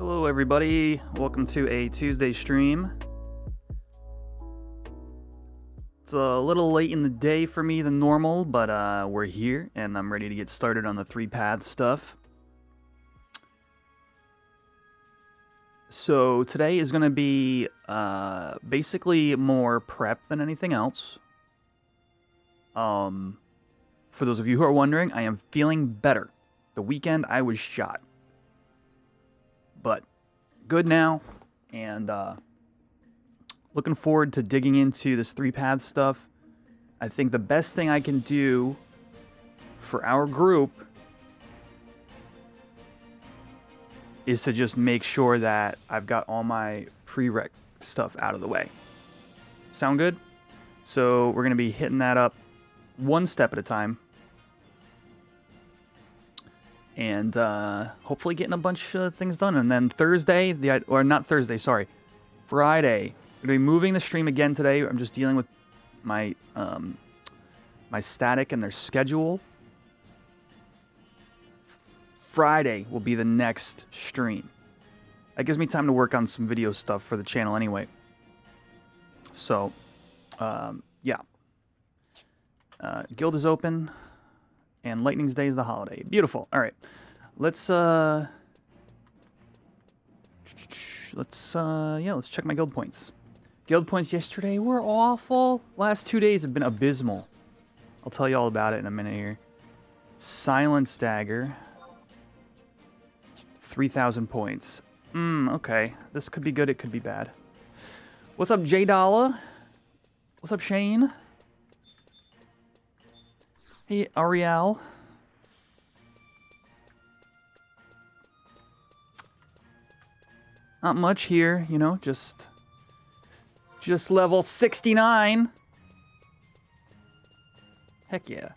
Hello everybody, welcome to a Tuesday stream. It's a little late in the day for me than normal, but we're here and I'm ready to get started on the 3-path stuff. So today is going to be basically more prep than anything else. For those of you who are wondering, I am feeling better. The weekend I was shot. But good now, and looking forward to digging into this 3-path stuff. I think the best thing I can do for our group is to just make sure that I've got all my prereq stuff out of the way. Sound good? So we're going to be hitting that up one step at a time. And hopefully getting a bunch of things done. And then Friday, we're going to be moving the stream again today. I'm just dealing with my my static and their schedule. Friday will be the next stream. That gives me time to work on some video stuff for the channel anyway. So, yeah. Guild is open. And Lightning's Day is the holiday. Beautiful. All right. Let's check my guild points. Guild points yesterday were awful. Last 2 days have been abysmal. I'll tell you all about it in a minute here. Silence Dagger. 3,000 points. Okay. This could be good, it could be bad. What's up, J Dollar? What's up, Shane? Hey, Ariel. Not much here, you know, just level 69. Heck yeah.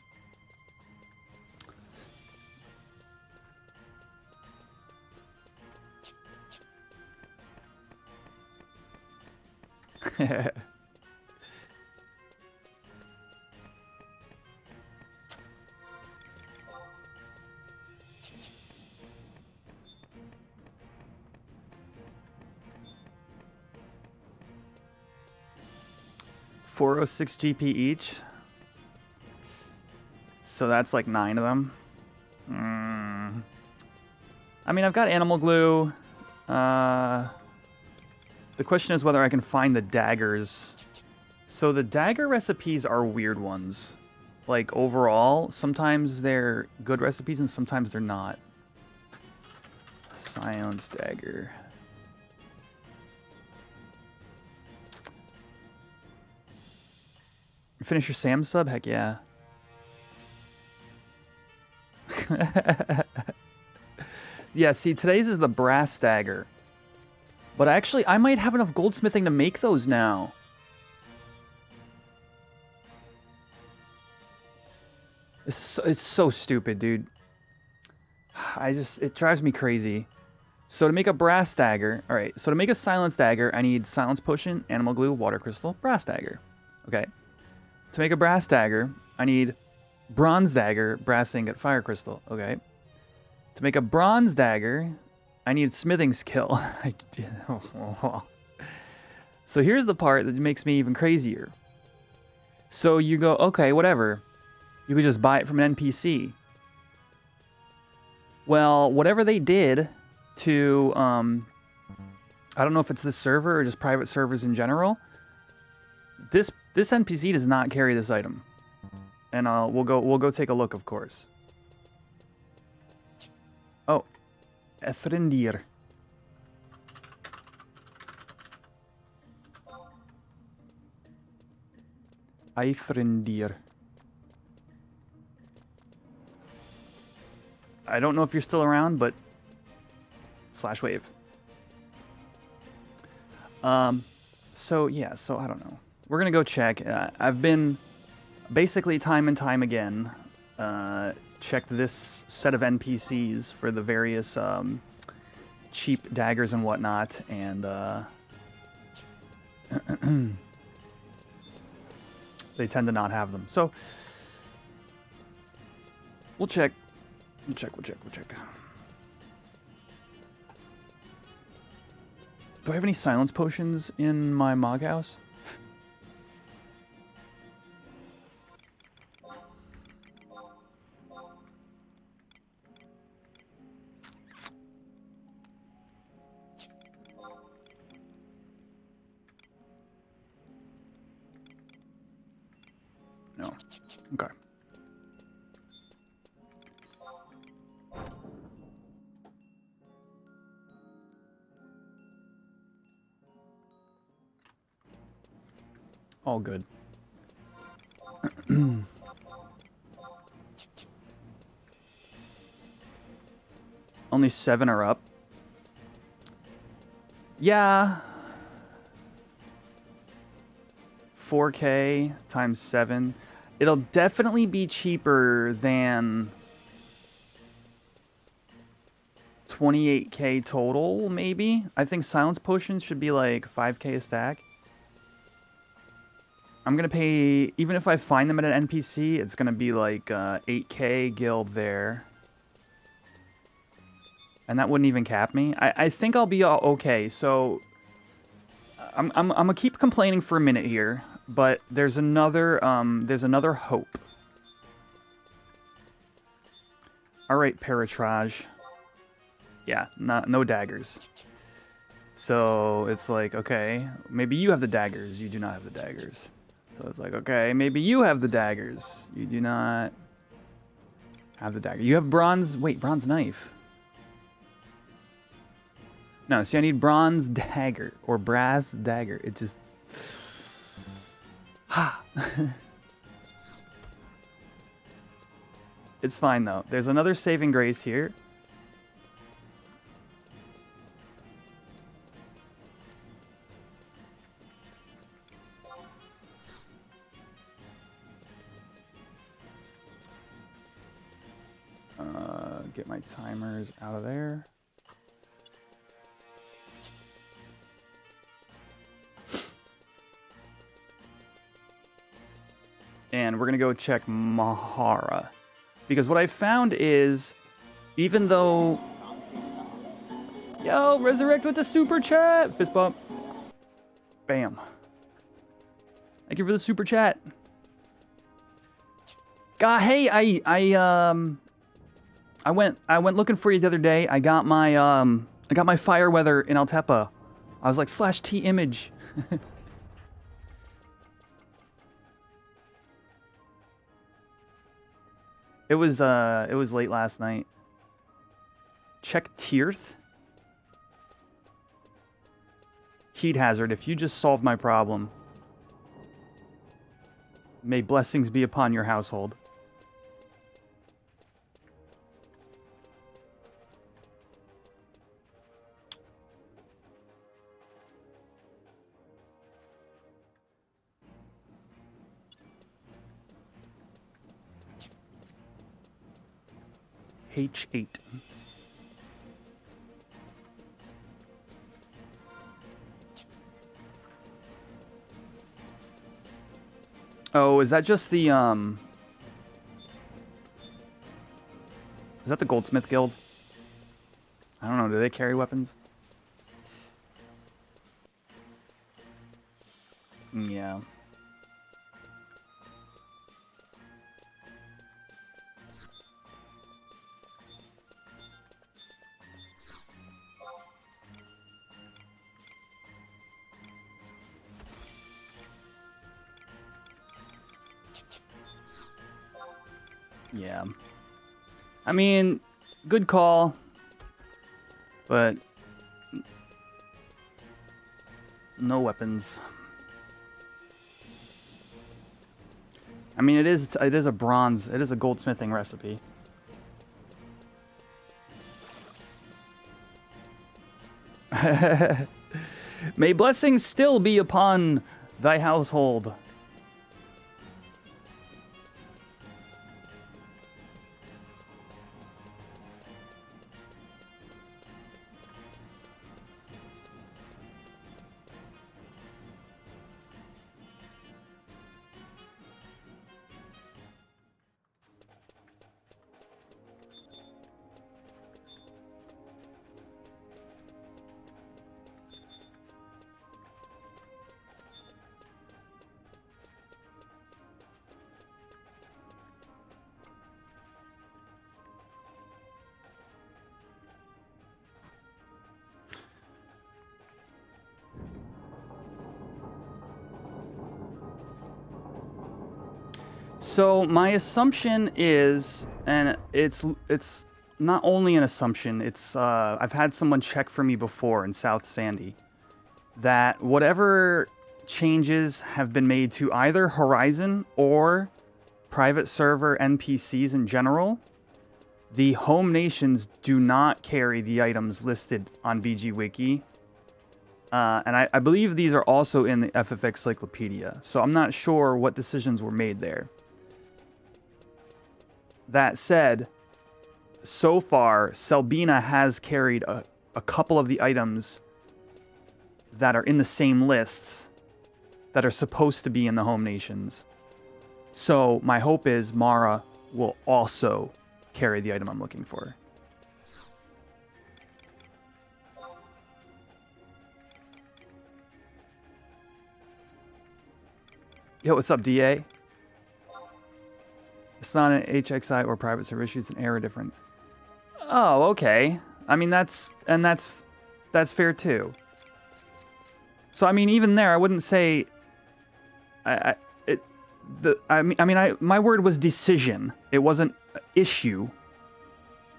$406 GP each. So that's like 9 of them. I mean, I've got animal glue. The question is whether I can find the daggers. So the dagger recipes are weird ones. Like overall, sometimes they're good recipes and sometimes they're not. Silence dagger. Finish your Sam sub? Heck yeah. Yeah, see, today's is the brass dagger. But actually, I might have enough goldsmithing to make those now. It's so stupid, dude. It drives me crazy. So to make a brass dagger, alright, so to make a silence dagger, I need silence potion, animal glue, water crystal, brass dagger. Okay. To make a brass dagger, I need bronze dagger, brass ingot, fire crystal. Okay. To make a bronze dagger, I need smithing skill. So here's the part that makes me even crazier. So you go, okay, whatever. You could just buy it from an NPC. Well, whatever they did to, I don't know if it's this server or just private servers in general. This NPC does not carry this item, and we'll go take a look, of course. Oh, Ethrindir. Eithrindir. I don't know if you're still around, but /wave. So yeah, so I don't know. We're going to go check. I've been basically time and time again checked this set of NPCs for the various cheap daggers and whatnot, and they tend to not have them. So we'll check. We'll check. Do I have any silence potions in my Mog house? No. Okay. All good. Only 7 are up. Yeah. 4K times 7. It'll definitely be cheaper than 28K total, maybe. I think silence potions should be like 5K a stack. I'm gonna pay, even if I find them at an NPC, it's gonna be like 8K guild there. And that wouldn't even cap me. I think I'll be all okay. So I'm gonna keep complaining for a minute here, but there's another hope. All right, Paratrage. Yeah, no daggers. So it's like, okay, maybe you have the daggers. You do not have the daggers. So it's like, okay, maybe you have the daggers. You do not have the dagger. You have bronze. Wait, bronze knife. No, see, I need bronze dagger or brass dagger. It just... Ha! It's fine, though. There's another saving grace here. Get my timers out of there. And we're going to go check Mahara. Because what I found is, even though... Yo, resurrect with the super chat! Fist bump. Bam. Thank you for the super chat. God, hey, I went looking for you the other day. I got my fire weather in Altepa. I was like /T image. It was late last night. Check Tirth. Heat hazard. If you just solved my problem, may blessings be upon your household. H8. Oh, is that just the, is that the Goldsmith Guild? I don't know, do they carry weapons? Yeah. Yeah. I mean, good call, but no weapons. I mean, it is a bronze, it is a goldsmithing recipe. May blessings still be upon thy household. So my assumption is, and it's not only an assumption, it's I've had someone check for me before in South Sandy that whatever changes have been made to either Horizon or private server NPCs in general, the home nations do not carry the items listed on BG Wiki. And I believe these are also in the FFX Encyclopedia, so I'm not sure what decisions were made there. That said, so far, Selbina has carried a couple of the items that are in the same lists that are supposed to be in the home nations. So my hope is Mara will also carry the item I'm looking for. Yo, what's up, DA? It's not an HXI or private server issue, it's an error difference. Oh, okay. I mean, that's fair too. So I mean, even there, I wouldn't say my word was decision. It wasn't issue.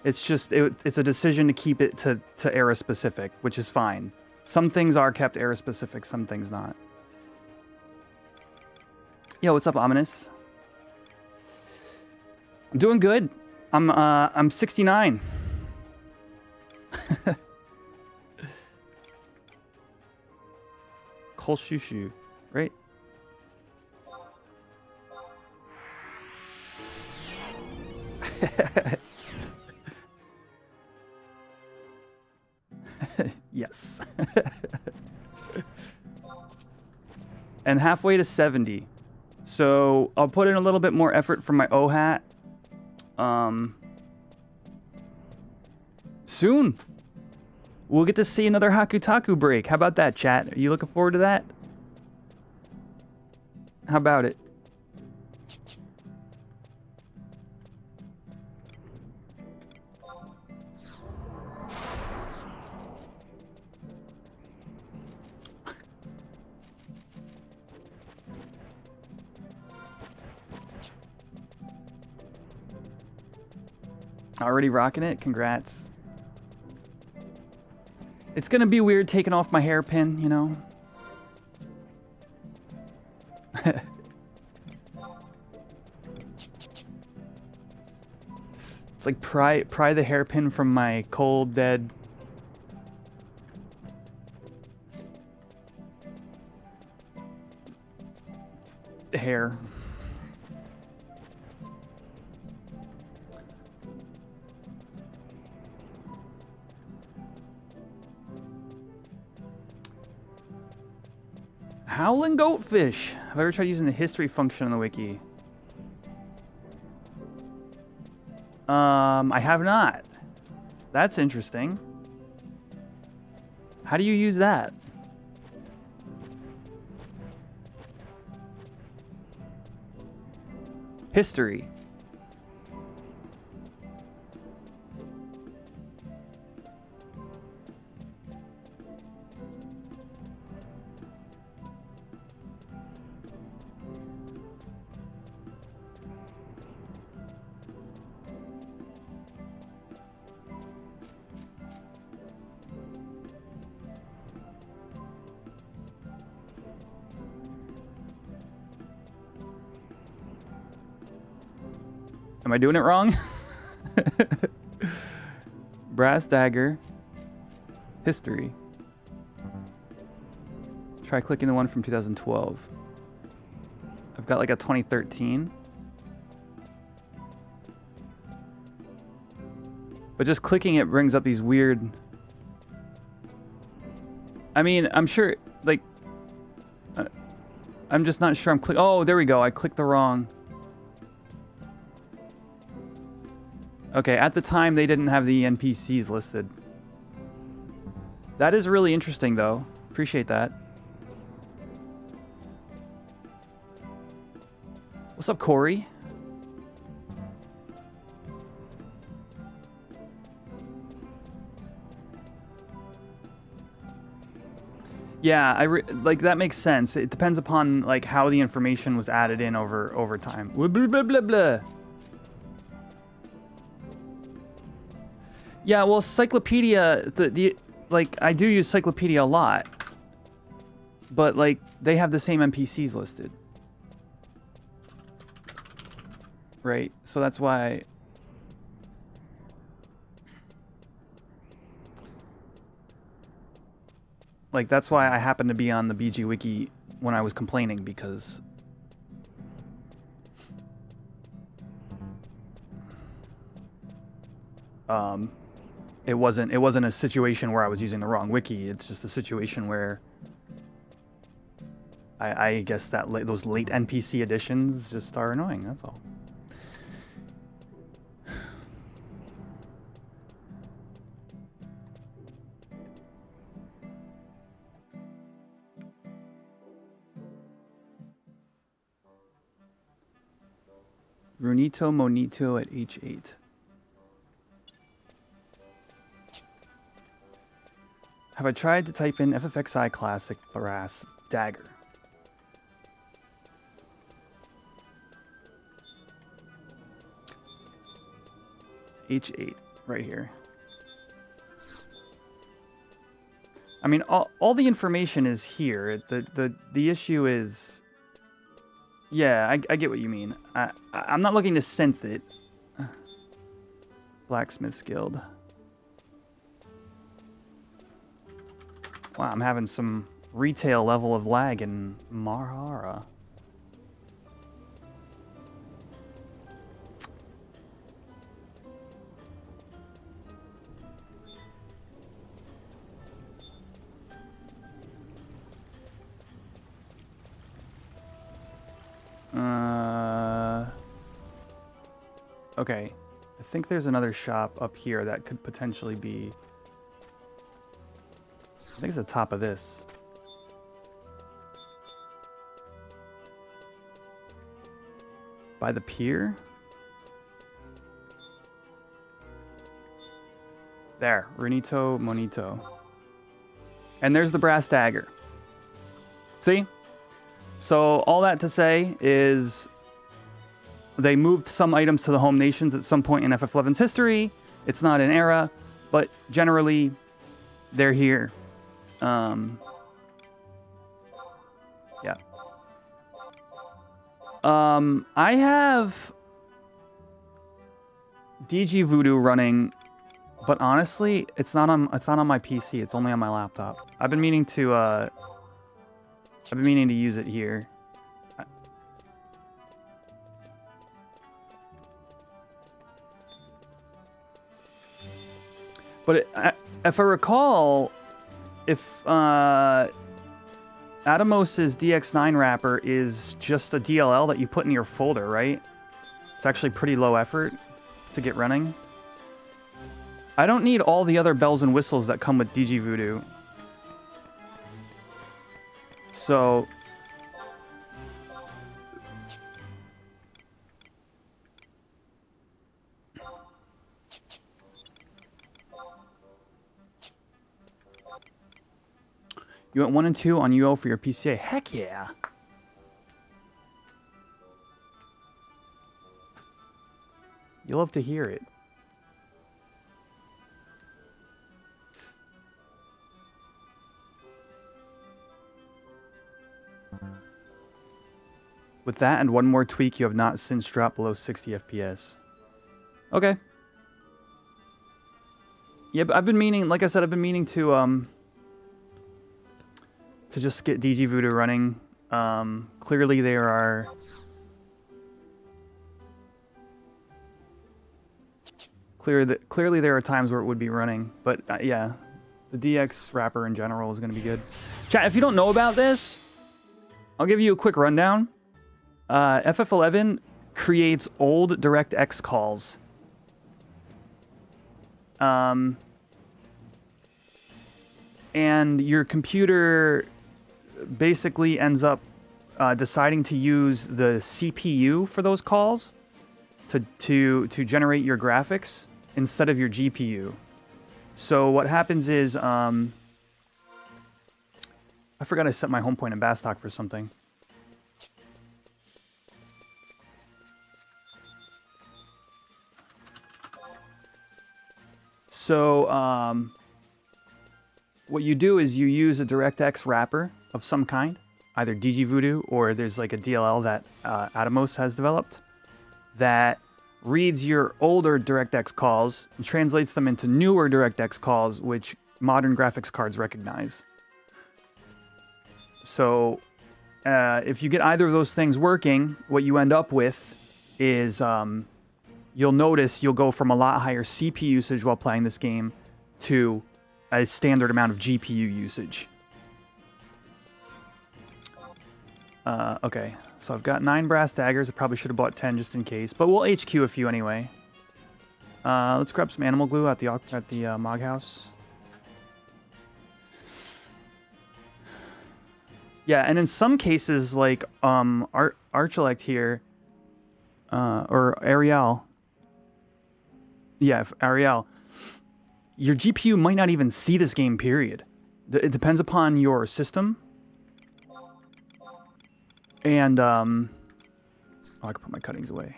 It's just it's a decision to keep it to era specific, which is fine. Some things are kept era specific, some things not. Yo, what's up, Ominous? I'm doing good. I'm 69. Kol Shushu, right? Yes. And halfway to 70. So I'll put in a little bit more effort for my OHAT. Soon. We'll get to see another Hakutaku break. How about that, chat? Are you looking forward to that? How about it? Already rocking it? Congrats. It's gonna be weird taking off my hairpin, you know? It's like pry the hairpin from my cold, dead hair. Howling goatfish. Have I ever tried using the history function on the wiki? I have not. That's interesting. How do you use that? History. Am I doing it wrong? Brass dagger. History. Try clicking the one from 2012. I've got like a 2013. But just clicking it brings up these weird... I mean, I'm sure, like... I'm just not sure I'm click... Oh, there we go. I clicked the wrong... Okay, at the time, they didn't have the NPCs listed. That is really interesting, though. Appreciate that. What's up, Corey? Yeah, like that makes sense. It depends upon like how the information was added in over time. Blah, blah, blah, blah, blah. Yeah, well, Cyclopedia, the like I do use Cyclopedia a lot, but like they have the same NPCs listed, right? So that's why. Like, that's why I happened to be on the BG Wiki when I was complaining, because... it wasn't a situation where I was using the wrong wiki. It's just a situation where... I guess that those late NPC additions just are annoying, that's all. Runito Monito at H8. Have I tried to type in FFXI Classic Brass Dagger? H8, right here. I mean, all the information is here. The issue is... Yeah, I get what you mean. I'm not looking to synth it. Blacksmith's Guild. Wow, I'm having some retail level of lag in Marhara. Okay, I think there's another shop up here that could potentially be... I think it's the top of this. By the pier? There, Runito Monito. And there's the brass dagger. See? So all that to say is... They moved some items to the home nations at some point in FF11's history. It's not an era, but generally, they're here. Yeah. I have DG Voodoo running, but honestly, it's not on my PC. It's only on my laptop. I've been meaning to use it here. But if I recall, if Atomos's DX9 wrapper is just a DLL that you put in your folder, right? It's actually pretty low effort to get running. I don't need all the other bells and whistles that come with DG Voodoo. So... You went 1 and 2 on UO for your PCA. Heck yeah. You'll love to hear it. With that and one more tweak, you have not since dropped below 60 FPS. Okay. Yeah, but I've been meaning, like I said, I've been meaning to just get DG Voodoo running. Clearly there are... Clearly there are times where it would be running. But yeah, the DX wrapper in general is going to be good. Chat, if you don't know about this, I'll give you a quick rundown. FF11 creates old DirectX calls. And your computer basically ends up deciding to use the CPU for those calls to generate your graphics instead of your GPU. So what happens is I forgot I set my home point in Bastock for something. So, what you do is you use a DirectX wrapper of some kind, either DG Voodoo or there's like a DLL that Atomos has developed that reads your older DirectX calls and translates them into newer DirectX calls, which modern graphics cards recognize. So, if you get either of those things working, what you end up with is you'll notice you'll go from a lot higher CPU usage while playing this game to a standard amount of GPU usage. Okay, so I've got 9 brass daggers. I probably should have bought 10 just in case, but we'll HQ a few anyway. Let's grab some animal glue at the Mog House. Yeah, and in some cases, like Archelect here, or Ariel. Yeah, Ariel. Your GPU might not even see this game, period. It depends upon your system. And, oh, I can put my cuttings away.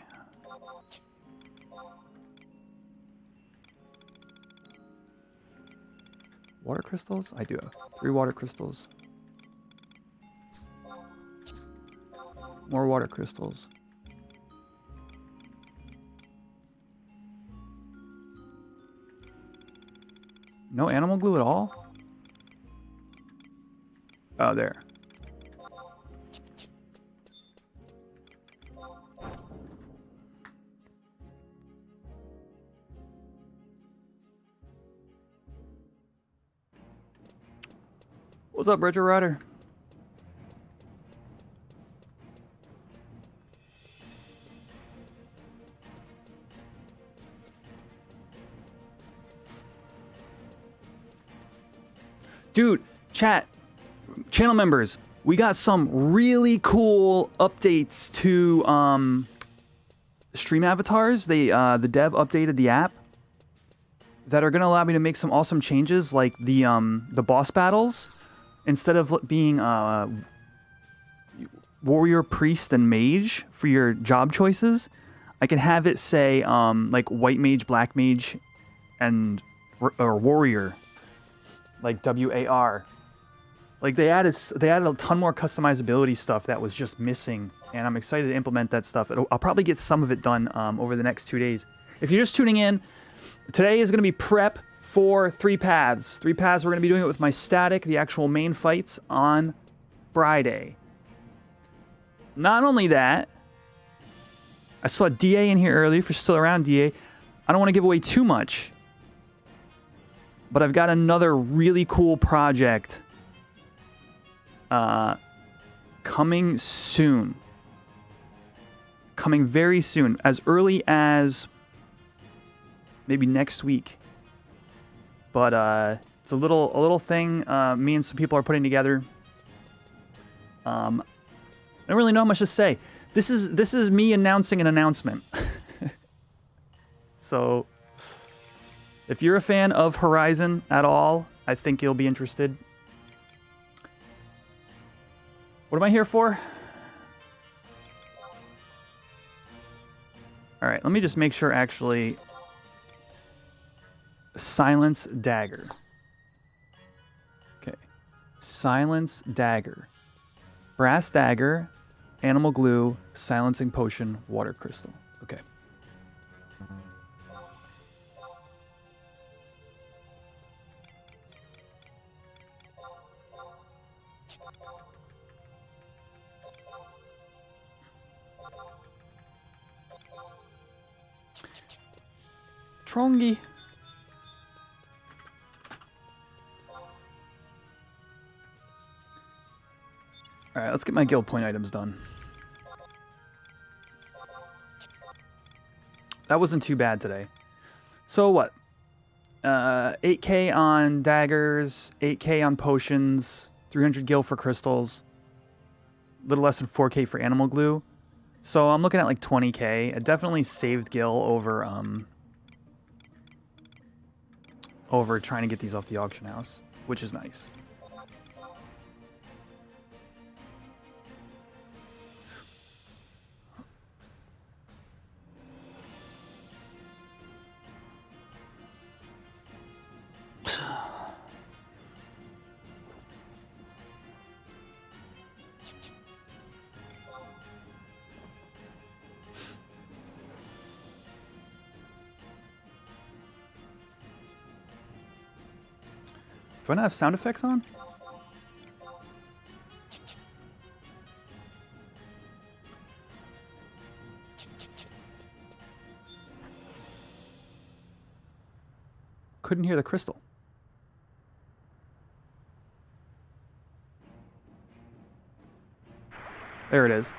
Water crystals? I do have 3 water crystals. More water crystals. No animal glue at all? Oh, there. What's up, Retro Rider? Dude, chat, channel members, we got some really cool updates to stream avatars. The dev updated the app that are going to allow me to make some awesome changes, like the boss battles. Instead of being warrior, priest, and mage for your job choices, I can have it say like white mage, black mage, and or warrior. Like WAR. Like they added a ton more customizability stuff that was just missing, and I'm excited to implement that stuff. I'll probably get some of it done over the next 2 days. If you're just tuning in, today is going to be prep for 3 paths. 3 paths, we're going to be doing it with my static, the actual main fights, on Friday. Not only that, I saw DA in here earlier. If you're still around, DA, I don't want to give away too much, but I've got another really cool project coming soon. Coming very soon. As early as maybe next week. But it's a little thing me and some people are putting together. I don't really know how much to say. This is me announcing an announcement. So if you're a fan of Horizon at all, I think you'll be interested. What am I here for? All right, let me just make sure actually. Silence dagger. Okay. Silence dagger. Brass dagger, animal glue, silencing potion, water crystal. Okay. Trongy. Alright, let's get my guild point items done. That wasn't too bad today. So what? 8k on daggers, 8k on potions, 300 gil for crystals, a little less than 4k for animal glue. So I'm looking at like 20k. I definitely saved gil over trying to get these off the auction house, which is nice. Do I not have sound effects on? Couldn't hear the crystal. There it is.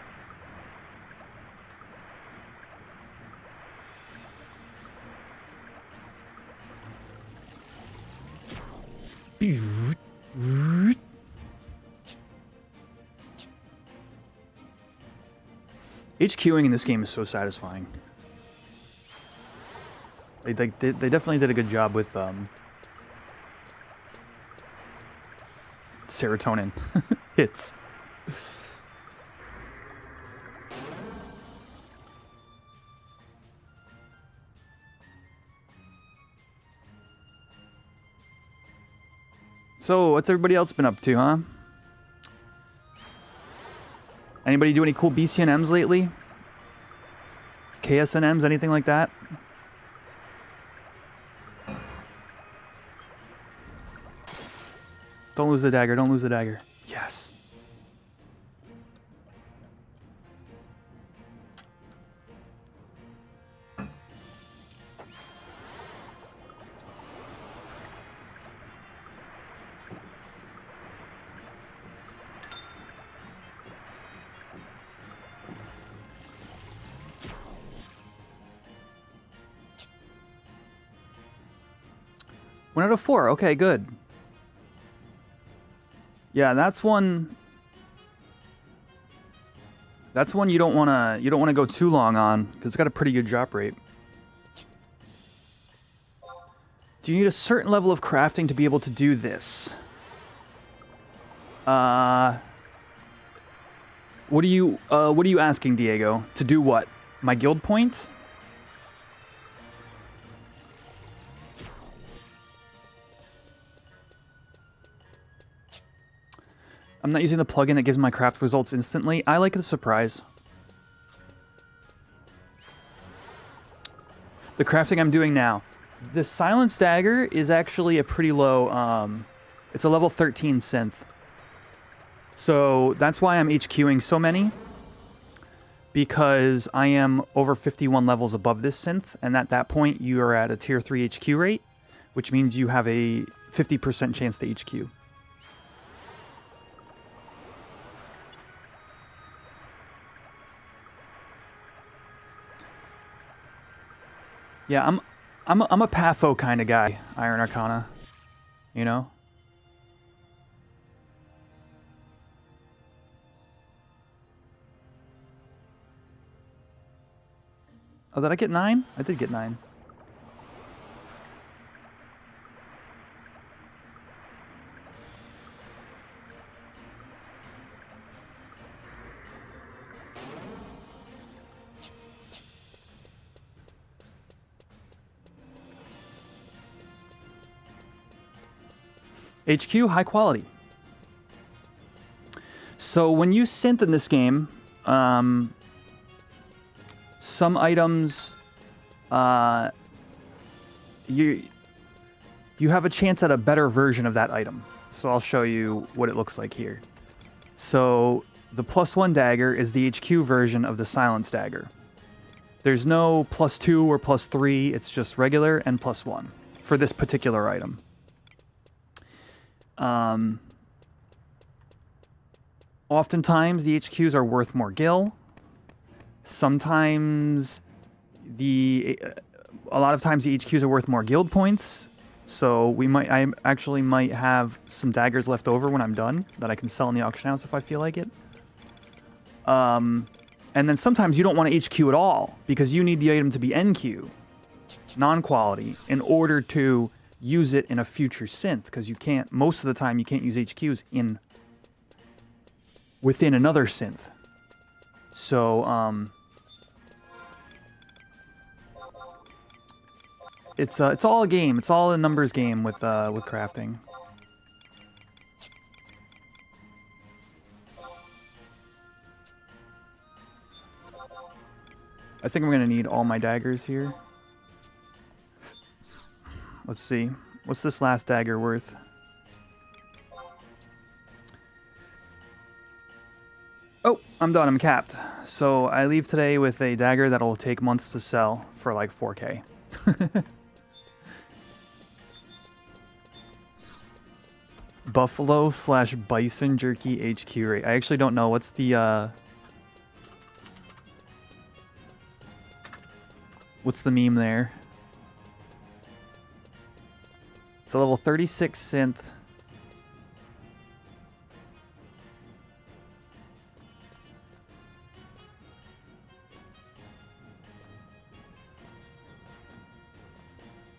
HQing in this game is so satisfying. They definitely did a good job with serotonin hits. So, what's everybody else been up to, huh? Anybody do any cool BCNMs lately? KSNMs, anything like that? Don't lose the dagger, don't lose the dagger. Yes. One out of 4. Okay, good. Yeah, that's one. That's one you don't wanna go too long on because it's got a pretty good drop rate. Do you need a certain level of crafting to be able to do this? What are you asking, Diego? To do what? My guild points? I'm not using the plugin that gives my craft results instantly. I like the surprise. The crafting I'm doing now. The Silence Dagger is actually a pretty low, it's a level 13 synth. So that's why I'm HQing so many. Because I am over 51 levels above this synth, and at that point you are at a tier 3 HQ rate, which means you have a 50% chance to HQ. Yeah, I'm a Patho kind of guy, Iron Arcana, you know? Oh, did I get 9? I did get 9. HQ, high quality. So when you synth in this game, some items, you have a chance at a better version of that item. So I'll show you what it looks like here. So the +1 dagger is the HQ version of the Silence Dagger. There's no +2 or +3, it's just regular and +1 for this particular item. Oftentimes the HQs are worth more gil. Sometimes a lot of times the HQs are worth more guild points. So I actually might have some daggers left over when I'm done that I can sell in the auction house if I feel like it. And then sometimes you don't want to HQ at all because you need the item to be NQ, non-quality, in order to use it in a future synth, because you can't, most of the time you can't use HQs within another synth. So it's all a game. It's all a numbers game with crafting. I think I'm gonna need all my daggers here. Let's see. What's this last dagger worth? Oh, I'm done. I'm capped. So I leave today with a dagger that'll take months to sell for like 4K. Buffalo / bison jerky HQ rate. I actually don't know. What's the meme there? It's a level 36 synth.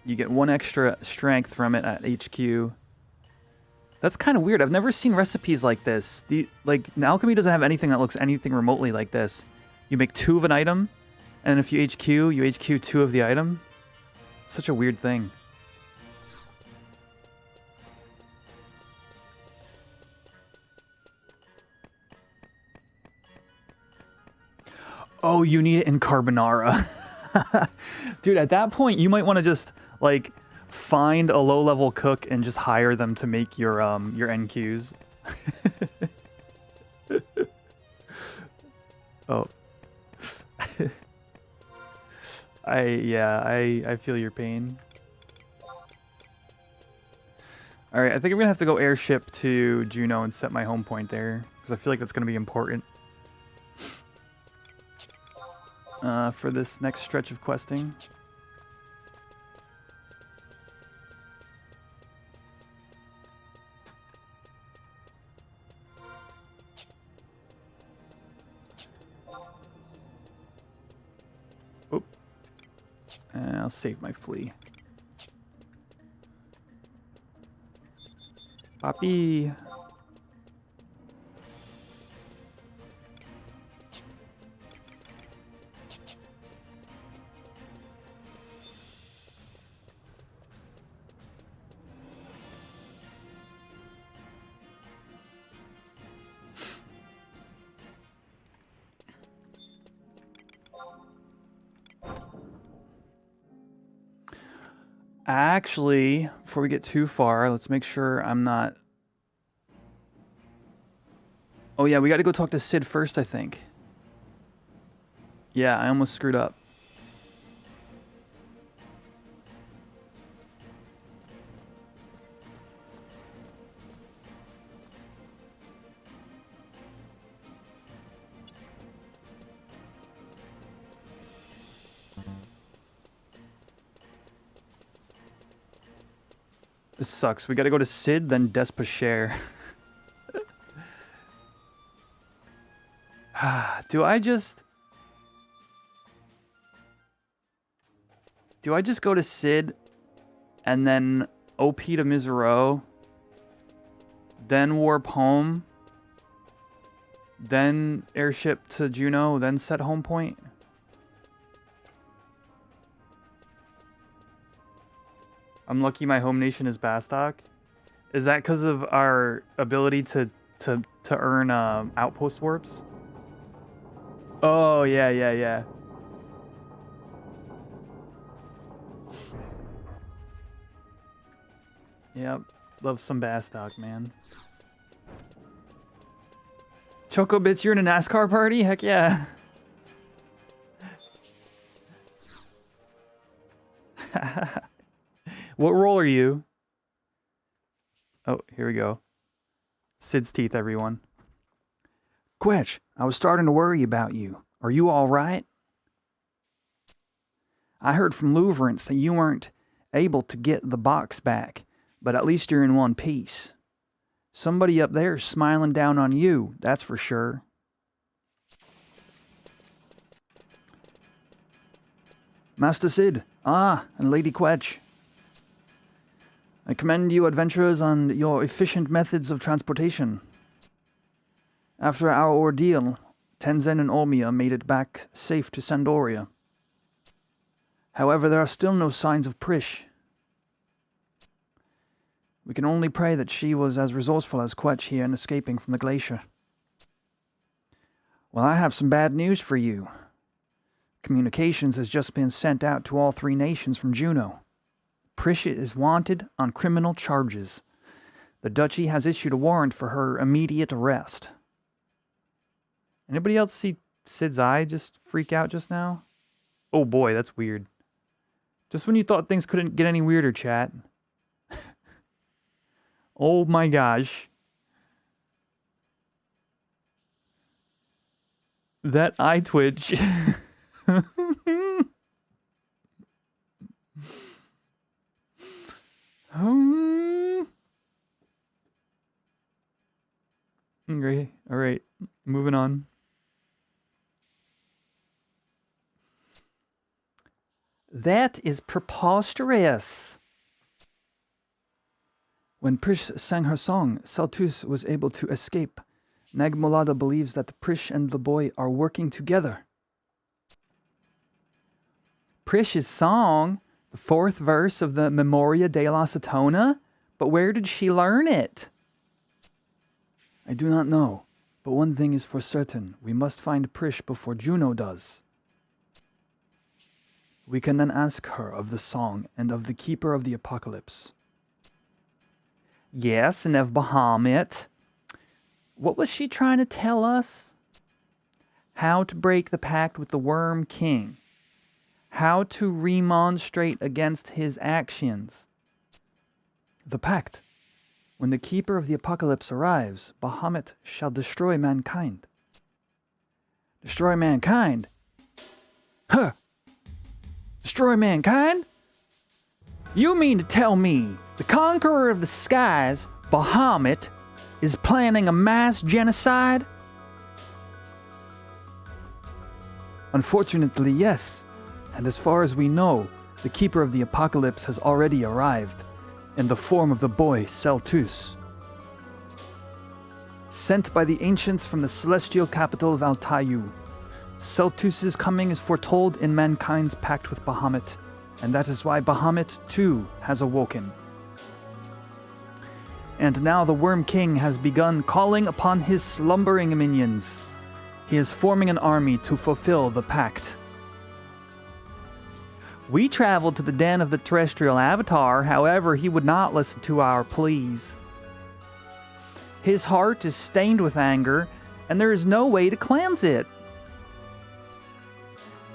You get 1 extra strength from it at HQ. That's kind of weird. I've never seen recipes like this. Like, alchemy doesn't have anything that looks anything remotely like this. You make 2 of an item, and if you HQ 2 of the item. It's such a weird thing. Oh, you need it in carbonara. Dude, at that point, you might want to just, like, find a low-level cook and just hire them to make your NQs. Oh. I feel your pain. Alright, I think I'm gonna have to go airship to Juno and set my home point there, because I feel like that's gonna be important. For this next stretch of questing. Oh. I'll save my flea. Poppy. Actually, before we get too far, let's make sure I'm not... Oh yeah, we gotta go talk to Sid first, I think. Yeah, I almost screwed up. This sucks. We gotta go to Sid, then Despacher. Do I just go to Sid, and then OP to Mithra, then warp home, then airship to Juno, then set home point? I'm lucky my home nation is Bastok. Is that because of our ability to earn outpost warps? Oh, yeah. Yep, love some Bastok, man. Choco Bits, you're in a NASCAR party? Heck yeah. What role are you? Oh, here we go. Sid's teeth, everyone. Quetch, I was starting to worry about you. Are you all right? I heard from Louverance that you weren't able to get the box back, but at least you're in one piece. Somebody up there is smiling down on you, that's for sure. Master Sid, and Lady Quetch. I commend you adventurers on your efficient methods of transportation. After our ordeal, Tenzin and Olmia made it back safe to Sandoria. However, there are still no signs of Prish. We can only pray that she was as resourceful as Quetch here in escaping from the glacier. Well, I have some bad news for you. Communications has just been sent out to all 3 nations from Juno. Prish is wanted on criminal charges. The Duchy has issued a warrant for her immediate arrest. Anybody else see Sid's eye just freak out just now? Oh boy, that's weird. Just when you thought things couldn't get any weirder, chat. Oh my gosh. That eye twitch. Great. All right. Moving on. That is preposterous. When Prish sang her song, Celtus was able to escape. Nagmolada believes that the Prish and the boy are working together. Prish's song, the 4th verse of the Memoria de la Satona? But where did she learn it? I do not know, but one thing is for certain. We must find Prish before Juno does. We can then ask her of the song and of the Keeper of the Apocalypse. Yes, and of Bahamut. What was she trying to tell us? How to break the pact with the Worm King. How to remonstrate against his actions. The pact. When the Keeper of the Apocalypse arrives, Bahamut shall destroy mankind. Destroy mankind? Huh! Destroy mankind? You mean to tell me the conqueror of the skies, Bahamut, is planning a mass genocide? Unfortunately, yes. And as far as we know, the Keeper of the Apocalypse has already arrived, in the form of the boy Celtus. Sent by the ancients from the celestial capital of Altayu, Celtus's coming is foretold in mankind's pact with Bahamut, and that is why Bahamut, too, has awoken. And now the Worm King has begun calling upon his slumbering minions. He is forming an army to fulfill the pact. We traveled to the den of the terrestrial avatar, however, he would not listen to our pleas. His heart is stained with anger, and there is no way to cleanse it.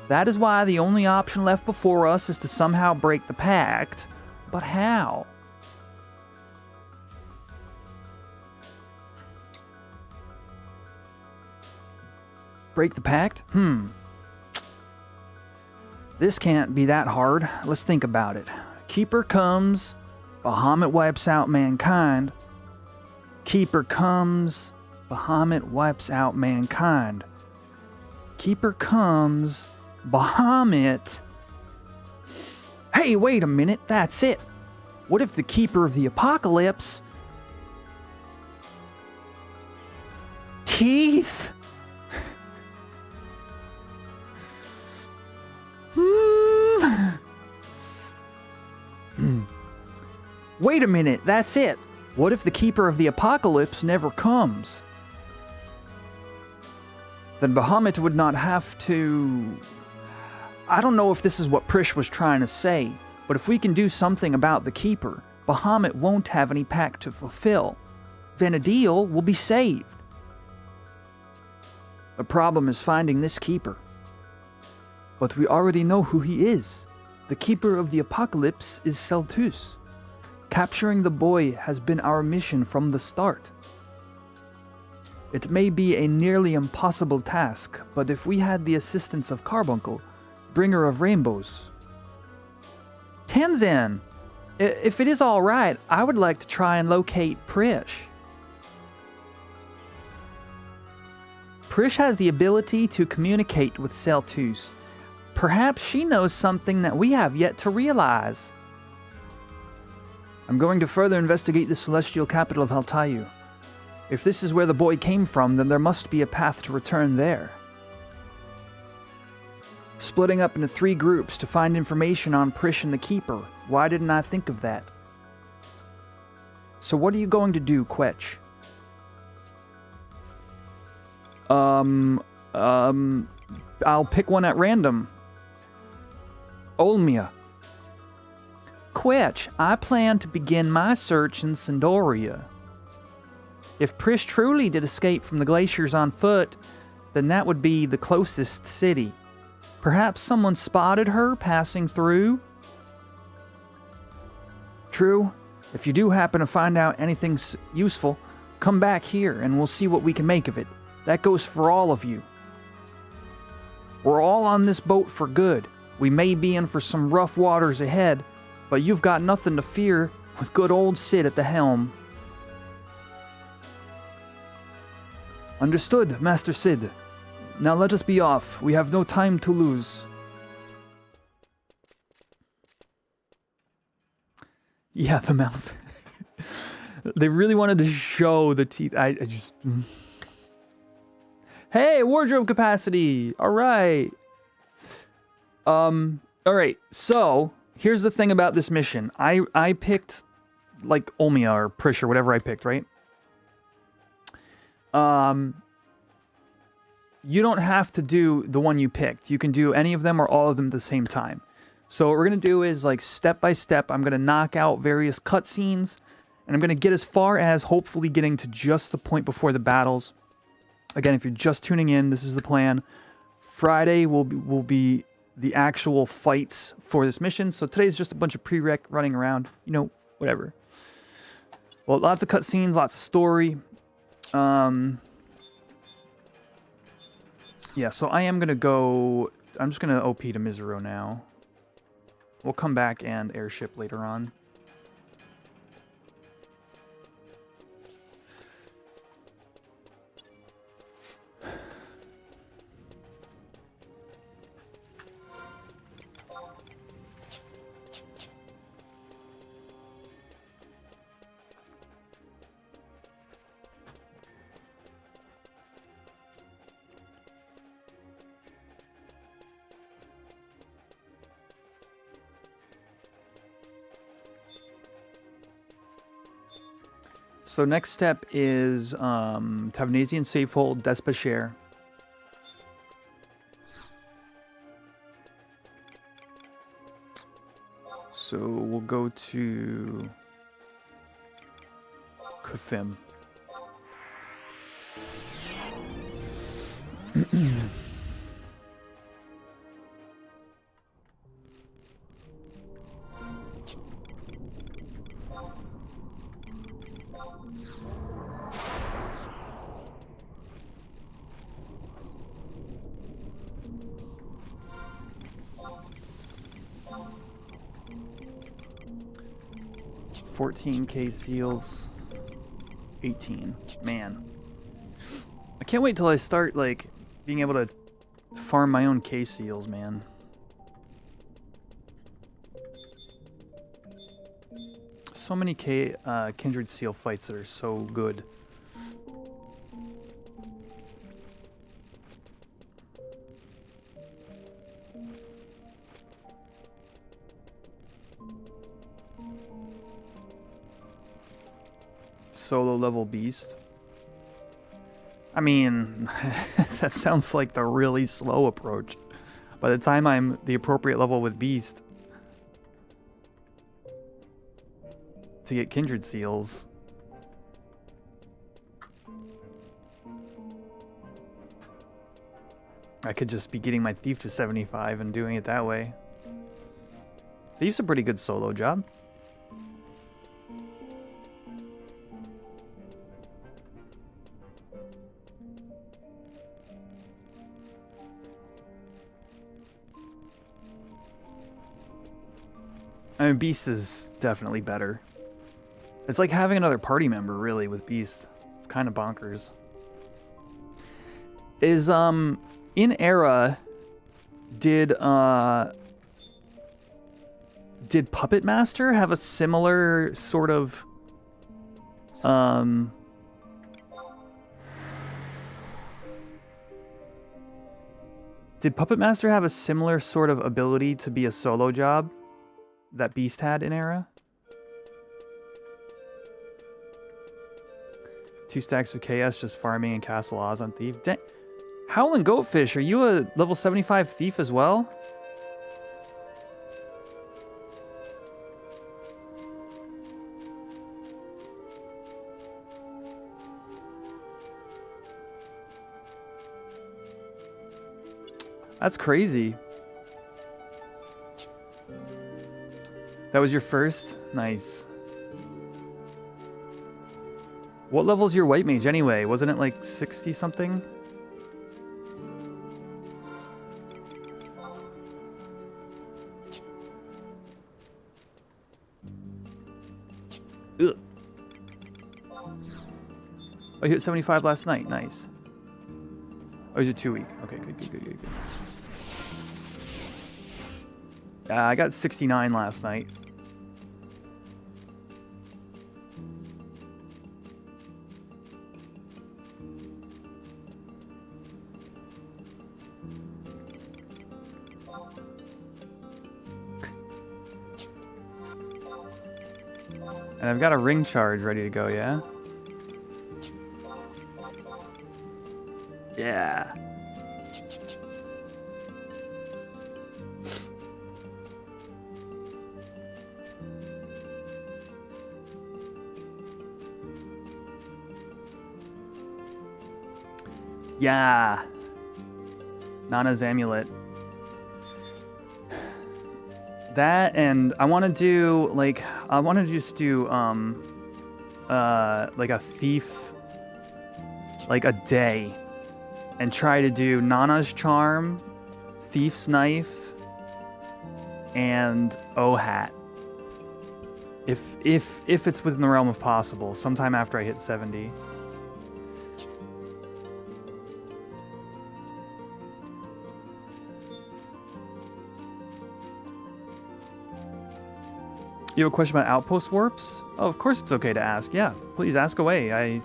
That is why the only option left before us is to somehow break the pact. But how? Break the pact? This can't be that hard. Let's think about it. Keeper comes, Bahamut wipes out mankind. Keeper comes, Bahamut wipes out mankind. Keeper comes, Bahamut... Hey, wait a minute, that's it. What if the Keeper of the Apocalypse... Teeth? Wait a minute, that's it. What if the Keeper of the Apocalypse never comes? Then Bahamut would not have to... I don't know if this is what Prish was trying to say, but if we can do something about the Keeper, Bahamut won't have any pact to fulfill. Venedial will be saved. The problem is finding this Keeper. But we already know who he is. The Keeper of the Apocalypse is Celtus. Capturing the boy has been our mission from the start. It may be a nearly impossible task, but if we had the assistance of Carbuncle, bringer of rainbows... Tenzin! If it is alright, I would like to try and locate Prish. Prish has the ability to communicate with Celtus. Perhaps she knows something that we have yet to realize. I'm going to further investigate the celestial capital of Altayu. If this is where the boy came from, then there must be a path to return there. Splitting up into 3 groups to find information on Prish and the Keeper. Why didn't I think of that? So what are you going to do, Quetch? I'll pick one at random. Olmia. Quetch, I plan to begin my search in Sindoria. If Prish truly did escape from the glaciers on foot, then that would be the closest city. Perhaps someone spotted her passing through? True. If you do happen to find out anything useful, come back here and we'll see what we can make of it. That goes for all of you. We're all on this boat for good. We may be in for some rough waters ahead, but you've got nothing to fear with good old Sid at the helm. Understood, Master Sid. Now let us be off. We have no time to lose. Yeah, the mouth. They really wanted to show the teeth. I just... Hey, wardrobe capacity! Alright. Alright, so... Here's the thing about this mission. I picked, like, Olmia or Prish or whatever I picked, right? You don't have to do the one you picked. You can do any of them or all of them at the same time. So what we're going to do is, like, step by step, I'm going to knock out various cutscenes, and I'm going to get as far as hopefully getting to just the point before the battles. Again, if you're just tuning in, this is the plan. Friday will be the actual fights for this mission. So today's just a bunch of prereq running around, you know, whatever. Well, lots of cutscenes, lots of story. Yeah, so I am going to go... I'm just going to OP to Mithra now. We'll come back and airship later on. So next step is Tavnazia and Safehold, Despacher. So we'll go to Kufim. $14K seals, 18. Man, I can't wait till I start like being able to farm my own K seals, man. So many Kindred seal fights that are so good. Solo level beast. I mean, that sounds like the really slow approach. By the time I'm the appropriate level with beast to get kindred seals, I could just be getting my thief to 75 and doing it that way. Thief's a pretty good solo job. I mean, Beast is definitely better. It's like having another party member, really, with Beast. It's kind of bonkers. Is, in Era, did Puppet Master have a similar sort of, did Puppet Master have a similar sort of ability to be a solo job that Beast had in Era? 2 stacks of KS just farming and Castle Oz on Thief. Dang. Howlin' Goatfish, are you a level 75 Thief as well? That's crazy. That was your first? Nice. What level's your white mage anyway? Wasn't it like 60 something? Ugh. Oh, you hit 75 last night. Nice. Oh, he's a 2 week. Okay, good. I got 69 last night. And I've got a ring charge ready to go, yeah? Yeah. Yeah. Nana's amulet. That, and I want to do, like, I want to just do, like a thief, like a day, and try to do Nana's charm, thief's knife, and O-hat. If it's within the realm of possible, sometime after I hit 70. You have a question about outpost warps? Oh, of course it's okay to ask. Yeah, please ask away. I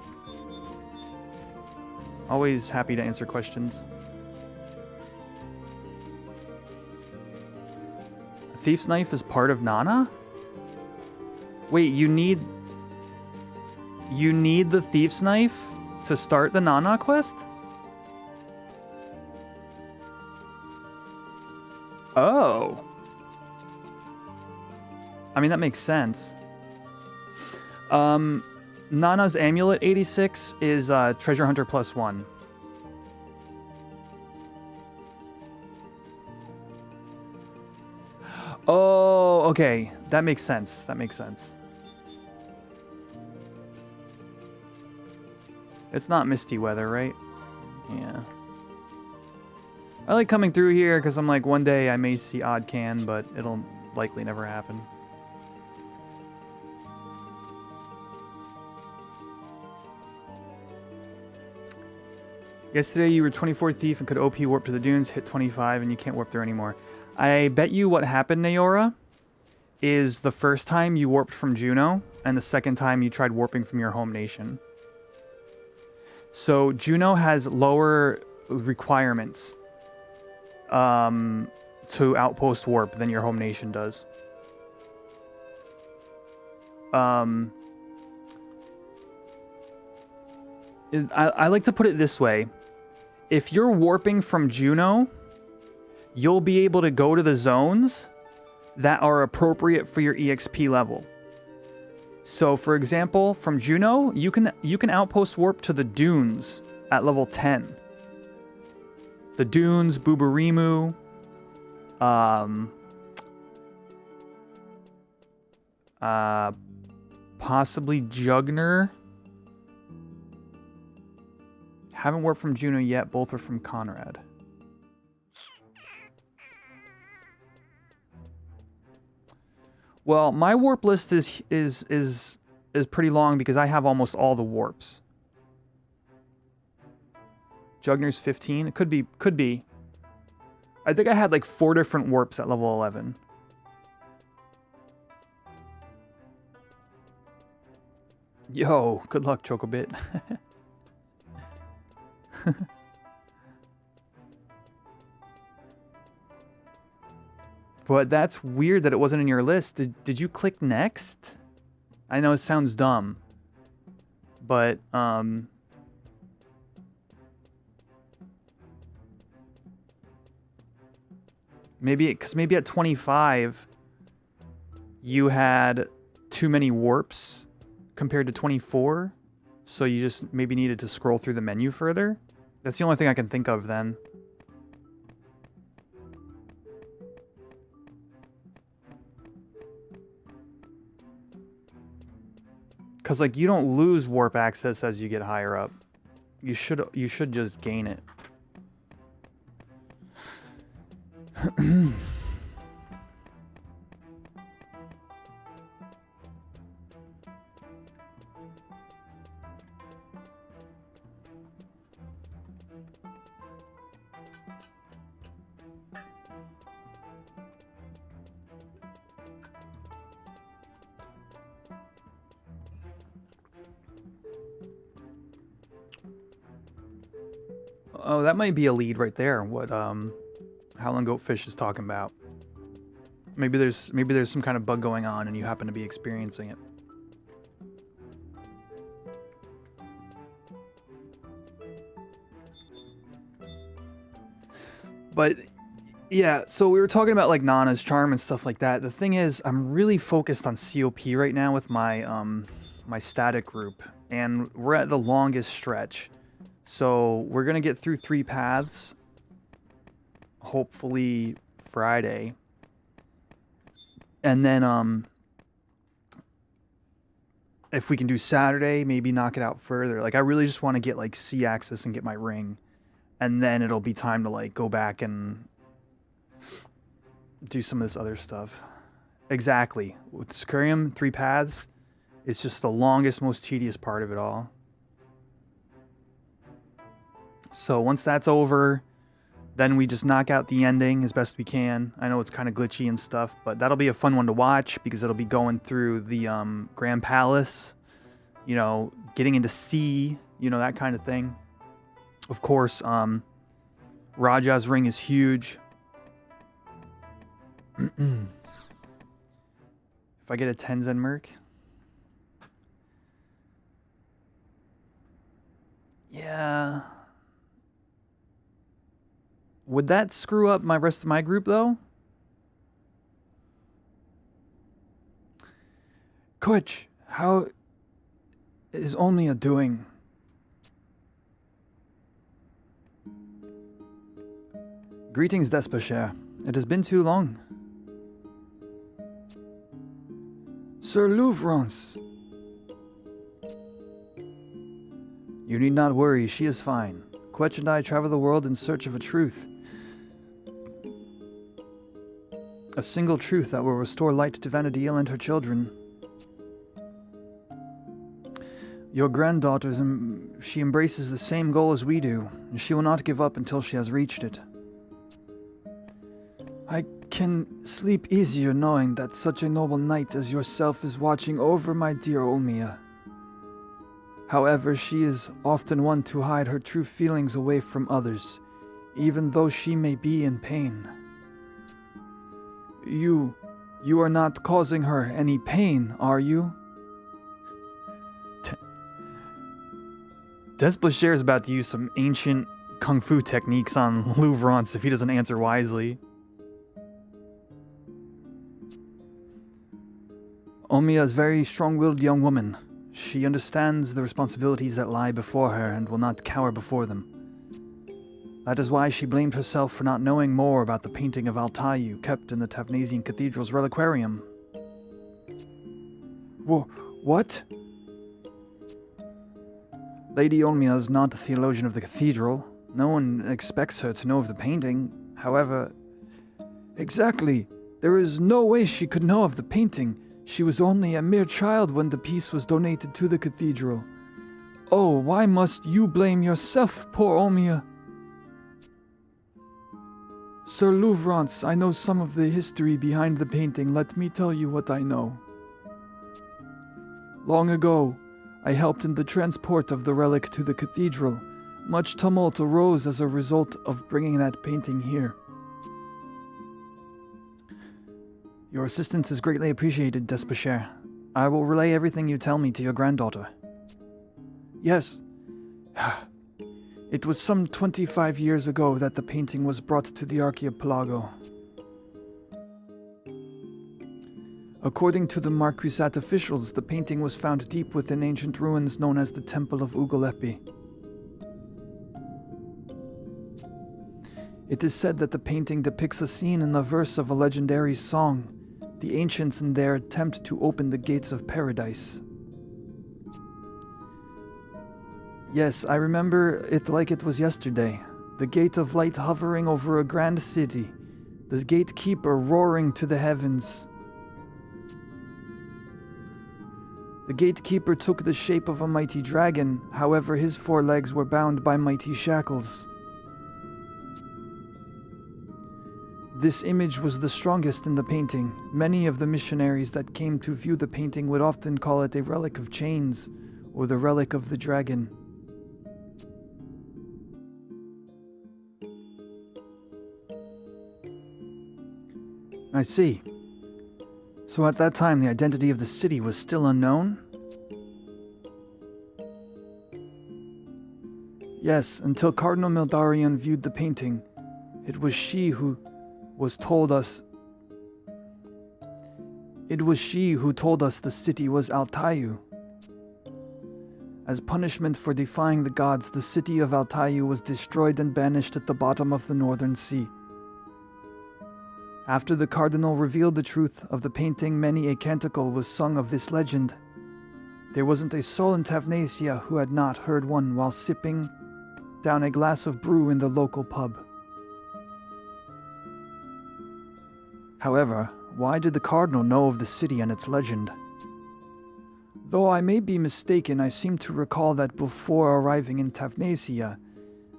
always happy to answer questions. Thief's knife is part of Nana? Wait, you need the thief's knife to start the Nana quest? Oh. I mean, that makes sense. Nana's Amulet 86 is Treasure Hunter +1. Oh, okay. That makes sense. That makes sense. It's not misty weather, right? Yeah. I like coming through here because I'm like, one day I may see Odd Can, but it'll likely never happen. Yesterday you were 24 Thief and could OP warp to the dunes, hit 25, and you can't warp there anymore. I bet you what happened, Naora, is the first time you warped from Juno, and the second time you tried warping from your home nation. So Juno has lower requirements to outpost warp than your home nation does. I like to put it this way. If you're warping from Juno, you'll be able to go to the zones that are appropriate for your EXP level. So, for example, from Juno, you can outpost warp to the dunes at level 10. The dunes, Buburimu, possibly Jugner. Haven't warped from Juno yet. Both are from Conrad. Well, my warp list is pretty long because I have almost all the warps. Jugner's 15. It could be. I think I had like 4 different warps at level 11. Yo, good luck, Chocobit. But that's weird that it wasn't in your list. Did you click next? I know it sounds dumb. But, maybe at 25, you had too many warps compared to 24. So you just maybe needed to scroll through the menu further. That's the only thing I can think of then. Because, like, you don't lose warp access as you get higher up. You should just gain it. Oh, that might be a lead right there. What Howling Goatfish is talking about. Maybe there's some kind of bug going on and you happen to be experiencing it. But yeah, so we were talking about like Nana's charm and stuff like that. The thing is, I'm really focused on COP right now with my my static group, and we're at the longest stretch. So we're gonna get through 3 paths, hopefully Friday, and then if we can do Saturday, maybe knock it out further. Like I really just want to get like C access and get my ring, and then it'll be time to like go back and do some of this other stuff. Exactly. With Scurium, 3 paths, it's just the longest, most tedious part of it all. So once that's over, then we just knock out the ending as best we can. I know it's kind of glitchy and stuff, but that'll be a fun one to watch because it'll be going through the Grand Palace, you know, getting into sea, you know, that kind of thing. Of course, Raja's ring is huge. If I get a Tenzin Merc. Yeah. Would that screw up my rest of my group, though? Coach, how is Olmia doing? Greetings, Despacher. It has been too long. Sir Louvrance. You need not worry, she is fine. Quetch and I travel the world in search of a truth. A single truth that will restore light to Vanadil and her children. Your granddaughter, she embraces the same goal as we do, and she will not give up until she has reached it. I can sleep easier knowing that such a noble knight as yourself is watching over my dear Olmia. However, she is often one to hide her true feelings away from others, even though she may be in pain. You are not causing her any pain, are you? Despacher is about to use some ancient kung fu techniques on Louvrance if he doesn't answer wisely. Olmia is a very strong-willed young woman. She understands the responsibilities that lie before her and will not cower before them. That is why she blamed herself for not knowing more about the painting of Altayu kept in the Tavnazian Cathedral's reliquarium. What? Lady Olmia is not a theologian of the cathedral. No one expects her to know of the painting. However... Exactly. There is no way she could know of the painting. She was only a mere child when the piece was donated to the cathedral. Oh, why must you blame yourself, poor Olmia? Sir Louvrance, I know some of the history behind the painting. Let me tell you what I know. Long ago, I helped in the transport of the relic to the cathedral. Much tumult arose as a result of bringing that painting here. Your assistance is greatly appreciated, Despacher. I will relay everything you tell me to your granddaughter. Yes. It was some 25 years ago that the painting was brought to the Archipelago. According to the Marquisate officials, the painting was found deep within ancient ruins known as the Temple of Ugalepi. It is said that the painting depicts a scene in the verse of a legendary song, the ancients in their attempt to open the gates of paradise. Yes, I remember it like it was yesterday. The gate of light hovering over a grand city. The gatekeeper roaring to the heavens. The gatekeeper took the shape of a mighty dragon, however his 4 legs were bound by mighty shackles. This image was the strongest in the painting. Many of the missionaries that came to view the painting would often call it a relic of chains, or the relic of the dragon. I see. So at that time, the identity of the city was still unknown? Yes, until Cardinal Mildarion viewed the painting. It was she who told us the city was Altayu. As punishment for defying the gods, the city of Altayu was destroyed and banished at the bottom of the Northern Sea. After the cardinal revealed the truth of the painting, many a canticle was sung of this legend. There wasn't a soul in Tavnazia who had not heard one while sipping down a glass of brew in the local pub. However, why did the cardinal know of the city and its legend? Though I may be mistaken, I seem to recall that before arriving in Tavnazia,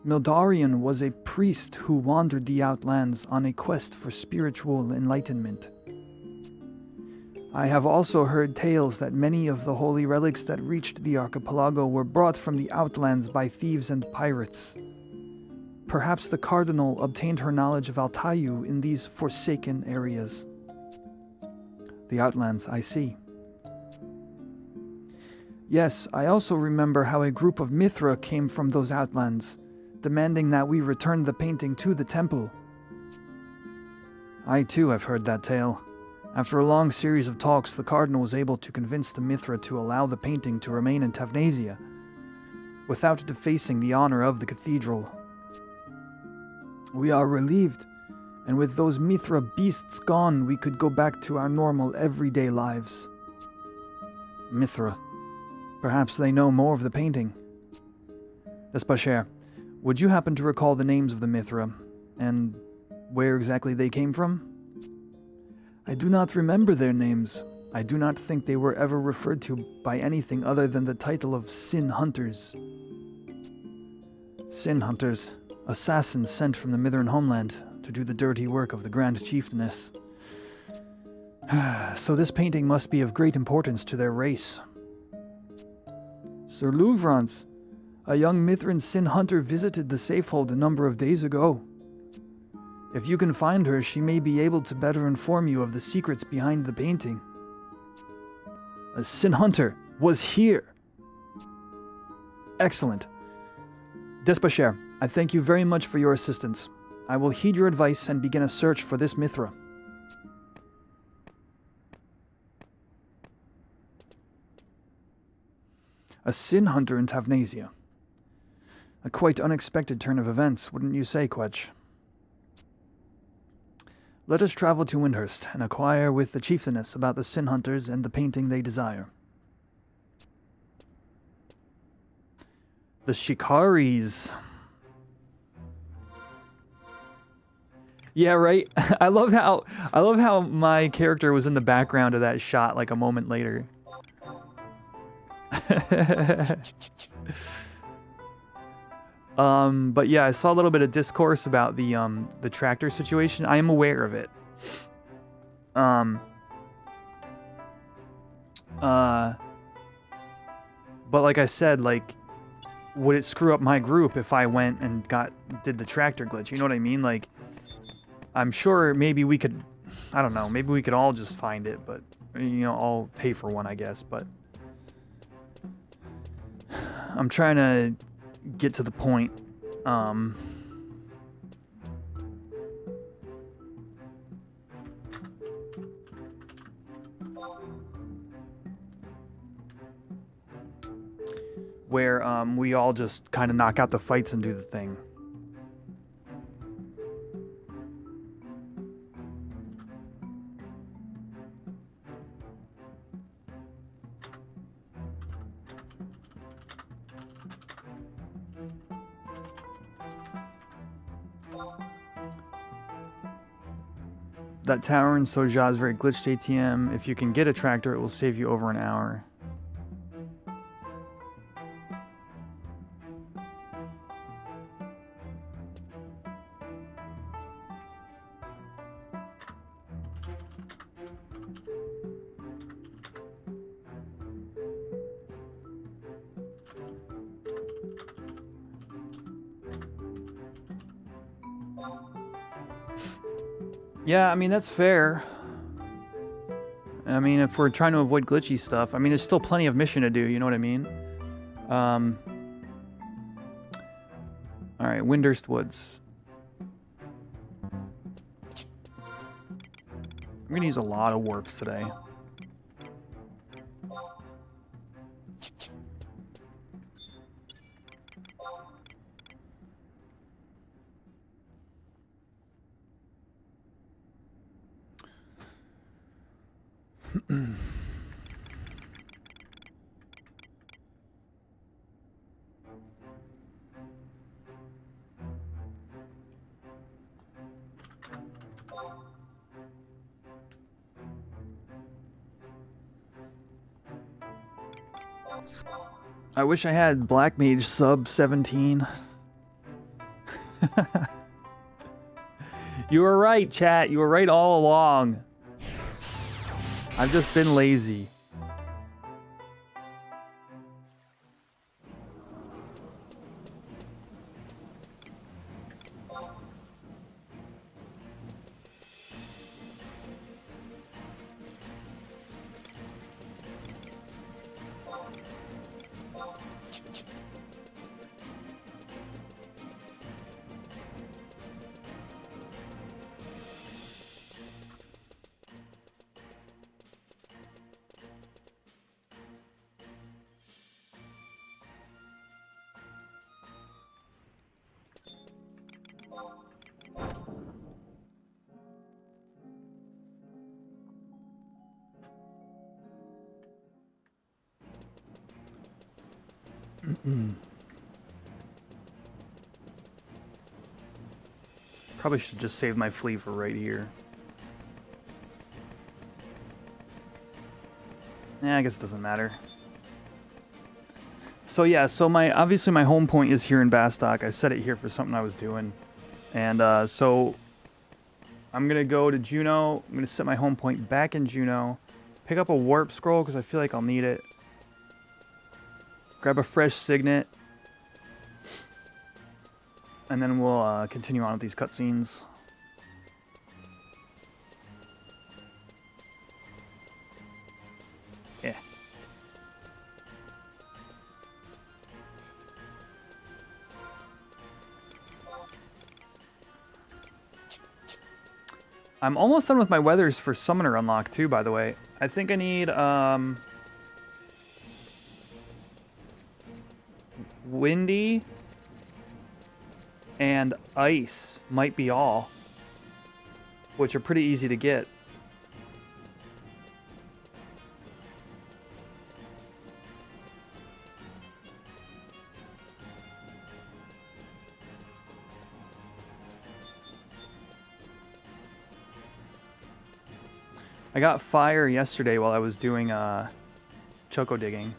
Mildarion was a priest who wandered the outlands on a quest for spiritual enlightenment. I have also heard tales that many of the holy relics that reached the archipelago were brought from the outlands by thieves and pirates. Perhaps the cardinal obtained her knowledge of Altayu in these forsaken areas. The outlands, I see. Yes, I also remember how a group of Mithra came from those outlands, demanding that we return the painting to the temple. I too have heard that tale. After a long series of talks, the cardinal was able to convince the Mithra to allow the painting to remain in Tavnazia, without defacing the honor of the cathedral. We are relieved, and with those Mithra beasts gone, we could go back to our normal everyday lives. Mithra. Perhaps they know more of the painting. Despacher, would you happen to recall the names of the Mithra, and where exactly they came from? I do not remember their names. I do not think they were ever referred to by anything other than the title of Sin Hunters. Sin Hunters, assassins sent from the Mithran homeland to do the dirty work of the Grand Chieftainess. So this painting must be of great importance to their race. Sir Louvrance, a young Mithran sin hunter visited the safehold a number of days ago. If you can find her, she may be able to better inform you of the secrets behind the painting. A sin hunter was here! Excellent. Despacher, I thank you very much for your assistance. I will heed your advice and begin a search for this Mithra. A sin hunter in Tavnazia. A quite unexpected turn of events, wouldn't you say, Quetch? Let us travel to Windurst and inquire with the chieftainess about the sin hunters and the painting they desire. The Shikaris. Yeah, right. I love how my character was in the background of that shot like a moment later. But yeah, I saw a little bit of discourse about the tractor situation. I am aware of it. But like I said, like, would it screw up my group if I went and did the tractor glitch? You know what I mean? Like, I'm sure maybe we could, I don't know, maybe we could all just find it, but, you know, I'll pay for one, I guess, but I'm trying to get to the point. Where we all just kind of knock out the fights and do the thing. That tower in Soja is very glitched ATM. If you can get a tractor, it will save you over an hour. Yeah, I mean, that's fair. I mean, if we're trying to avoid glitchy stuff, I mean, there's still plenty of mission to do, you know what I mean? Alright, Windurst Woods. I'm gonna use a lot of warps today. I wish I had Black Mage sub 17. You were right, chat. You were right all along. I've just been lazy. Probably should just save my fleet for right here. Yeah, I guess it doesn't matter. So yeah, so obviously my home point is here in Bastock. I set it here for something I was doing. And so I'm going to go to Juneau. I'm going to set my home point back in Juneau. Pick up a warp scroll because I feel like I'll need it. Grab a fresh signet. And then we'll continue on with these cutscenes. Yeah. I'm almost done with my weathers for Summoner unlock too, by the way. I think I need windy and ice might be all, which are pretty easy to get. I got fire yesterday while I was doing choco digging.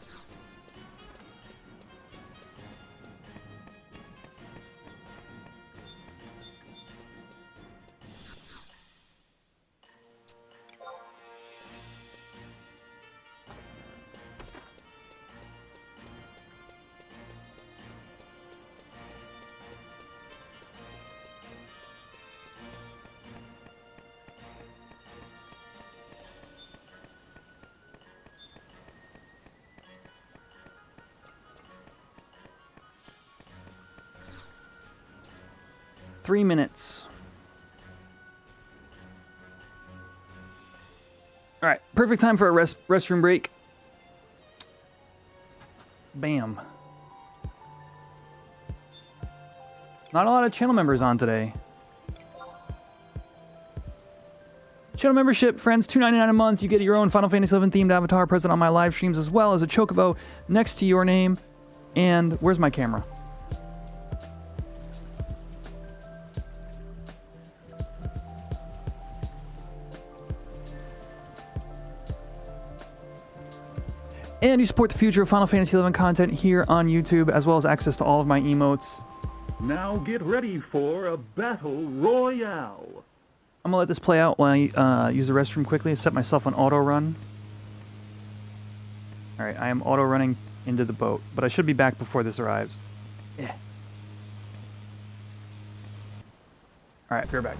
Three minutes. All right, perfect time for a restroom break. Bam. Not a lot of channel members on today. Channel membership, friends, $2.99 a month. You get your own Final Fantasy XI themed avatar present on my live streams, as well as a chocobo next to your name. And where's my camera? And you support the future of Final Fantasy XI content here on YouTube, as well as access to all of my emotes. Now get ready for a battle royale. I'm going to let this play out while I use the restroom quickly and set myself on auto run. Alright, I am auto running into the boat, but I should be back before this arrives. Yeah. Alright, we're back.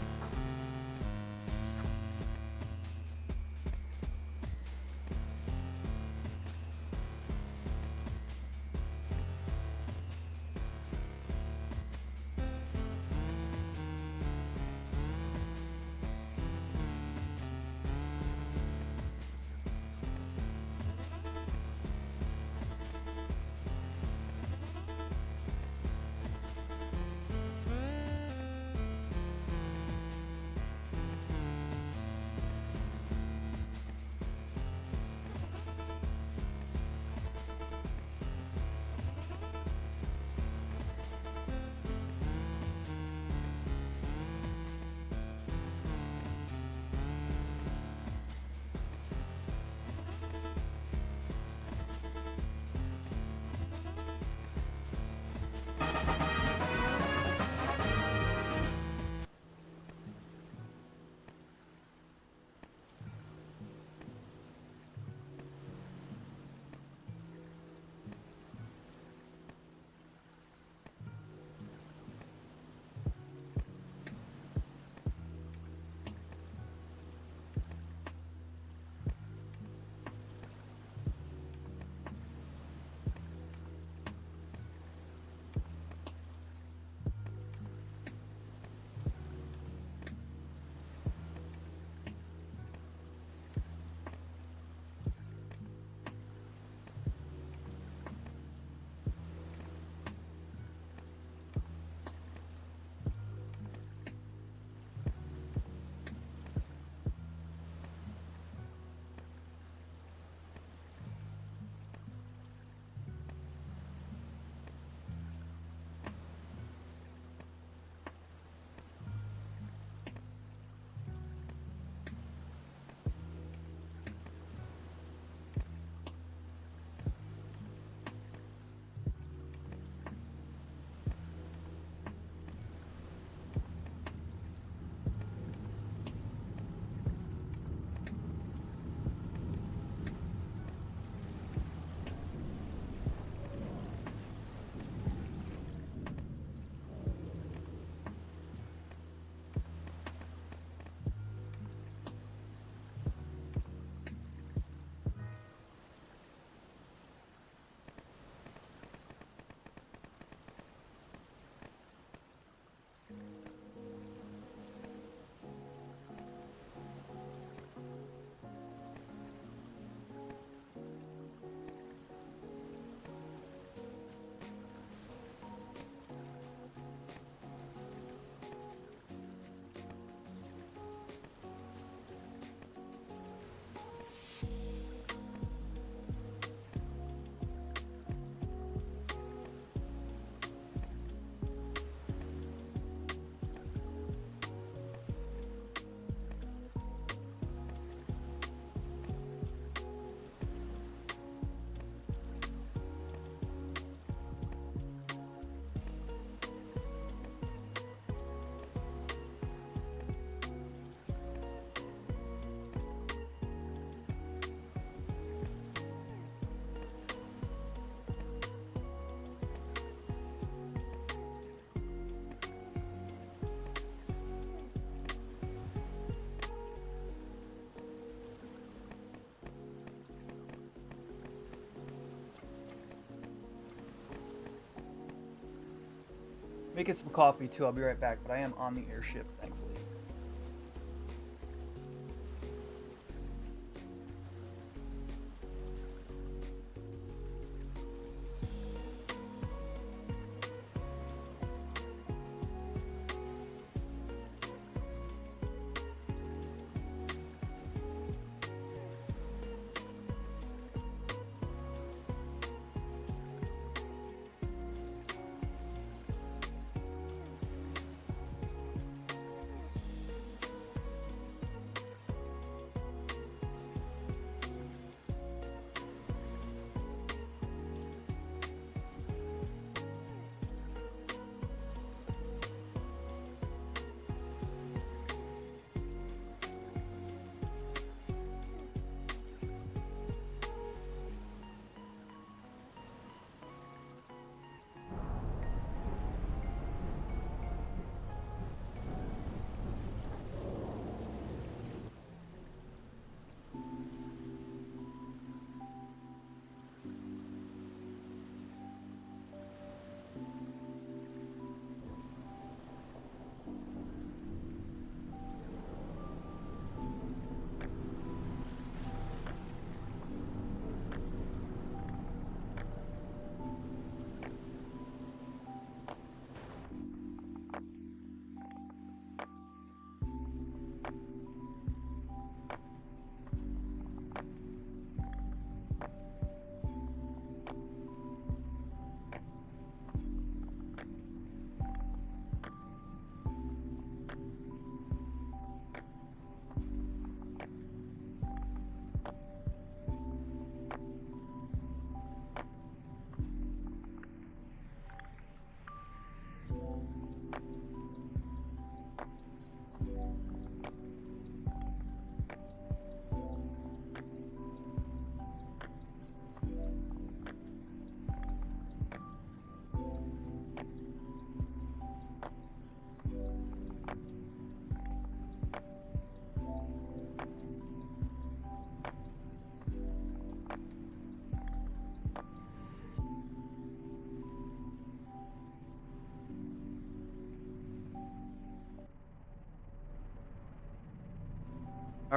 Making some coffee too, I'll be right back, but I am on the airship, thankfully.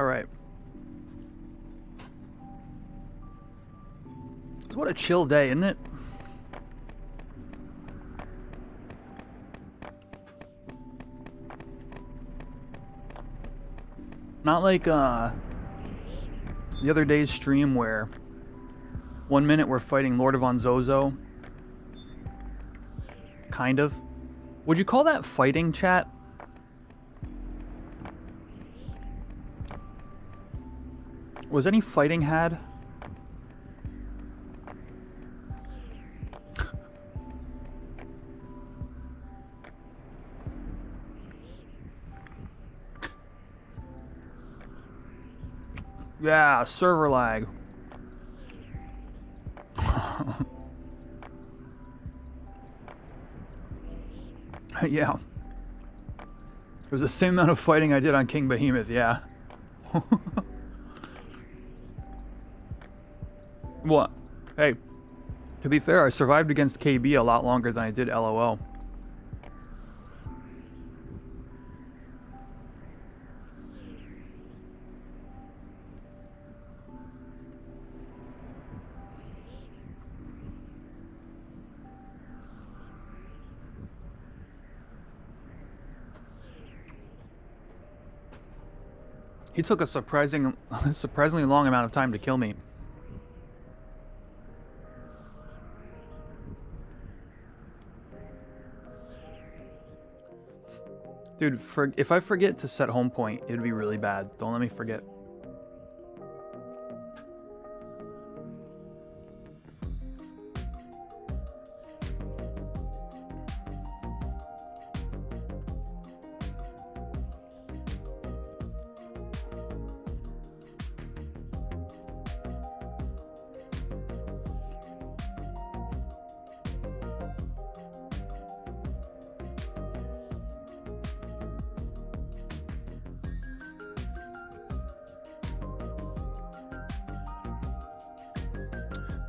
right. So what a chill day, isn't it? Not like the other day's stream where 1 minute we're fighting Lord of Onzozo. Kind of. Would you call that fighting, chat? Was any fighting had? Yeah, server lag. Yeah. It was the same amount of fighting I did on King Behemoth, yeah. What? Hey, to be fair, I survived against KB a lot longer than I did LOL. He took a surprisingly long amount of time to kill me. Dude, if I forget to set home point, it'd be really bad. Don't let me forget.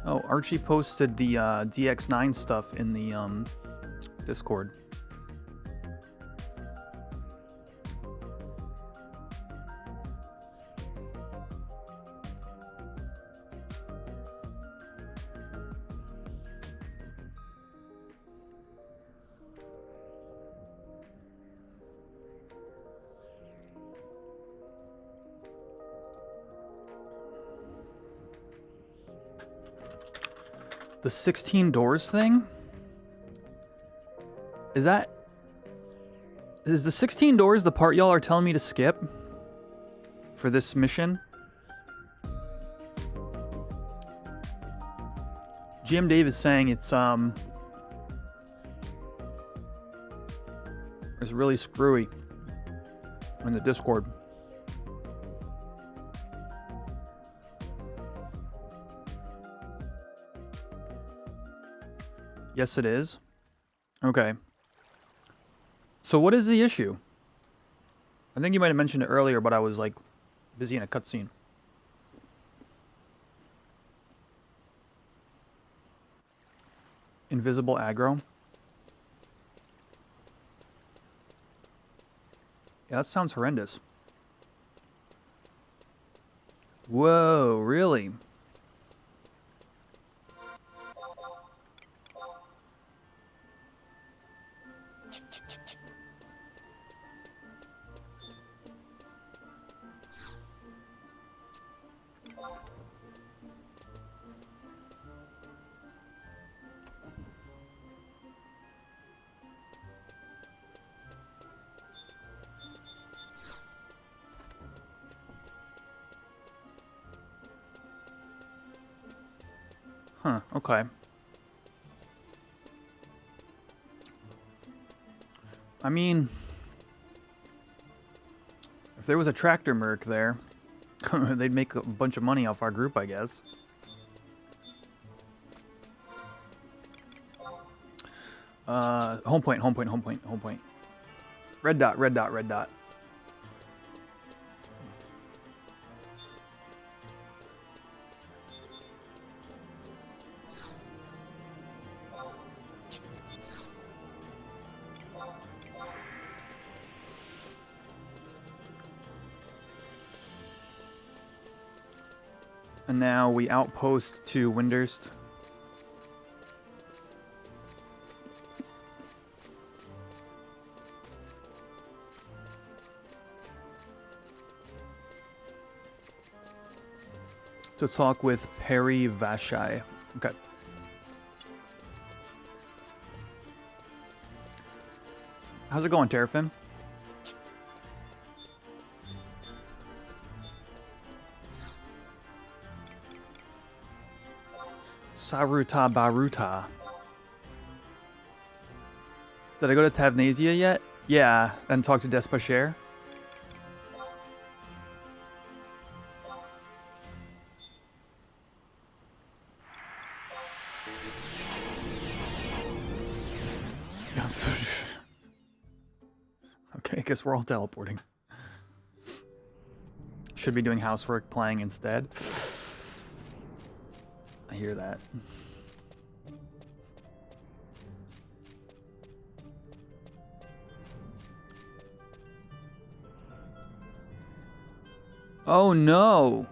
Oh, Archie posted the DX9 stuff in the Discord. The 16 doors thing? Is the 16 doors the part y'all are telling me to skip for this mission? GM Dave is saying it's really screwy in the Discord. Yes, it is. Okay. So what is the issue? I think you might have mentioned it earlier, but I was like busy in a cutscene. Invisible aggro. Yeah, that sounds horrendous. Whoa, really? Huh, okay. I mean, if there was a tractor merc there, they'd make a bunch of money off our group, I guess. Home point, home point, home point, home point. Red dot, red dot, red dot. And now we outpost to Windurst. To talk with Perry Vashai. Okay. How's it going, Terrafin? Saruta Baruta. Did I go to Tavnazia yet? Yeah, and talk to Despacher. Okay, I guess we're all teleporting. Should be doing housework, playing instead. I hear that. Oh no!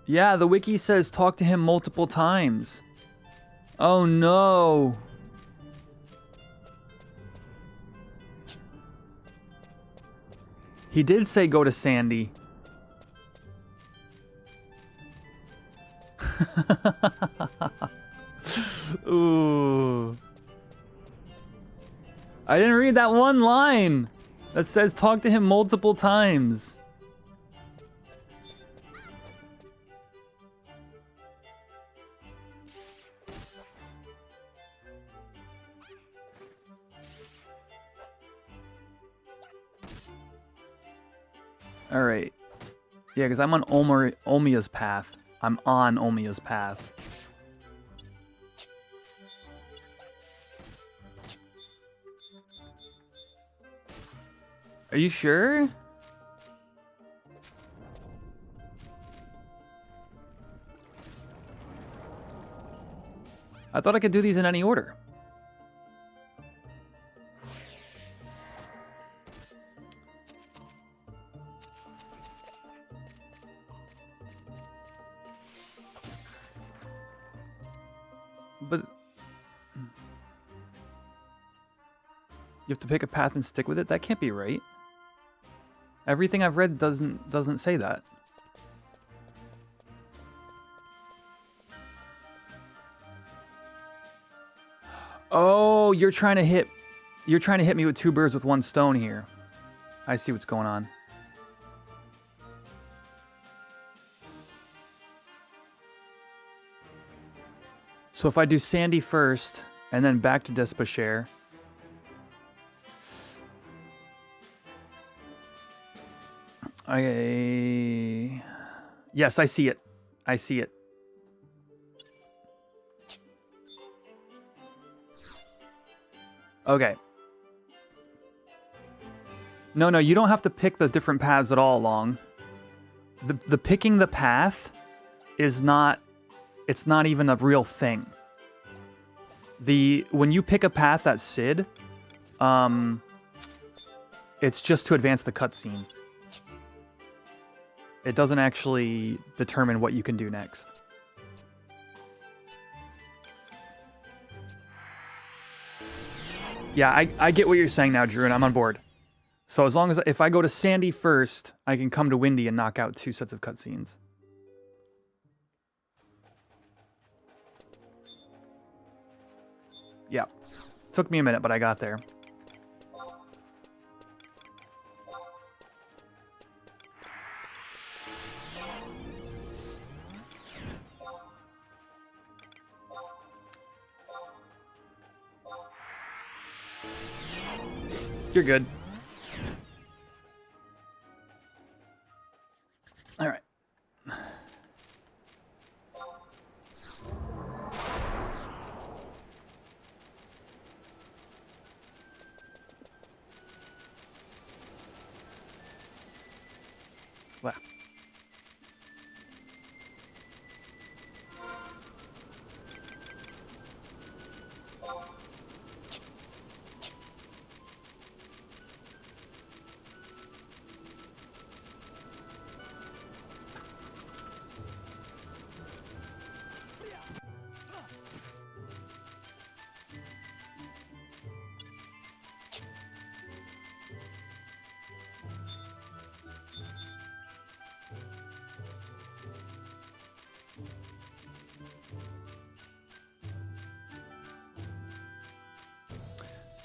Yeah, the wiki says talk to him multiple times. Oh no! He did say go to Sandy. Ooh. I didn't read that one line that says talk to him multiple times. All right. Yeah, because I'm on Olmia's path. I'm on Olmia's path. Are you sure? I thought I could do these in any order. But you have to pick a path and stick with it? That can't be right. Everything I've read doesn't say that. Oh, you're trying to hit me with two birds with one stone here. I see what's going on. So if I do Sandy first and then back to Despacher. Yes, I see it. I see it. Okay. No, you don't have to pick the different paths at all along. The picking the path is not, it's not even a real thing. When you pick a path that's Sid, it's just to advance the cutscene. It doesn't actually determine what you can do next. Yeah, I get what you're saying now, Drew, and I'm on board. So as long as, if I go to Sandy first, I can come to Windy and knock out 2 sets of cutscenes. Yeah. Took me a minute, but I got there. You're good. All right. Wow.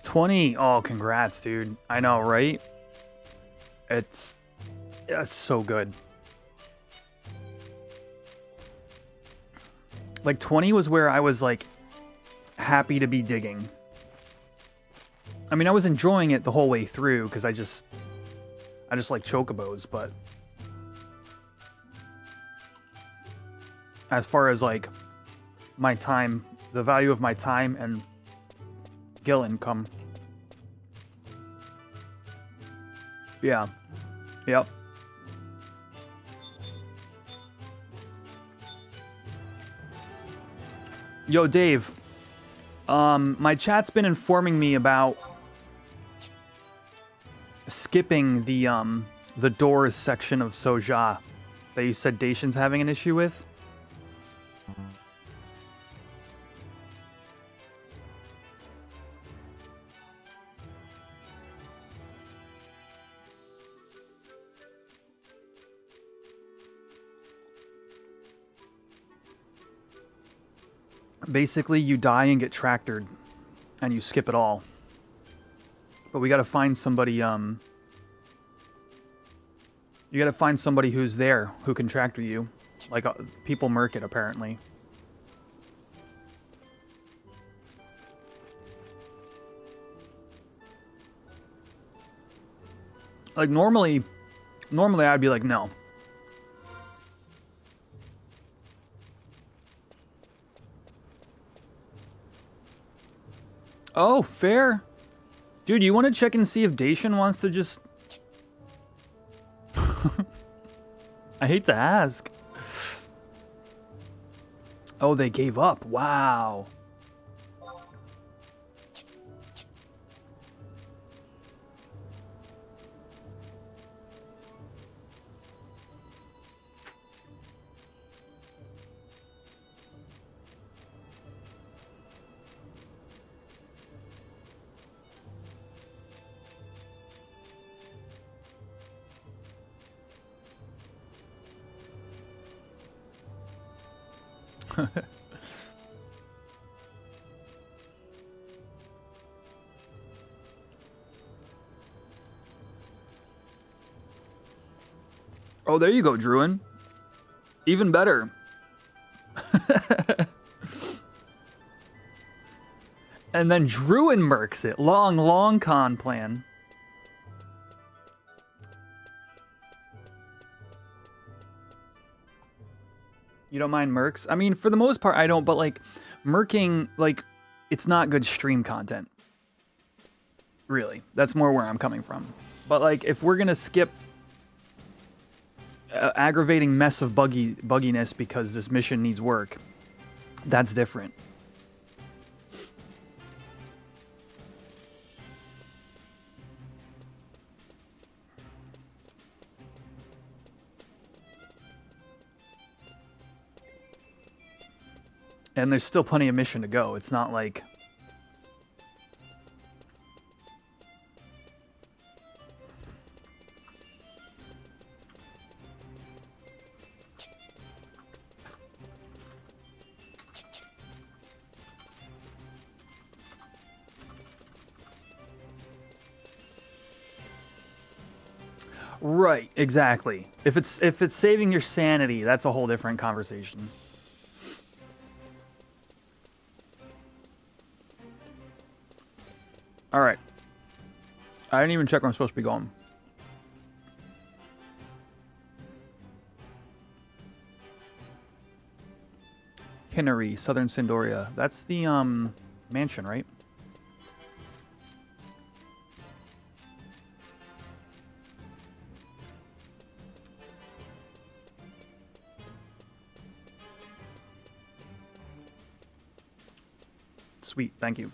20. Oh, congrats, dude. I know, right? It's so good. Like 20 was where I was like happy to be digging. I mean, I was enjoying it the whole way through because I just like chocobos, but as far as like my time, the value of my time and gil income. Yeah. Yep. Yo, Dave. My chat's been informing me about skipping the doors section of Soja that you said Dacian's having an issue with. Basically, you die and get tractored, and you skip it all. But we gotta find somebody, you gotta find somebody who's there, who can tractor you. Like, people murk it, apparently. Like, normally I'd be like, no. Oh, fair. Dude, you want to check and see if Dacian wants to just... I hate to ask. Oh, they gave up. Wow. Oh, there you go, Druin. Even better. And then Druin murks it. Long con plan. You don't mind mercs? I mean, for the most part, I don't, but, like, merking, like, it's not good stream content. Really. That's more where I'm coming from. But, like, if we're gonna skip aggravating mess of bugginess because this mission needs work, that's different. And there's still plenty of mission to go. It's not like... Right, exactly. If it's saving your sanity, that's a whole different conversation. All right. I didn't even check where I'm supposed to be going. Hinnery, Southern Sindoria. That's the mansion, right? Sweet, thank you.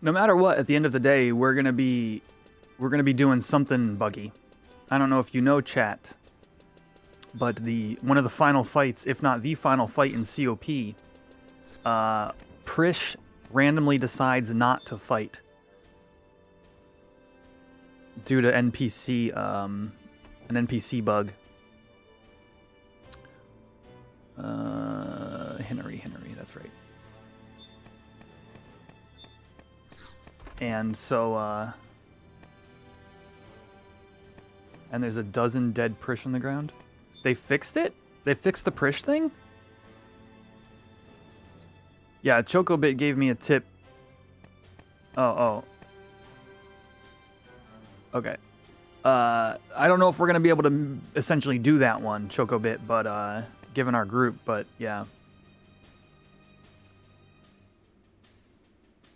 No matter what, at the end of the day, we're gonna be doing something buggy. I don't know if you know, chat, but one of the final fights, if not the final fight in CoP, Prish randomly decides not to fight due to an NPC bug. Henry, that's right. And so, and there's a dozen dead Prish on the ground. They fixed it? They fixed the Prish thing? Yeah, Chocobit gave me a tip. Oh. Okay. I don't know if we're going to be able to essentially do that one, Chocobit, but, given our group, but yeah.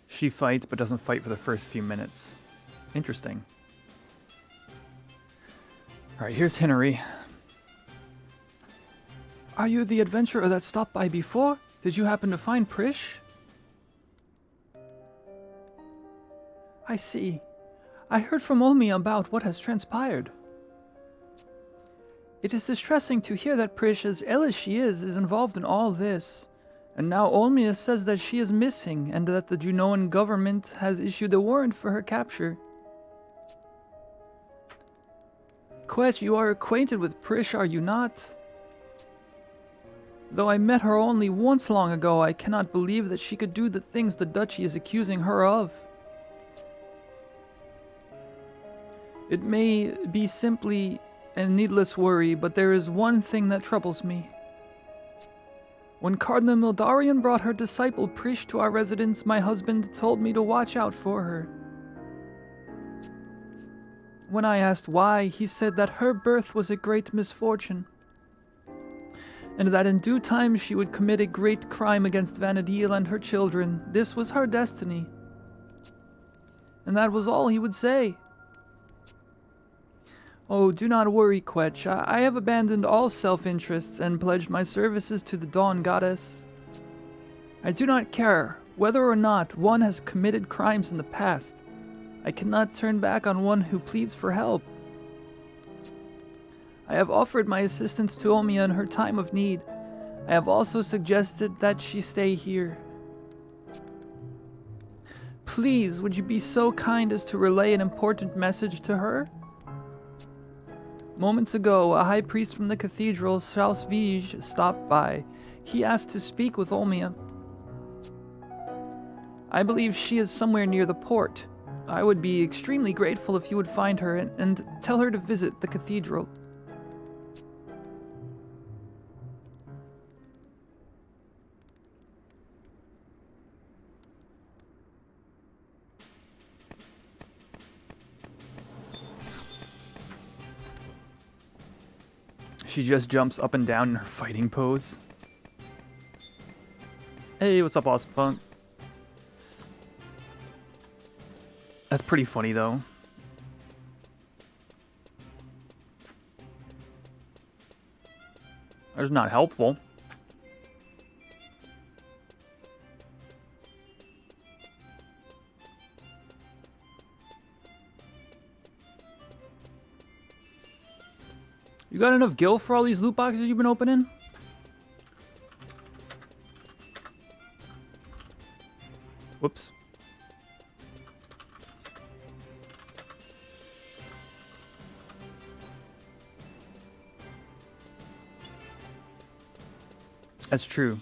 She fights, but doesn't fight for the first few minutes. Interesting. Alright, here's Henry. Are you the adventurer that stopped by before? Did you happen to find Prish? I see. I heard from Olmi about what has transpired. It is distressing to hear that Prish, as ill as she is involved in all this. And now Olmia says that she is missing and that the Junoan government has issued a warrant for her capture. Quetch, you are acquainted with Prish, are you not? Though I met her only once long ago, I cannot believe that she could do the things the Duchy is accusing her of. It may be simply a needless worry, but there is one thing that troubles me. When Cardinal Mildarian brought her disciple Prish to our residence, my husband told me to watch out for her. When I asked why, he said that her birth was a great misfortune, and that in due time she would commit a great crime against Vanadil and her children. This was her destiny. And that was all he would say. Oh, do not worry, Quetch. I have abandoned all self-interests and pledged my services to the Dawn Goddess. I do not care whether or not one has committed crimes in the past. I cannot turn back on one who pleads for help. I have offered my assistance to Olmia in her time of need. I have also suggested that she stay here. Please, would you be so kind as to relay an important message to her? Moments ago, a high priest from the Cathedral, Salsvige, stopped by. He asked to speak with Olmia. I believe she is somewhere near the port. I would be extremely grateful if you would find her and tell her to visit the Cathedral. She just jumps up and down in her fighting pose. Hey, what's up, Awesome Funk? That's pretty funny, though. That's not helpful. You got enough gil for all these loot boxes you've been opening? Whoops. That's true.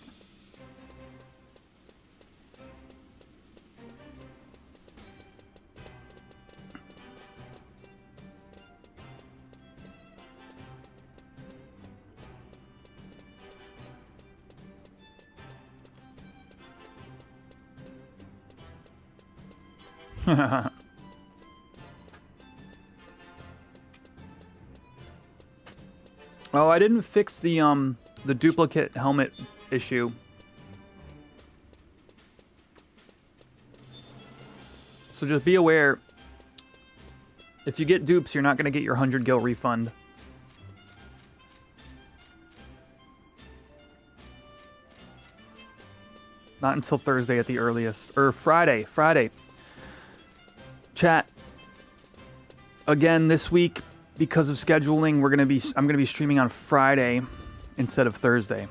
Oh, I didn't fix the duplicate helmet issue. So just be aware, if you get dupes, you're not going to get your 100 gil refund. Not until Thursday at the earliest. Or Friday. Friday. Chat. Again, this week, because of scheduling, I'm gonna be streaming on Friday instead of Thursday.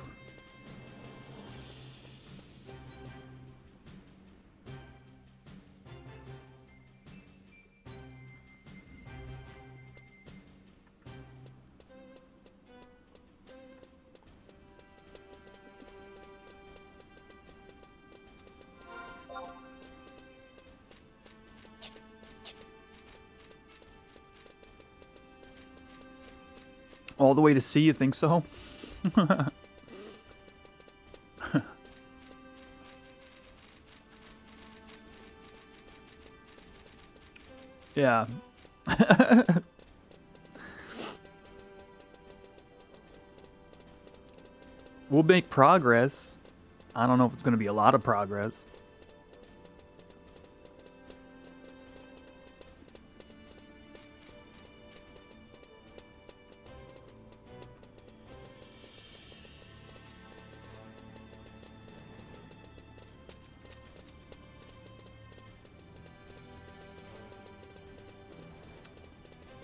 All the way to C, you think so? Yeah. We'll make progress. I don't know if it's going to be a lot of progress.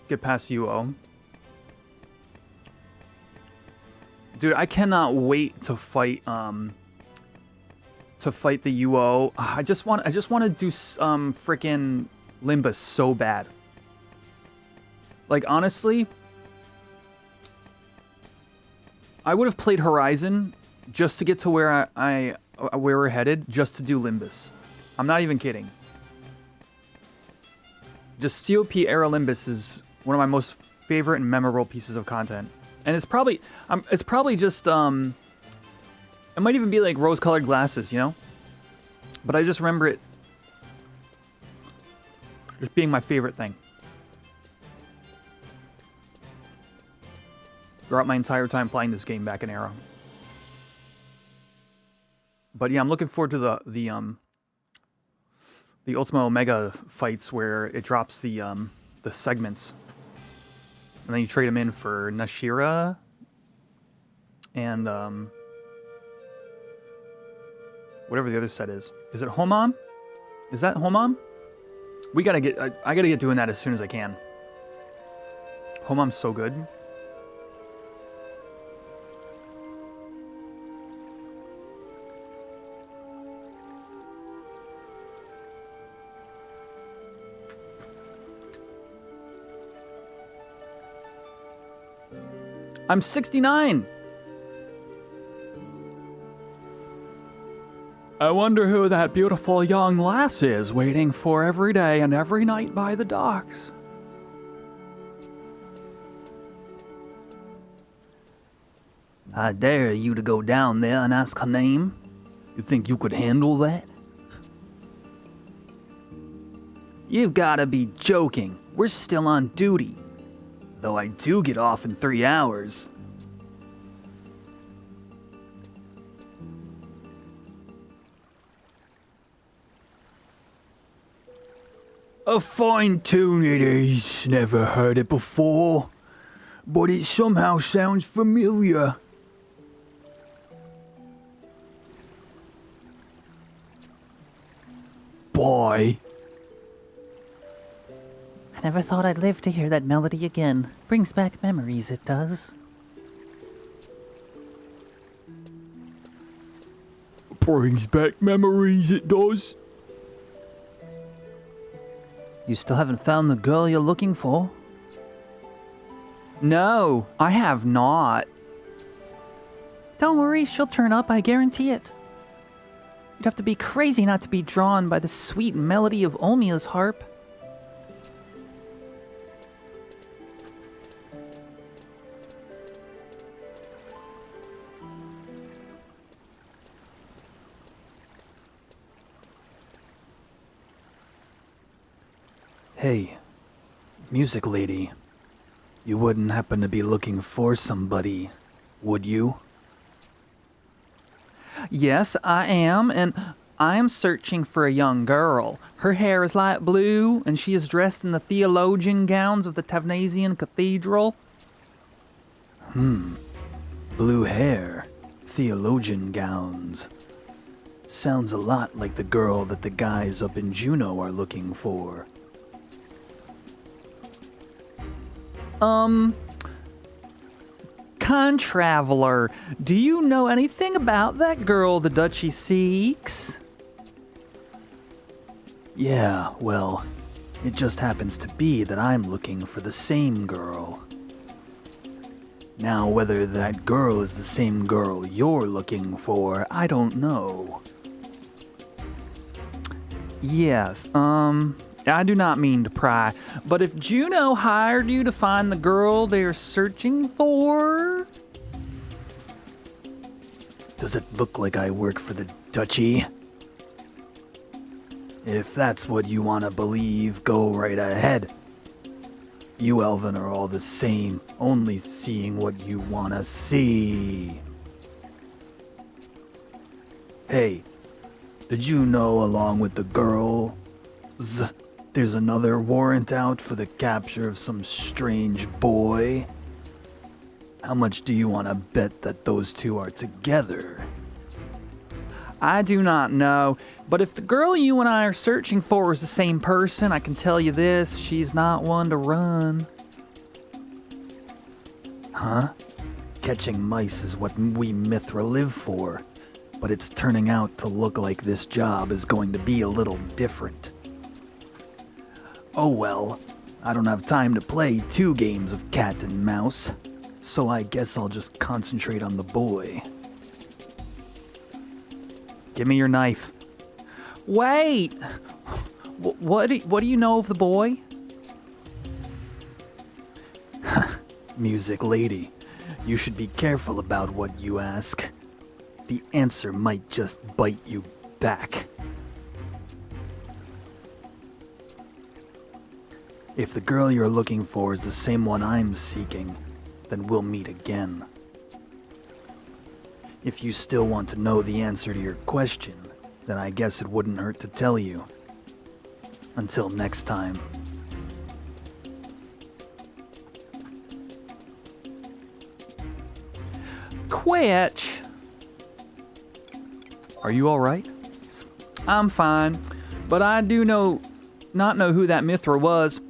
Get past UO. Dude, I cannot wait to fight the UO. I just want to do freaking Limbus so bad. Like, honestly, I would have played Horizon just to get to where where we're headed, just to do Limbus. I'm not even kidding. Just COP era Limbus is one of my most favorite and memorable pieces of content. And it's probably just, it might even be like rose-colored glasses, you know? But I just remember it just being my favorite thing. Throughout my entire time playing this game back in Era. But yeah, I'm looking forward to the Ultima Omega fights where it drops the segments. And then you trade them in for Nashira and whatever the other set is. Is it Homam? Is that Homam? I gotta get doing that as soon as I can. Homam's so good. I'm 69. I wonder who that beautiful young lass is waiting for every day and every night by the docks. I dare you to go down there and ask her name. You think you could handle that? You've gotta be joking. We're still on duty. Though I do get off in 3 hours. A fine tune it is. Never heard it before. But it somehow sounds familiar. Boy. I never thought I'd live to hear that melody again. Brings back memories, it does. Brings back memories, it does. You still haven't found the girl you're looking for? No, I have not. Don't worry, she'll turn up, I guarantee it. You'd have to be crazy not to be drawn by the sweet melody of Omia's harp. Hey, music lady. You wouldn't happen to be looking for somebody, would you? Yes, I am, and I am searching for a young girl. Her hair is light blue, and she is dressed in the theologian gowns of the Tavnazian Cathedral. Blue hair, theologian gowns. Sounds a lot like the girl that the guys up in Juneau are looking for. Con traveler, do you know anything about that girl the duchy seeks? Yeah, well, it just happens to be that I'm looking for the same girl. Now, whether that girl is the same girl you're looking for, I don't know. Yes, I do not mean to pry, but if Juno hired you to find the girl they're searching for... Does it look like I work for the duchy? If that's what you want to believe, go right ahead. You Elven are all the same, only seeing what you want to see. Hey, did you know along with the girls, there's another warrant out for the capture of some strange boy? How much do you want to bet that those two are together? I do not know, but if the girl you and I are searching for is the same person, I can tell you this, she's not one to run. Huh? Catching mice is what we Mithra live for, but it's turning out to look like this job is going to be a little different. Oh well, I don't have time to play 2 games of cat and mouse, so I guess I'll just concentrate on the boy. Give me your knife. Wait! What do you know of the boy? Music lady, you should be careful about what you ask. The answer might just bite you back. If the girl you're looking for is the same one I'm seeking, then we'll meet again. If you still want to know the answer to your question, then I guess it wouldn't hurt to tell you. Until next time. Quitch! Are you alright? I'm fine, but I do not know who that Mithra was.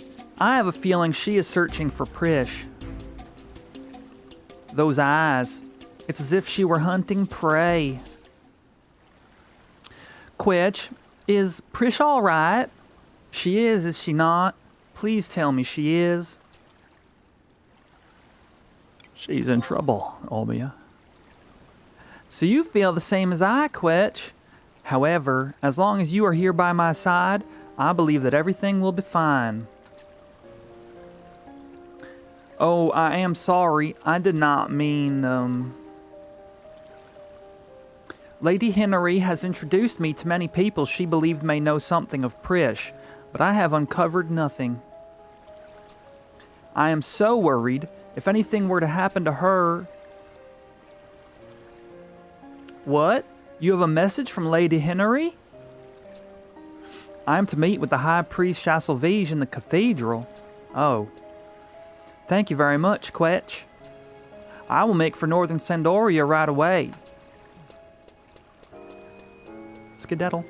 I have a feeling she is searching for Prish. Those eyes. It's as if she were hunting prey. Quitch, is Prish all right? She is she not? Please tell me she is. She's in trouble, Olbia. So you feel the same as I, Quitch. However, as long as you are here by my side, I believe that everything will be fine. Oh, I am sorry. I did not mean, Lady Henry has introduced me to many people she believed may know something of Prish, but I have uncovered nothing. I am so worried. If anything were to happen to her... What? You have a message from Lady Henry? I am to meet with the High Priest Chasselvige in the Cathedral. Oh. Thank you very much, Quetch. I will make for Northern Sandoria right away. Skedaddle.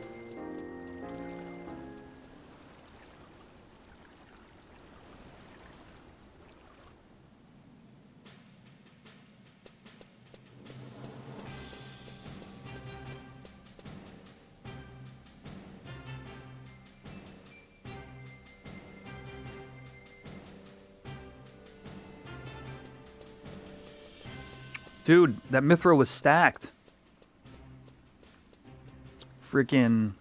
Dude, that Mithra was stacked. Freaking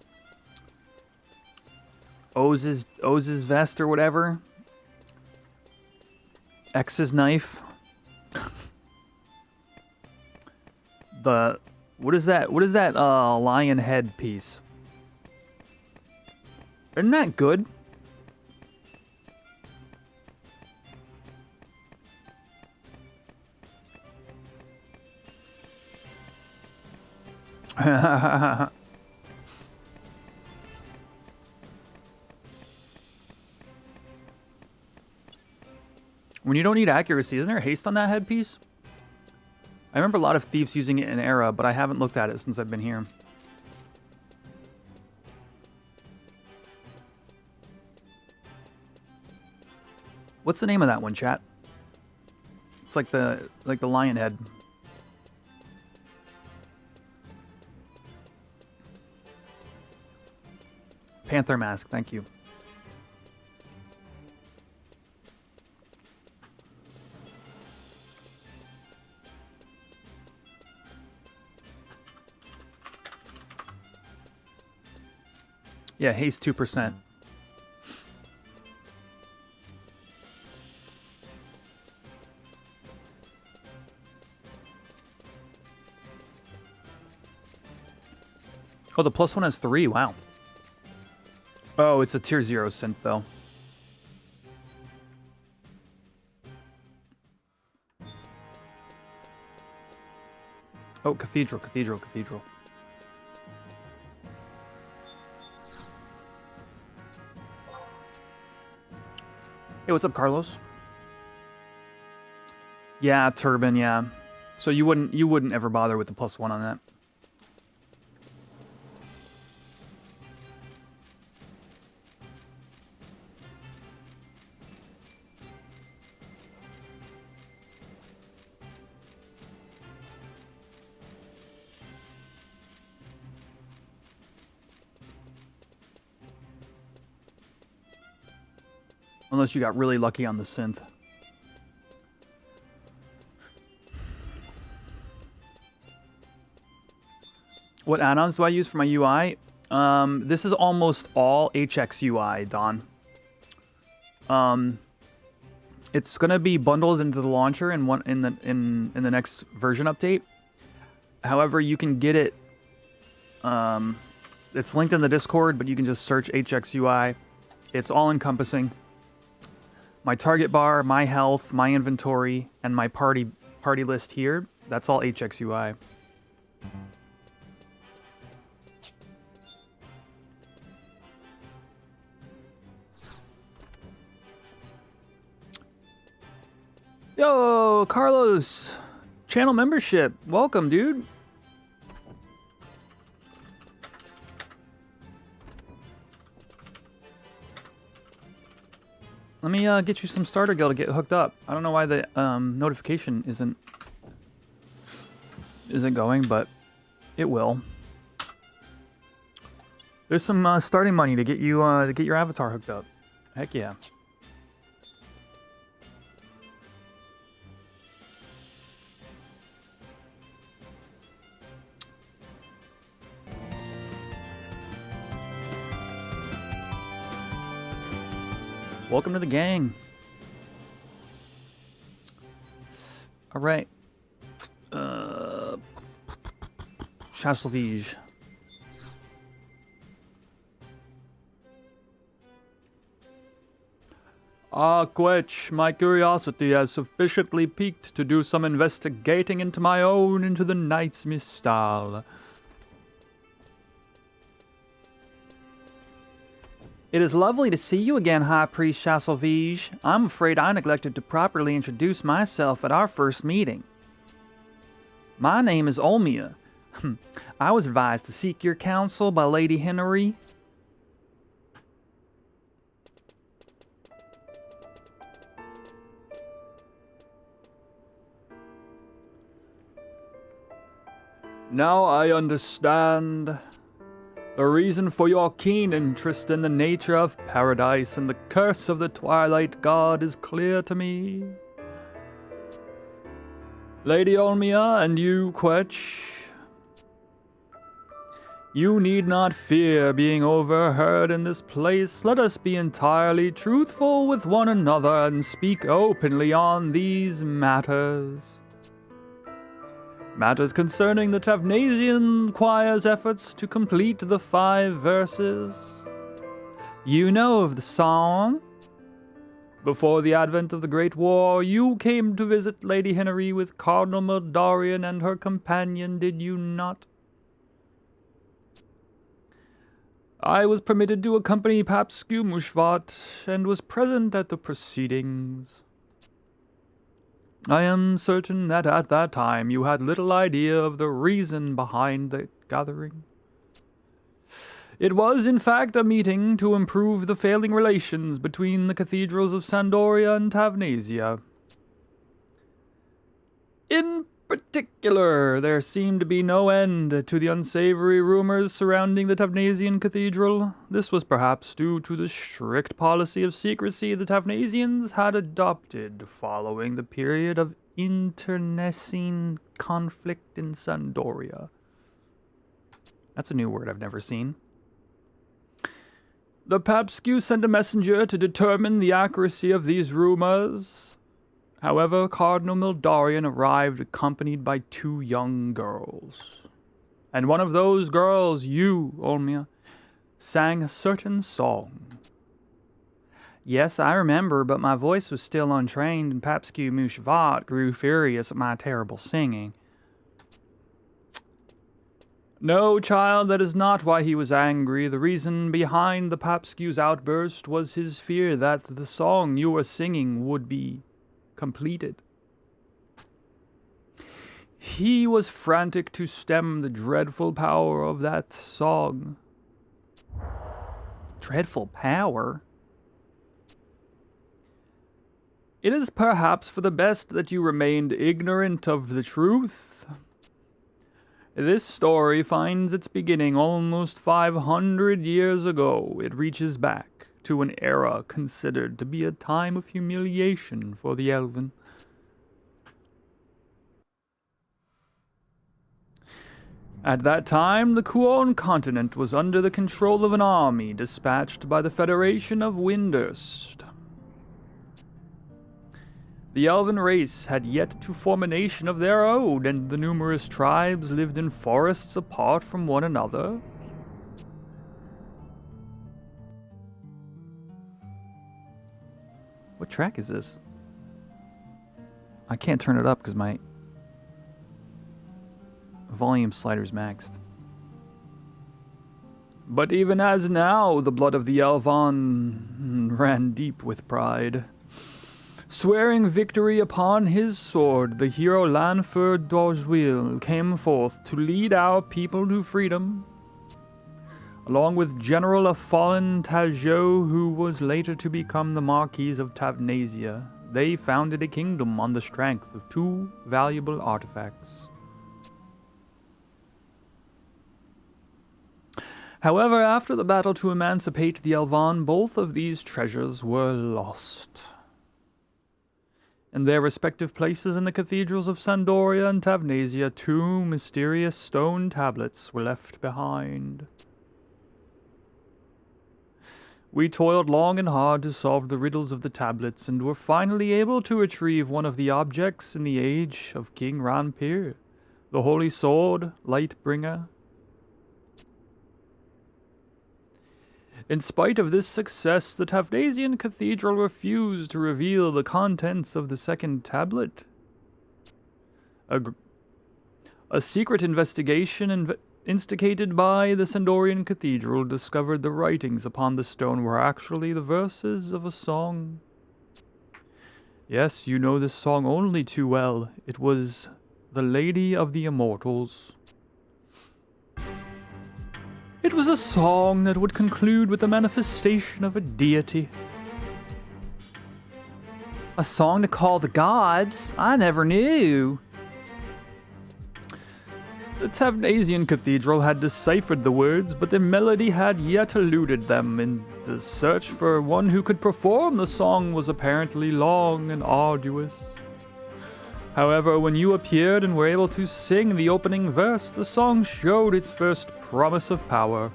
Oz's vest or whatever. X's knife. What is that lion head piece? Isn't that good? When you don't need accuracy, isn't there haste on that headpiece? I remember a lot of thieves using it in Era, but I haven't looked at it since I've been here. What's the name of that one, chat? It's like the lion head. Panther mask, thank you. Yeah, haste 2%. Oh, the +1 has 3, wow. Oh, it's a tier 0 synth, though. Oh, Cathedral. Hey, what's up, Carlos? Yeah, Turban, yeah. So you wouldn't ever bother with the +1 on that. Unless you got really lucky on the synth. What add-ons do I use for my UI? This is almost all HX UI, Don. It's gonna be bundled into the launcher in the next version update. However, you can get it. It's linked in the Discord, but you can just search HX UI. It's all encompassing. My target bar, my health, my inventory, and my party list here, that's all HX UI. Yo, Carlos, channel membership. Welcome, dude. Let me get you some starter gil to get hooked up. I don't know why the notification isn't going, but it will. There's some starting money to get you to get your avatar hooked up. Heck yeah. Welcome to the gang. All right. Chastelvige. Quetch, my curiosity has sufficiently piqued to do some investigating into my own into the night's Mistal. It is lovely to see you again, High Priest Chastelvige. I'm afraid I neglected to properly introduce myself at our first meeting. My name is Olmia. I was advised to seek your counsel by Lady Henry. Now I understand. The reason for your keen interest in the nature of paradise and the curse of the Twilight God is clear to me. Lady Olmia and you, Quetch, you need not fear being overheard in this place. Let us be entirely truthful with one another and speak openly on these matters. Matters concerning the Tavnazian choir's efforts to complete the 5 verses. You know of the song. Before the advent of the Great War, you came to visit Lady Henry with Cardinal Mildarian and her companion, did you not? I was permitted to accompany Paps Skumushvat and was present at the proceedings. I am certain that at that time you had little idea of the reason behind the gathering. It was, in fact, a meeting to improve the failing relations between the cathedrals of Sandoria and Tavnazia. In particular, there seemed to be no end to the unsavory rumors surrounding the Tavnazian Cathedral. This was perhaps due to the strict policy of secrecy the Tavnazians had adopted following the period of internecine conflict in Sandoria. That's a new word I've never seen. The Papscu sent a messenger to determine the accuracy of these rumors. However, Cardinal Mildarian arrived accompanied by 2 young girls. And one of those girls, you, Olmia, sang a certain song. Yes, I remember, but my voice was still untrained, and Papscu Mushvat grew furious at my terrible singing. No, child, that is not why he was angry. The reason behind the Papscu's outburst was his fear that the song you were singing would be completed. He was frantic to stem the dreadful power of that song. Dreadful power? It is perhaps for the best that you remained ignorant of the truth. This story finds its beginning almost 500 years ago. It reaches back to an era considered to be a time of humiliation for the Elven. At that time, the Kuon continent was under the control of an army dispatched by the Federation of Windurst. The Elven race had yet to form a nation of their own, and the numerous tribes lived in forests apart from one another. What track is this? I can't turn it up because my volume slider's maxed. But even as now, the blood of the Elvan ran deep with pride. Swearing victory upon his sword, the hero Lanfur Dojwil came forth to lead our people to freedom. Along with General Afallen Tajot, who was later to become the Marquis of Tavnazia, they founded a kingdom on the strength of 2 valuable artifacts. However, after the battle to emancipate the Elvan, both of these treasures were lost. In their respective places in the cathedrals of Sandoria and Tavnazia, 2 mysterious stone tablets were left behind. We toiled long and hard to solve the riddles of the tablets, and were finally able to retrieve one of the objects in the age of King Ranpir, the Holy Sword, Lightbringer. In spite of this success, the Tavnazian Cathedral refused to reveal the contents of the second tablet. A secret investigation instigated by the Sandorian Cathedral discovered the writings upon the stone were actually the verses of a song. Yes, you know this song only too well. It was The Lady of the Immortals. It was a song that would conclude with the manifestation of a deity. A song to call the gods? I never knew. The Tavnazian Cathedral had deciphered the words, but the melody had yet eluded them, and the search for one who could perform the song was apparently long and arduous. However, when you appeared and were able to sing the opening verse, the song showed its first promise of power.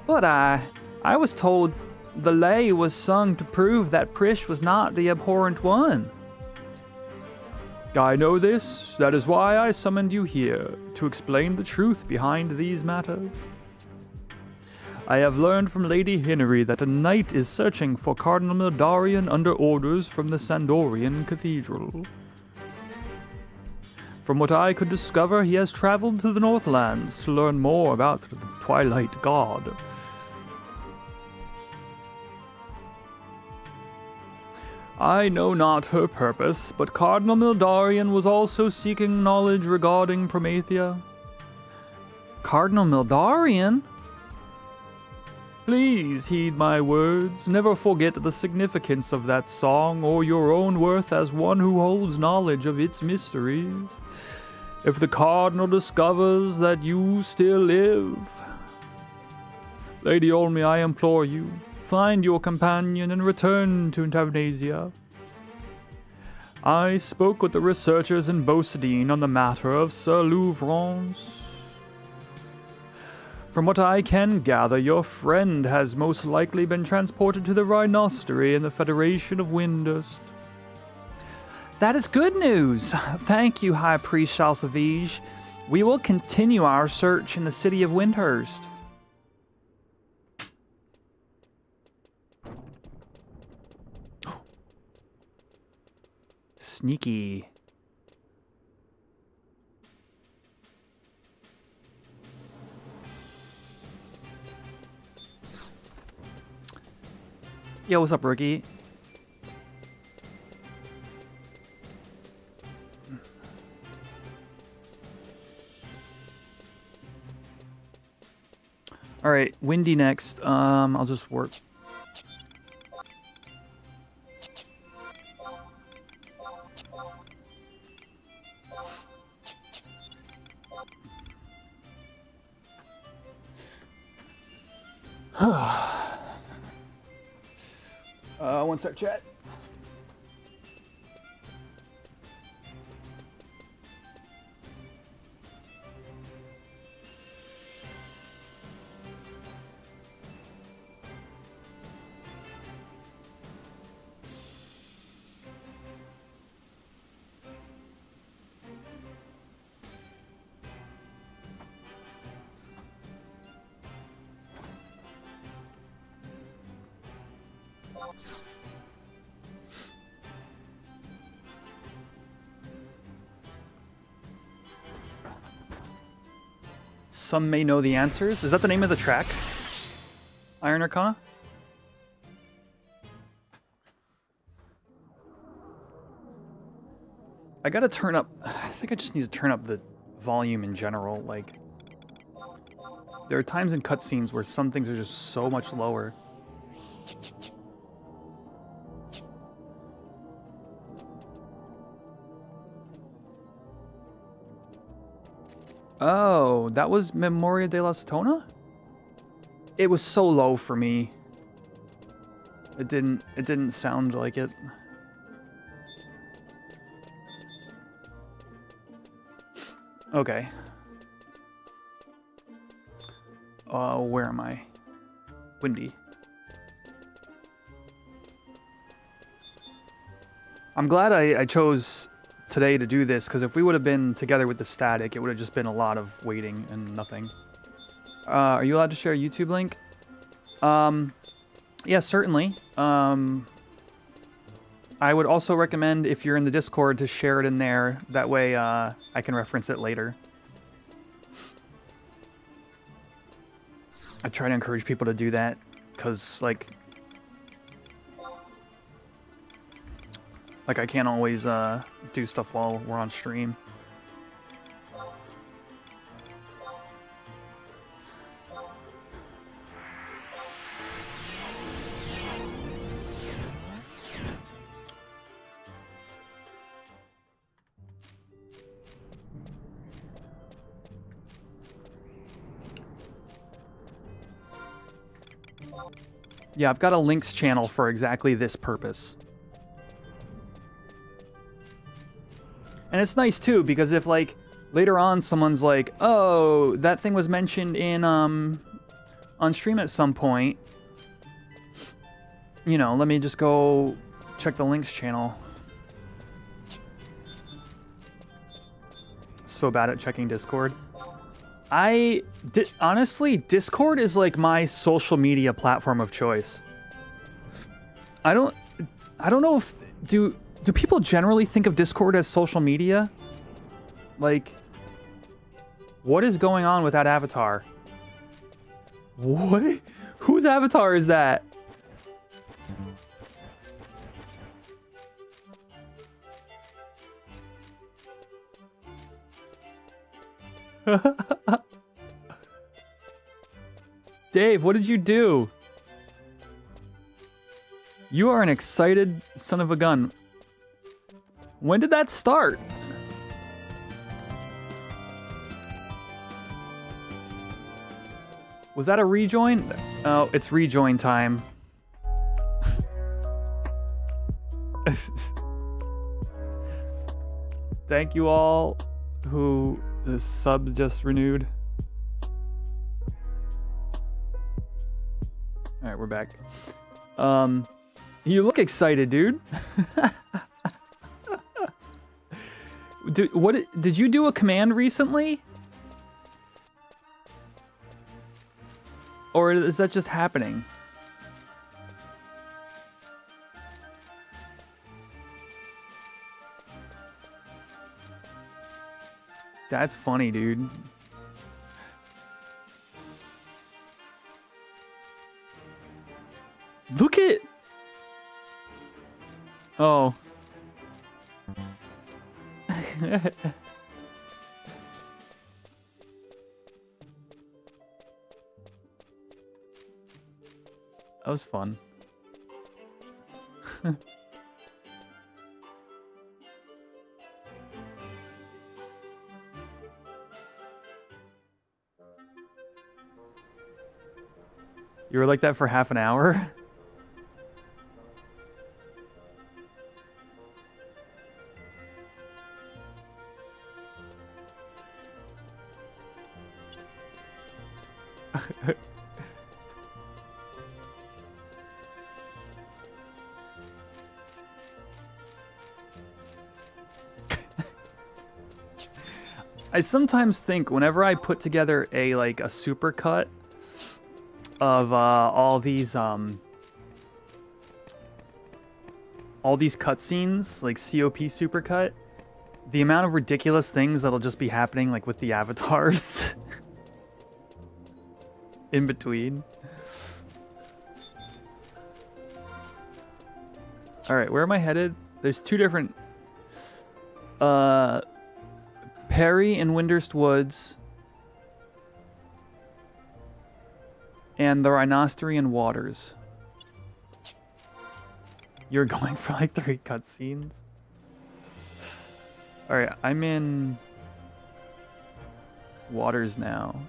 But I was told the lay was sung to prove that Prish was not the abhorrent one. I know this. That is why I summoned you here, to explain the truth behind these matters. I have learned from Lady Hinnery that a knight is searching for Cardinal Mildarian under orders from the Sandorian Cathedral. From what I could discover, he has traveled to the Northlands to learn more about the Twilight God. I know not her purpose, but Cardinal Mildarian was also seeking knowledge regarding Promathia. Cardinal Mildarian? Please heed my words. Never forget the significance of that song or your own worth as one who holds knowledge of its mysteries. If the Cardinal discovers that you still live, Lady Olmi, I implore you, find your companion and return to Tavnazia. I spoke with the researchers in Bosadine on the matter of Sir Louvrons. From what I can gather, your friend has most likely been transported to the Rhinostery in the Federation of Windurst. That is good news. Thank you, High Priest Chalsavige. We will continue our search in the city of Windurst. Sneaky. Yo, what's up, rookie? All right, Windy next. I'll just work. One sec, chat. Some may know the answers. Is that the name of the track? Iron Arcana? I gotta turn up... I think I just need to turn up the volume in general. Like, there are times in cutscenes where some things are just so much lower. Oh, that was Memoria de la Stona? It was so low for me. It didn't sound like it. Okay. Where am I? Windy. I'm glad I chose today to do this, because if we would have been together with the static, it would have just been a lot of waiting and nothing. Are you allowed to share a YouTube link? Yeah, certainly. I would also recommend, if you're in the Discord, to share it in there. That way I can reference it later. I try to encourage people to do that, because, like I can't always do stuff while we're on stream. Yeah, I've got a links channel for exactly this purpose. And it's nice too, because if, like, later on someone's like, oh, that thing was mentioned in on stream at some point, you know, let me just go check the links channel. So bad at checking Discord. Honestly, Discord is like my social media platform of choice. I don't know if do people generally think of Discord as social media? Like, what is going on with that avatar? What? Whose avatar is that? Dave, what did you do? You are an excited son of a gun. When did that start? Was that a rejoin? Oh, it's rejoin time. Thank you all who the subs just renewed. All right, we're back. You look excited, dude. Did you do a command recently? Or is that just happening? That's funny, dude. Look at... Oh. That was fun. You were like that for half an hour? I sometimes think whenever I put together a supercut of all these cutscenes, like COP supercut, the amount of ridiculous things that'll just be happening like with the avatars in between. All right, where am I headed? There's two different Perry in Windurst Woods and the Rhinostrian Waters. You're going for like 3 cutscenes? Alright, I'm in Waters now.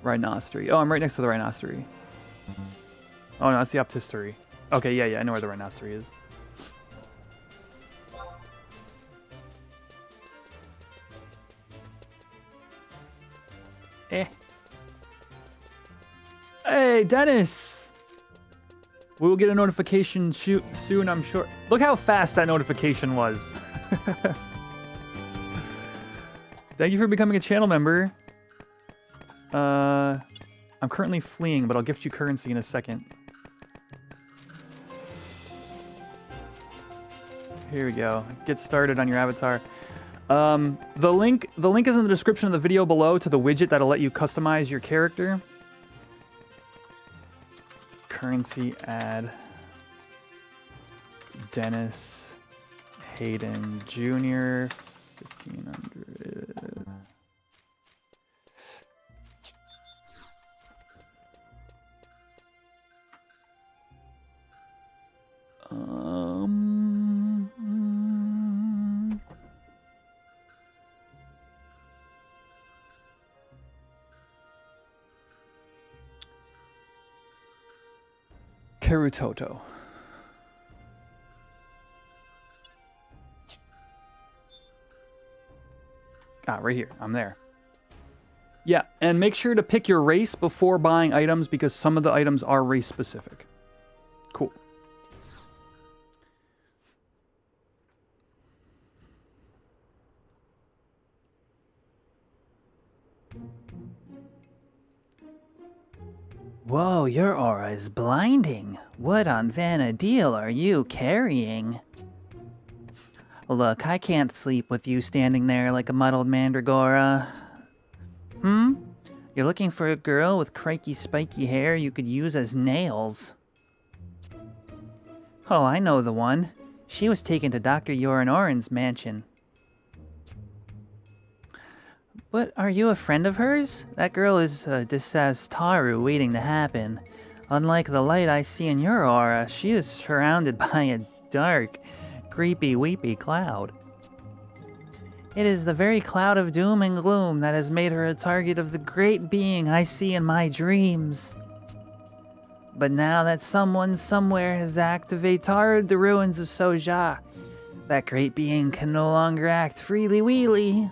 Rhinostri. Oh, I'm right next to the Rhinostri. Oh no, that's the Optistery. Okay, yeah, I know where the Rhinostri is. Hey, Dennis! We will get a notification soon, I'm sure. Look how fast that notification was. Thank you for becoming a channel member. I'm currently fleeing, but I'll gift you currency in a second. Here we go. Get started on your avatar. The link is in the description of the video below to the widget that'll let you customize your character. Currency add Dennis Hayden Jr. 1500. Kerutoto. Ah, right here. I'm there. Yeah, and make sure to pick your race before buying items because some of the items are race specific. Cool. Whoa, your aura is blinding. What on Vanadil are you carrying? Look, I can't sleep with you standing there like a muddled mandragora. You're looking for a girl with crikey spiky hair you could use as nails. Oh, I know the one. She was taken to Dr. Yorinoran's mansion. But are you a friend of hers? That girl is Disaz Taru waiting to happen. Unlike the light I see in your aura, she is surrounded by a dark, creepy, weepy cloud. It is the very cloud of doom and gloom that has made her a target of the great being I see in my dreams. But now that someone somewhere has activated the ruins of Soja, that great being can no longer act freely-wheely.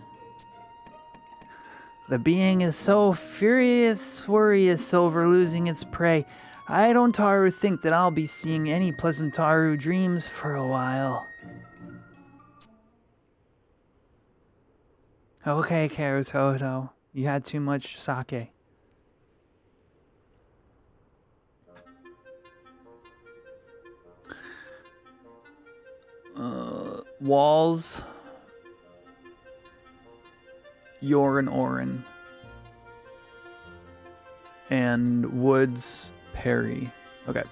The being is so furious over losing its prey, I don't Taru think that I'll be seeing any pleasant Taru dreams for a while. Okay, Karutoto, you had too much sake. Walls. Yorin Orin. And Woods Perry. Okay.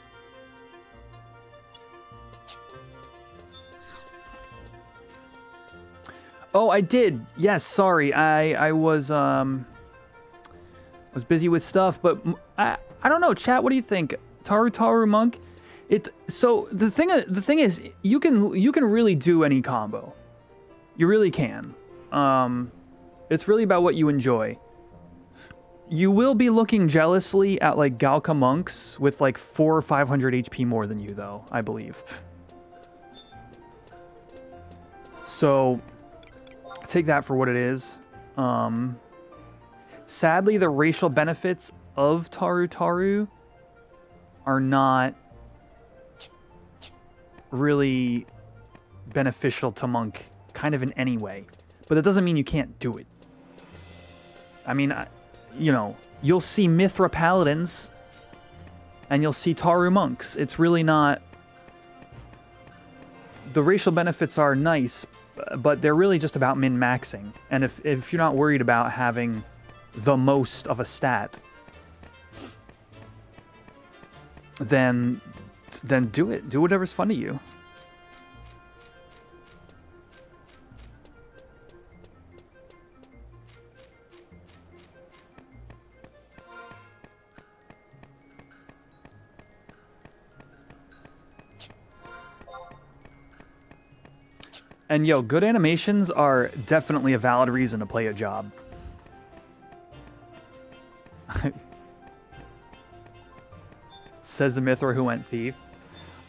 Oh, I did. Yes, sorry. I was busy with stuff, but I don't know, chat, what do you think? Taru Monk? So the thing is you can really do any combo. You really can. It's really about what you enjoy. You will be looking jealously at like Galka monks with like 400 or 500 HP more than you, though, I believe. So take that for what it is. Sadly, the racial benefits of Taru are not really beneficial to monk kind of in any way. But that doesn't mean you can't do it. I mean, you know, you'll see Mithra paladins and you'll see Taru monks. It's really not... The racial benefits are nice, but they're really just about min-maxing. And if you're not worried about having the most of a stat, then do it. Do whatever's fun to you. And yo, good animations are definitely a valid reason to play a job. Says the Mithra who went thief.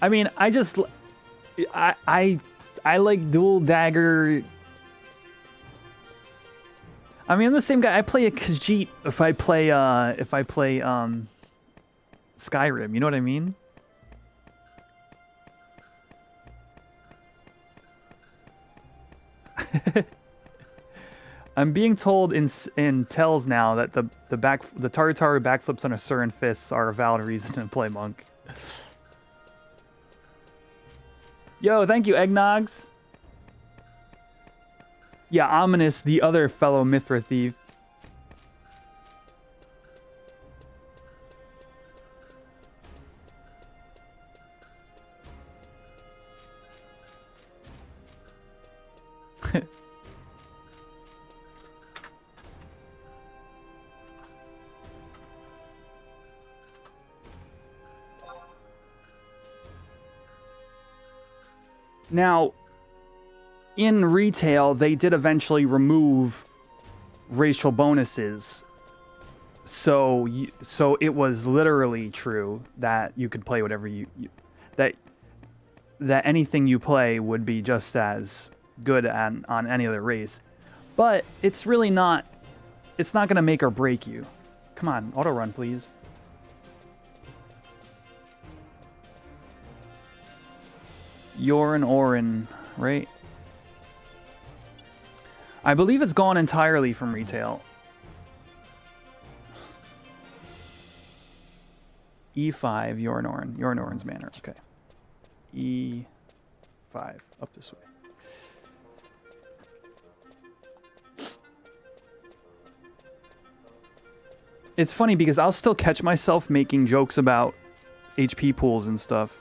I mean, I like dual dagger. I mean, I'm the same guy. I play a Khajiit if I play Skyrim. You know what I mean? I'm being told in tells now that the Taru backflips on a Surin fists are a valid reason to play monk. Yo, thank you, Eggnogs. Yeah, Ominous, the other fellow Mithra thief. Now, in retail, they did eventually remove racial bonuses. So it was literally true that you could play whatever that anything you play would be just as good on any other race. But it's really not, it's not going to make or break you. Come on, auto run, please. Yorin Orin, right? I believe it's gone entirely from retail. E5, Yorin Orin. Yorin Orin's Manor, okay. E5, up this way. It's funny because I'll still catch myself making jokes about HP pools and stuff.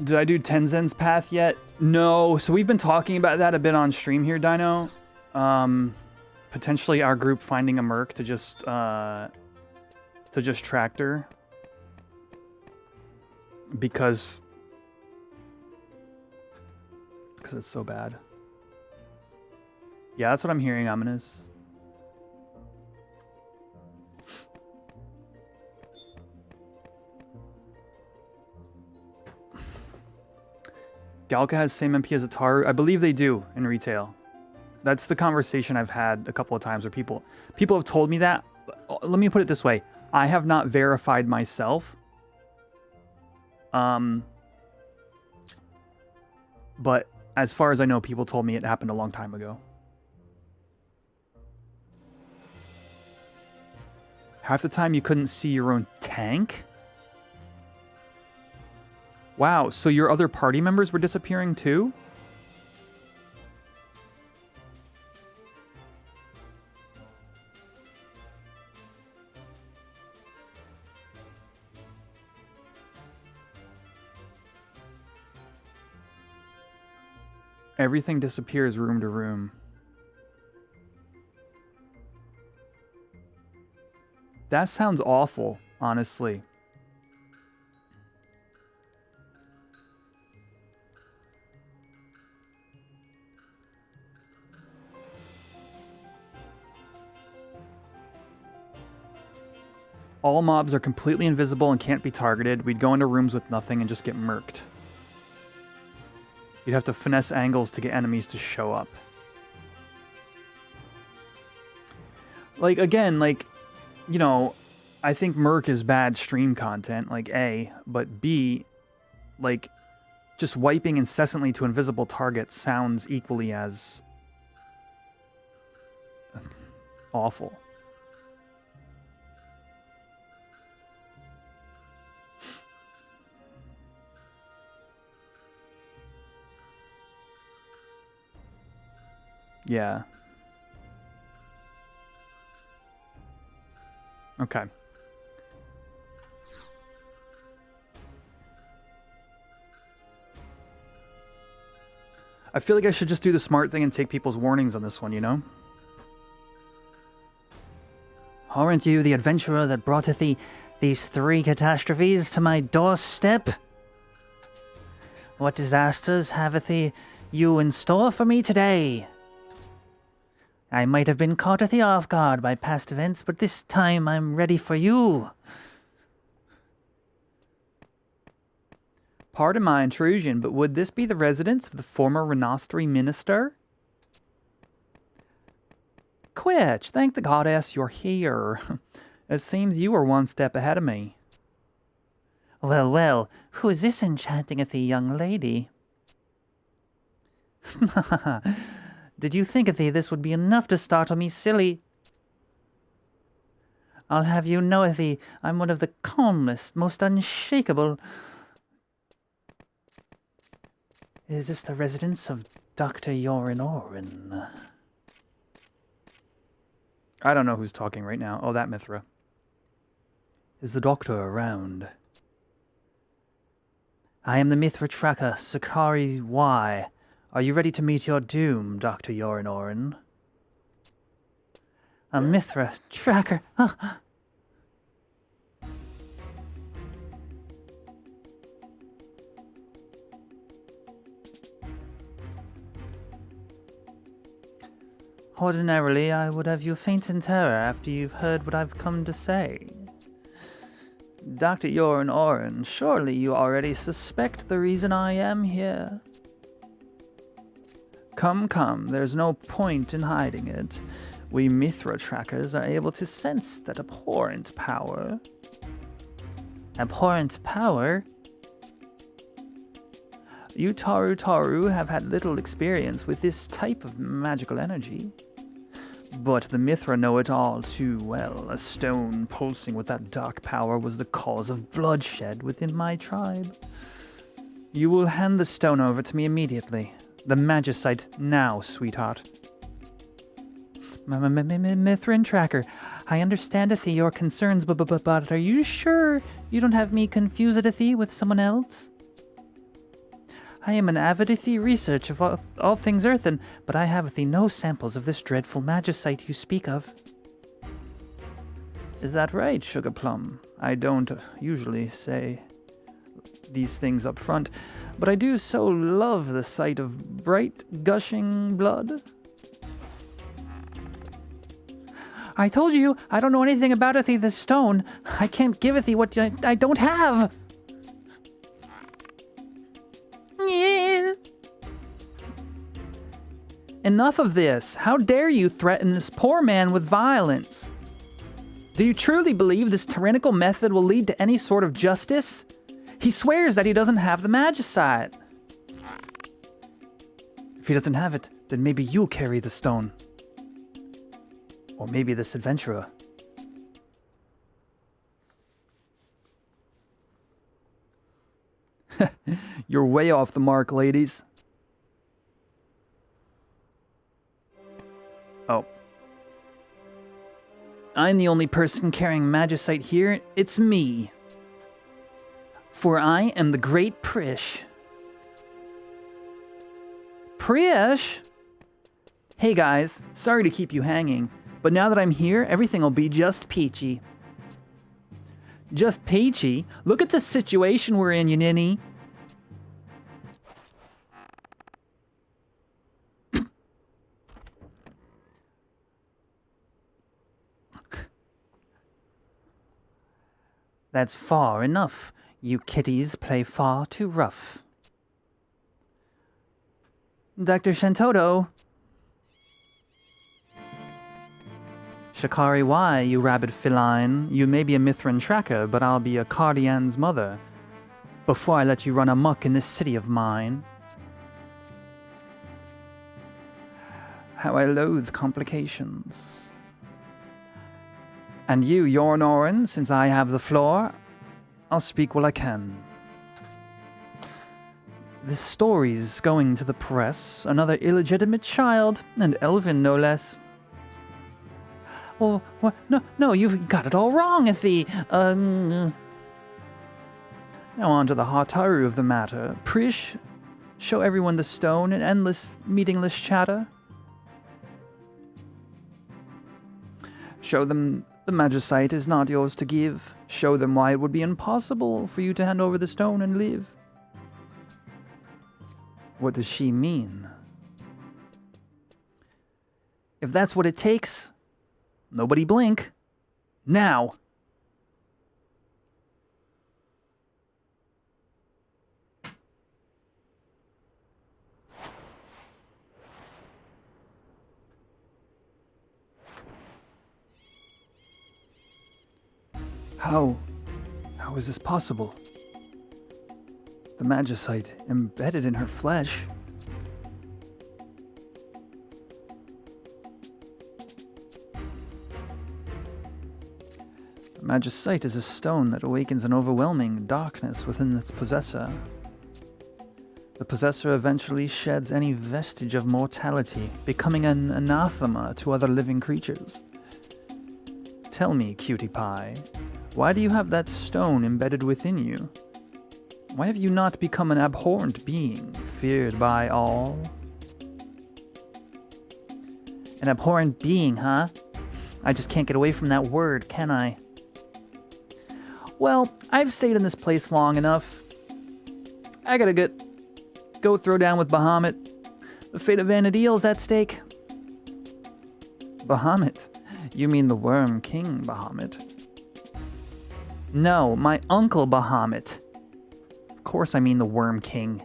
Did I do Tenzen's Path yet? No. So we've been talking about that a bit on stream here, Dino. potentially our group finding a merc to just tractor. Because it's so bad. Yeah, that's what I'm hearing, Ominous. Galka has same MP as Ataru. I believe they do in retail. That's the conversation I've had a couple of times where people have told me that. Let me put it this way. I have not verified myself. But as far as I know, people told me it happened a long time ago. Half the time you couldn't see your own tank? Wow, so your other party members were disappearing too? Everything disappears room to room. That sounds awful, honestly. All mobs are completely invisible and can't be targeted. We'd go into rooms with nothing and just get murked. You'd have to finesse angles to get enemies to show up. Like, again, like, you know, I think Merc is bad stream content, like, A, but B, like, just wiping incessantly to invisible targets sounds equally as awful. Yeah. Okay. I feel like I should just do the smart thing and take people's warnings on this one, you know? Aren't you the adventurer that broughteth these 3 catastrophes to my doorstep? What disasters haveth you in store for me today? I might have been caught at the off guard by past events, but this time I'm ready for you. Pardon my intrusion, but would this be the residence of the former Rhoster minister? Quitch, thank the goddess you're here. It seems you were one step ahead of me. Well, well, who is this enchanting-athy young lady? Did you think, Athy, this would be enough to startle me silly? I'll have you know, Athy, I'm one of the calmest, most unshakable... Is this the residence of Dr. Yorin Orin? I don't know who's talking right now. Oh, that Mithra. Is the doctor around? I am the Mithra tracker, Sakari Y. Are you ready to meet your doom, Dr. Yorin Orin? A Mithra tracker. Ordinarily, I would have you faint in terror after you've heard what I've come to say. Dr. Yorin Orin, surely you already suspect the reason I am here. Come, come, there's no point in hiding it. We Mithra trackers are able to sense that abhorrent power. Abhorrent power? You Taru have had little experience with this type of magical energy. But the Mithra know it all too well. A stone pulsing with that dark power was the cause of bloodshed within my tribe. You will hand the stone over to me immediately. The Magicite now, sweetheart. Mithrin Tracker, I understand, Athy, your concerns, but are you sure you don't have me confused, Athy, with someone else? I am an avid researcher of all things earthen, but I have no samples of this dreadful magicite you speak of. Is that right, Sugar Plum? I don't usually say these things up front, but I do so love the sight of bright, gushing blood. I told you, I don't know anything about this stone. I can't give thee what I don't have. Yeah. Enough of this. How dare you threaten this poor man with violence? Do you truly believe this tyrannical method will lead to any sort of justice? He swears that he doesn't have the magicite. If he doesn't have it, then maybe you'll carry the stone. Or maybe this adventurer. You're way off the mark, ladies. Oh. I'm the only person carrying magicite here. It's me. For I am the great Prish. Prish? Hey guys, sorry to keep you hanging, but now that I'm here, everything will be just peachy. Just peachy? Look at the situation we're in, you ninny. That's far enough. You kitties play far too rough. Dr. Shantoto. Shikari, why, you rabid feline? You may be a Mithran tracker, but I'll be a Cardian's mother before I let you run amok in this city of mine. How I loathe complications. And you, Yornorin, since I have the floor, I'll speak while I can. This story's going to the press. Another illegitimate child, and elven no less. Oh, what? No, you've got it all wrong, Ithie. Now on to the Hataru of the matter. Prish, show everyone the stone and endless, meaningless chatter. Show them the magicite is not yours to give. Show them why it would be impossible for you to hand over the stone and live. What does she mean? If that's what it takes, nobody blink. Now! How is this possible? The magicite embedded in her flesh. The magicite is a stone that awakens an overwhelming darkness within its possessor. The possessor eventually sheds any vestige of mortality, becoming an anathema to other living creatures. Tell me, cutie pie, why do you have that stone embedded within you? Why have you not become an abhorrent being, feared by all? An abhorrent being, huh? I just can't get away from that word, can I? Well, I've stayed in this place long enough. I gotta go throw down with Bahamut. The fate of Vanadil's at stake. Bahamut? You mean the Worm King Bahamut? No, my uncle Bahamut. Of course I mean the Worm King.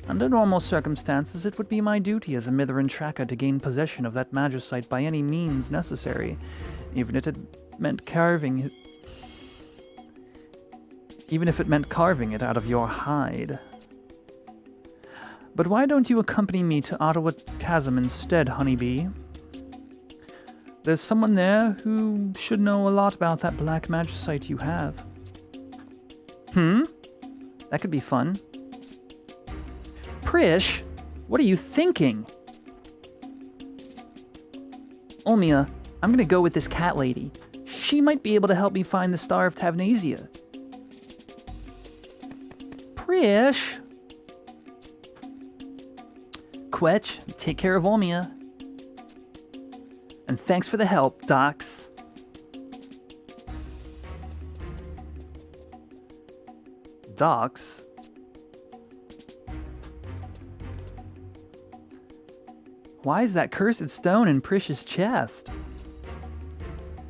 Under normal circumstances, it would be my duty as a Mithran tracker to gain possession of that magicite by any means necessary, even if it meant carving it out of your hide. But why don't you accompany me to Ottawa Chasm instead, honeybee? There's someone there who should know a lot about that black magicite you have. That could be fun. Prish, what are you thinking? Olmia, I'm gonna go with this cat lady. She might be able to help me find the Star of Tavnazia. Prish? Quetch. Take care of Olmia. And thanks for the help, Docs. Docs? Why is that cursed stone in Prish's chest?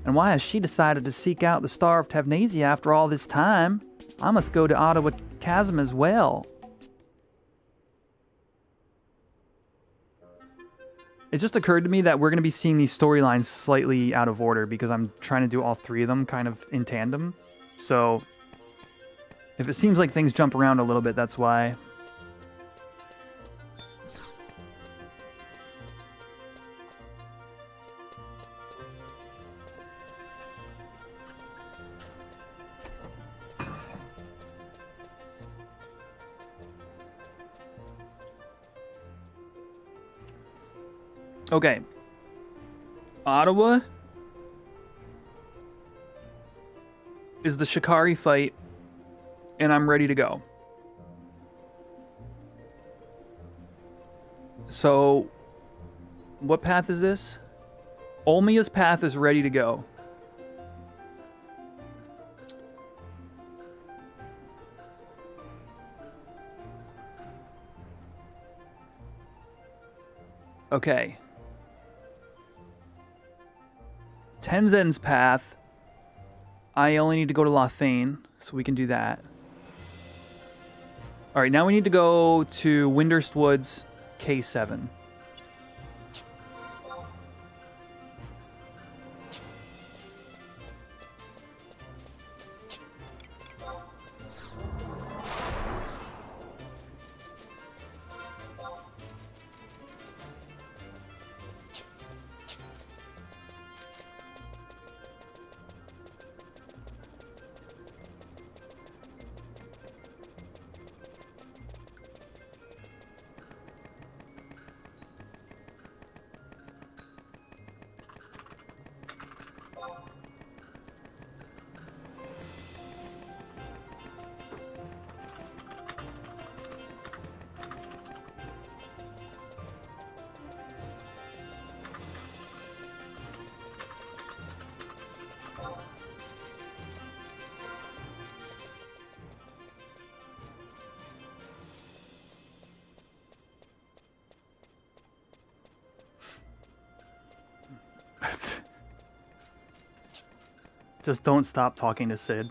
And why has she decided to seek out the Star of Tavnazia after all this time? I must go to Ottawa Chasm as well. It just occurred to me that we're going to be seeing these storylines slightly out of order because I'm trying to do all three of them kind of in tandem. So if it seems like things jump around a little bit, that's why. Okay. Ottawa is the Shikari fight, and I'm ready to go. So, what path is this? Olmia's path is ready to go. Okay. Tenzen's path, I only need to go to Lothane, so we can do that. Alright, now we need to go to Windurst Woods, K7. Just don't stop talking to Sid.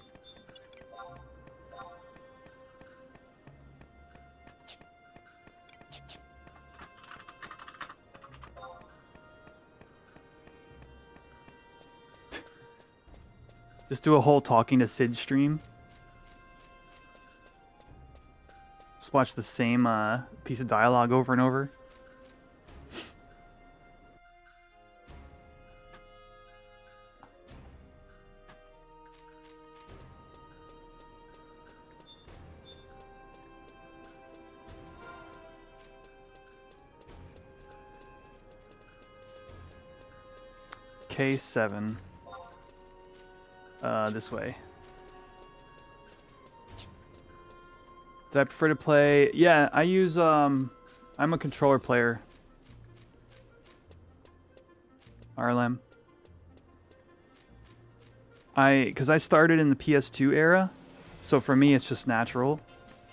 Just do a whole talking to Sid stream. Just watch the same piece of dialogue over and over. K7. This way. Did I prefer to play? Yeah, I use, I'm a controller player. RLM. Because I started in the PS2 era, so for me it's just natural.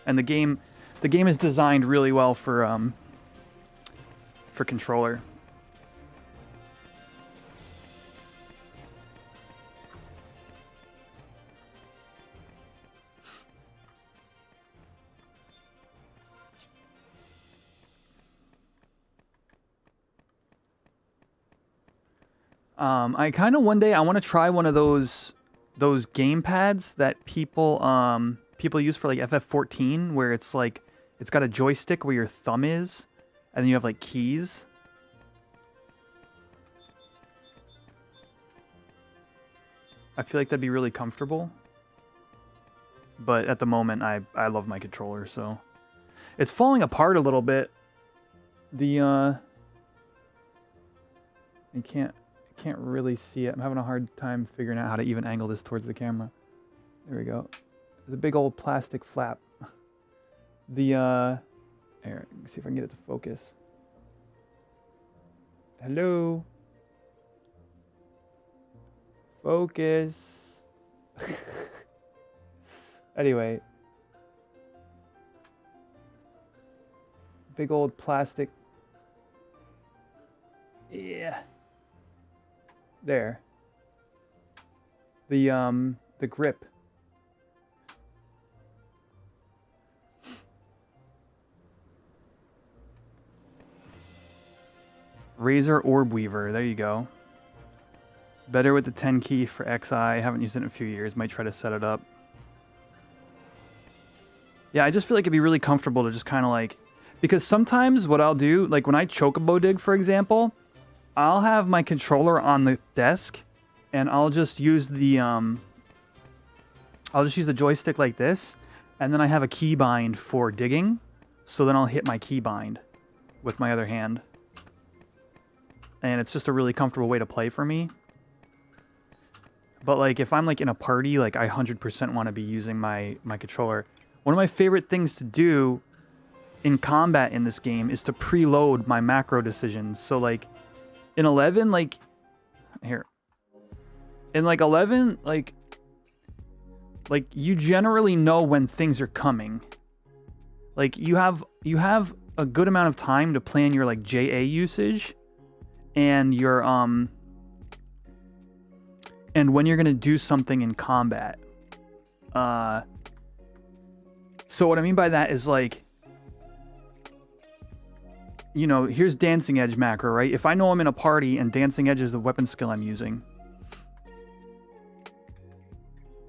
And the game is designed really well for controller. I kind of one day I want to try one of those game pads that people use for like FF14, where it's like it's got a joystick where your thumb is, and then you have like keys. I feel like that'd be really comfortable. But at the moment, I love my controller, so it's falling apart a little bit. You can't really see it. I'm having a hard time figuring out how to even angle this towards the camera. There we go. There's a big old plastic flap. Here, see if I can get it to focus. Hello. Focus. Anyway. Big old plastic. Yeah. There. The grip. Razor Orb Weaver, there you go. Better with the 10 key for XI. Haven't used it in a few years. Might try to set it up. Yeah, I just feel like it'd be really comfortable to just kind of like... Because sometimes what I'll do, like when I chocobo dig, for example, I'll have my controller on the desk, and I'll just use the joystick like this, and then I have a keybind for digging, so then I'll hit my keybind with my other hand. And it's just a really comfortable way to play for me. But like if I'm like in a party, like I 100% want to be using my controller. One of my favorite things to do in combat in this game is to preload my macro decisions. So like in 11, like here. In like 11, like you generally know when things are coming. Like you have a good amount of time to plan your like JA usage and your and when you're going to do something in combat. So what I mean by that is like, you know, here's Dancing Edge macro, right? If I know I'm in a party and Dancing Edge is the weapon skill I'm using,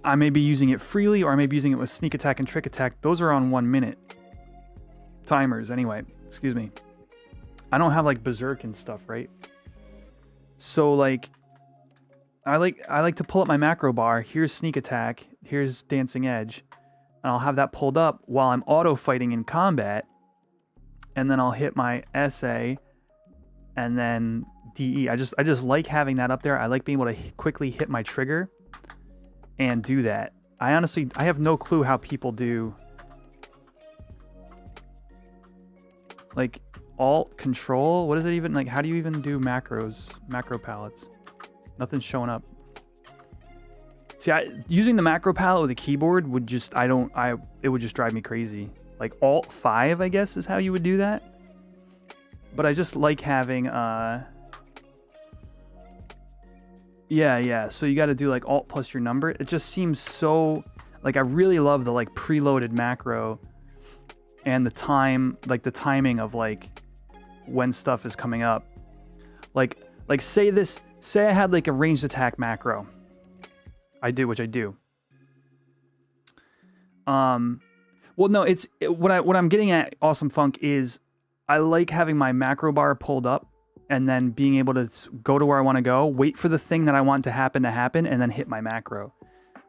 I may be using it freely, or I may be using it with Sneak Attack and Trick Attack. Those are on 1 minute timers anyway. Excuse me. I don't have like Berserk and stuff, right? So like, I like to pull up my macro bar. Here's Sneak Attack. Here's Dancing Edge. And I'll have that pulled up while I'm auto fighting in combat. And then I'll hit my SA and then DE. I just like having that up there. I like being able to quickly hit my trigger and do that. I have no clue how people do like Alt Control. What is it even like? How do you even do macros, macro palettes? Nothing's showing up. See, using the macro palette with a keyboard would just it would just drive me crazy. Like Alt 5, I guess, is how you would do that. But I just like having, yeah. So you got to do like Alt plus your number. It just seems so, like I really love the like preloaded macro and the time, like the timing of like when stuff is coming up. Like say I had like a ranged attack macro. Which I do. Well, no, what I'm getting at, Awesome Funk, is I like having my macro bar pulled up and then being able to go to where I want to go, wait for the thing that I want to happen, and then hit my macro.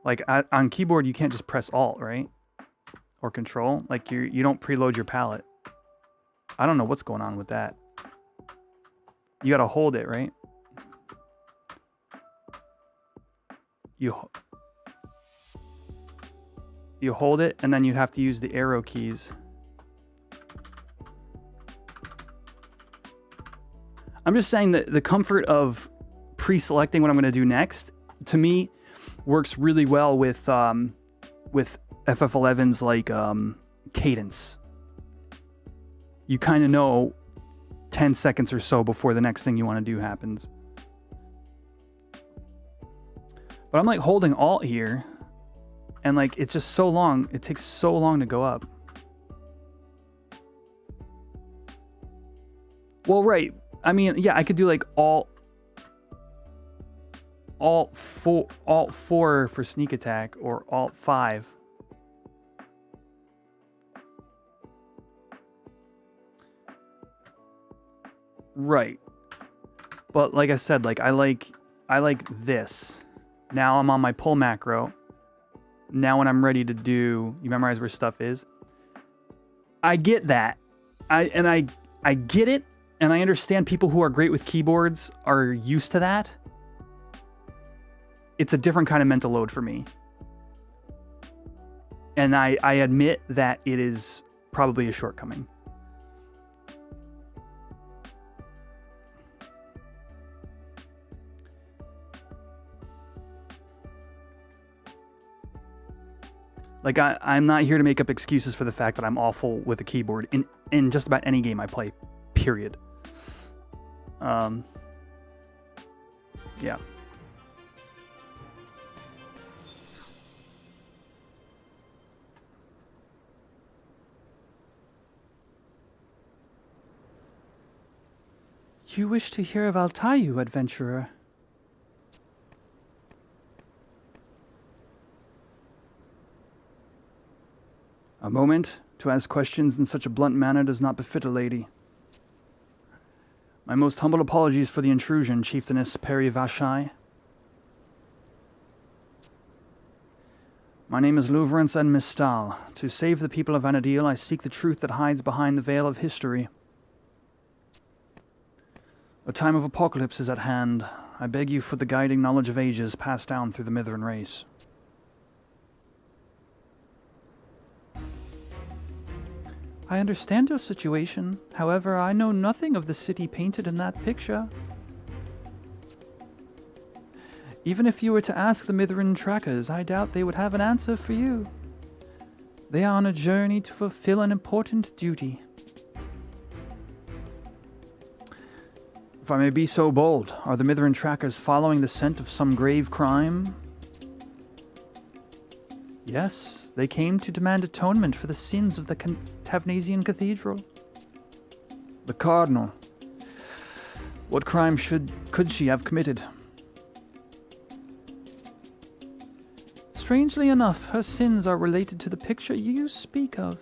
Like on keyboard, you can't just press Alt, right? Or Control. Like you don't preload your palette. I don't know what's going on with that. You got to hold it, right? You hold it, and then you have to use the arrow keys. I'm just saying that the comfort of pre-selecting what I'm going to do next, to me, works really well with FF11's like cadence. You kind of know 10 seconds or so before the next thing you want to do happens. But I'm like holding Alt here, and like it's just so long. It takes so long to go up. Well, right. I mean, yeah, I could do like Alt 4 for Sneak Attack, or Alt 5. Right. But like I said, like I like this. Now I'm on my pull macro. Now when I'm ready to do, you memorize where stuff is. I get that. I get it, and I understand people who are great with keyboards are used to that. It's a different kind of mental load for me. And I admit that it is probably a shortcoming. Like, I'm not here to make up excuses for the fact that I'm awful with a keyboard in just about any game I play, period. Yeah. You wish to hear of Altayu, adventurer? A moment to ask questions in such a blunt manner does not befit a lady. My most humble apologies for the intrusion, Chieftainess FFXI. My name is Louverance and Mistal. To save the people of Vanadil, I seek the truth that hides behind the veil of history. A time of apocalypse is at hand. I beg you for the guiding knowledge of ages passed down through the Mithran race. I understand your situation. However, I know nothing of the city painted in that picture. Even if you were to ask the Mithran trackers, I doubt they would have an answer for you. They are on a journey to fulfill an important duty. If I may be so bold, are the Mithran trackers following the scent of some grave crime? Yes, they came to demand atonement for the sins of the Tavnazian Cathedral. The Cardinal. What crime could she have committed? Strangely enough, her sins are related to the picture you speak of.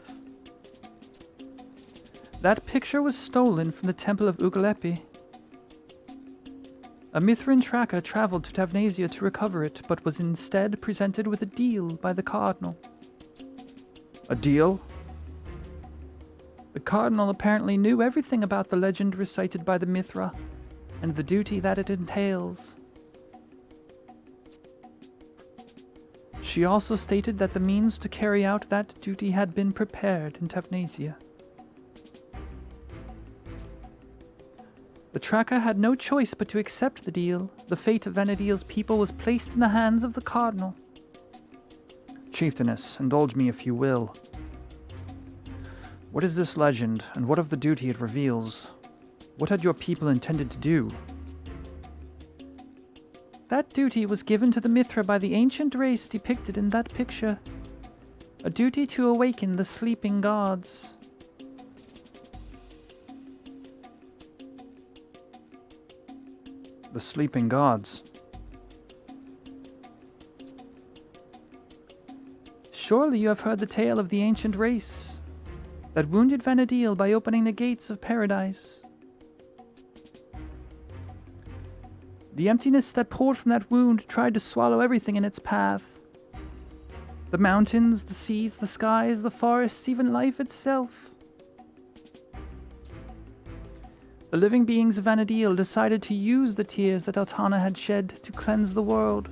That picture was stolen from the Temple of Ugalepi. A Mithran tracker traveled to Tavnazia to recover it, but was instead presented with a deal by the Cardinal. A deal? The Cardinal apparently knew everything about the legend recited by the Mithra, and the duty that it entails. She also stated that the means to carry out that duty had been prepared in Tavnazia. The tracker had no choice but to accept the deal. The fate of Vanadil's people was placed in the hands of the Cardinal. Chieftainess, indulge me if you will. What is this legend, and what of the duty it reveals? What had your people intended to do? That duty was given to the Mithra by the ancient race depicted in that picture. A duty to awaken the sleeping gods. The sleeping gods. Surely you have heard the tale of the ancient race that wounded Vanadil by opening the gates of paradise. The emptiness that poured from that wound tried to swallow everything in its path. The mountains, the seas, the skies, the forests, even life itself. The living beings of Vanadil decided to use the tears that Altana had shed to cleanse the world.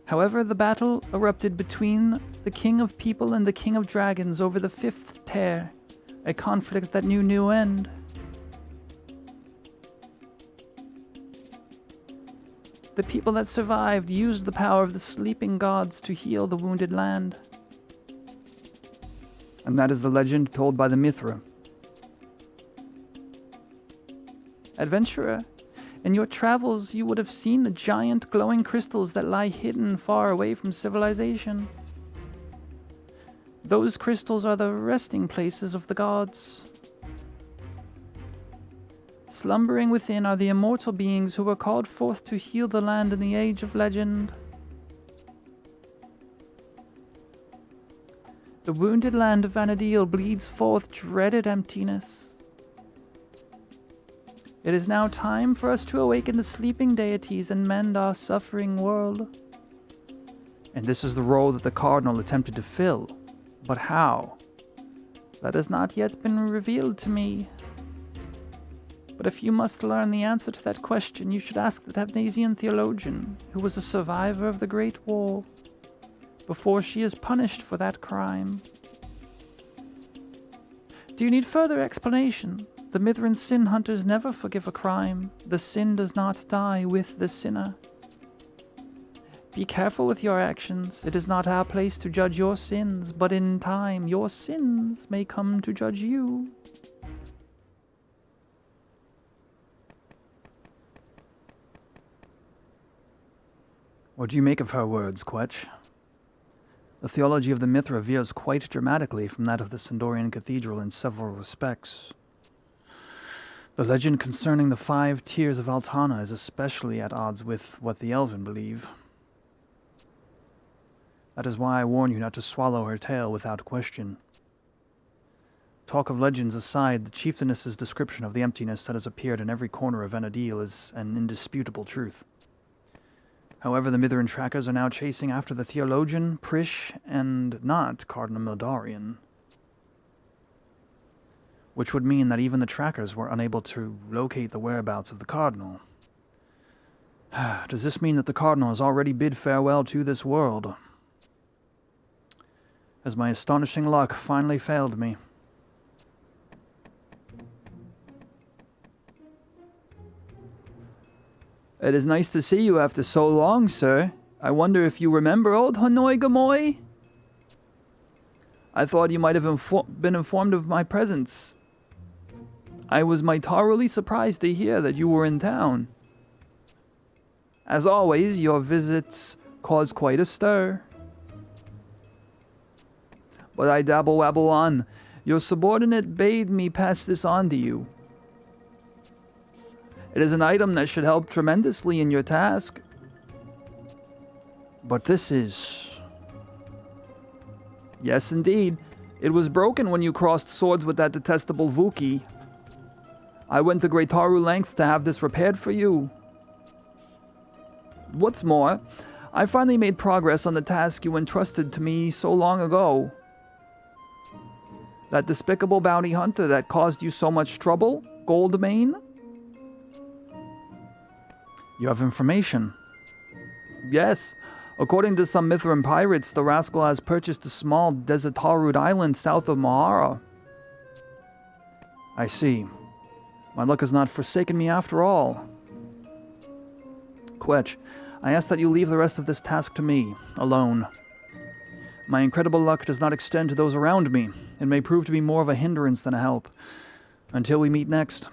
However, the battle erupted between the King of People and the King of Dragons over the fifth tear, a conflict that knew no end. The people that survived used the power of the sleeping gods to heal the wounded land. And that is the legend told by the Mithra. Adventurer, in your travels you would have seen the giant glowing crystals that lie hidden far away from civilization. Those crystals are the resting places of the gods. Slumbering within are the immortal beings who were called forth to heal the land in the age of legend. The wounded land of Vanadil bleeds forth dreaded emptiness. It is now time for us to awaken the sleeping deities and mend our suffering world. And this is the role that the Cardinal attempted to fill. But how? That has not yet been revealed to me. But if you must learn the answer to that question, you should ask the Tavnazian theologian, who was a survivor of the Great War, before she is punished for that crime. Do you need further explanation? The Mithran sin hunters never forgive a crime. The sin does not die with the sinner. Be careful with your actions. It is not our place to judge your sins, but in time your sins may come to judge you. What do you make of her words, Quetch? The theology of the Mithra veers quite dramatically from that of the Sindorian Cathedral in several respects. The legend concerning the 5 tiers of Altana is especially at odds with what the Elven believe. That is why I warn you not to swallow her tale without question. Talk of legends aside, the chieftainess's description of the emptiness that has appeared in every corner of Enadil is an indisputable truth. However, the Mithran trackers are now chasing after the theologian, Prish, and not Cardinal Mildarian. Which would mean that even the trackers were unable to locate the whereabouts of the Cardinal. Does this mean that the Cardinal has already bid farewell to this world? As my astonishing luck finally failed me. It is nice to see you after so long, sir. I wonder if you remember old Hanoi Gamoy? I thought you might have been informed of my presence. I was thoroughly surprised to hear that you were in town. As always, your visits cause quite a stir. But I dabble-wabble on. Your subordinate bade me pass this on to you. It is an item that should help tremendously in your task. But this is... Yes, indeed. It was broken when you crossed swords with that detestable Vuki. I went to great Taru lengths to have this repaired for you. What's more, I finally made progress on the task you entrusted to me so long ago. That despicable bounty hunter that caused you so much trouble, Goldmane? You have information. Yes. According to some Mithran pirates, the rascal has purchased a small Desertarud island south of Mahara. I see. My luck has not forsaken me after all. Quetch, I ask that you leave the rest of this task to me, alone. My incredible luck does not extend to those around me. It may prove to be more of a hindrance than a help. Until we meet next.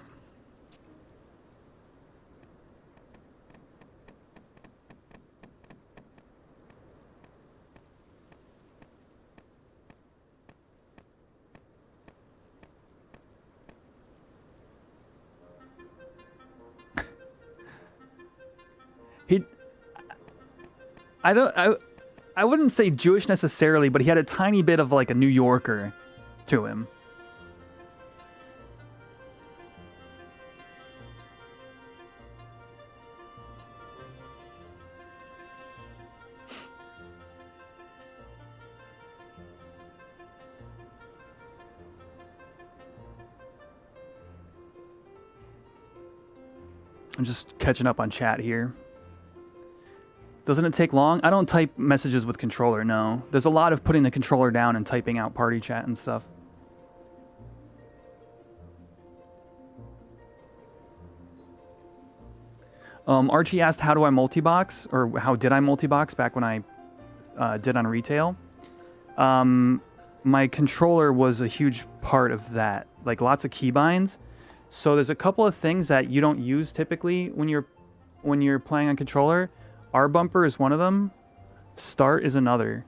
I wouldn't say Jewish necessarily, but he had a tiny bit of like a New Yorker to him. I'm just catching up on chat here. Doesn't it take long? I don't type messages with controller, no. There's a lot of putting the controller down and typing out party chat and stuff. Archie asked, how do I multi-box? Or how did I multi-box back when I did on retail? My controller was a huge part of that. Like, lots of keybinds. So there's a couple of things that you don't use typically when you're playing on controller. R bumper is one of them. Start is another.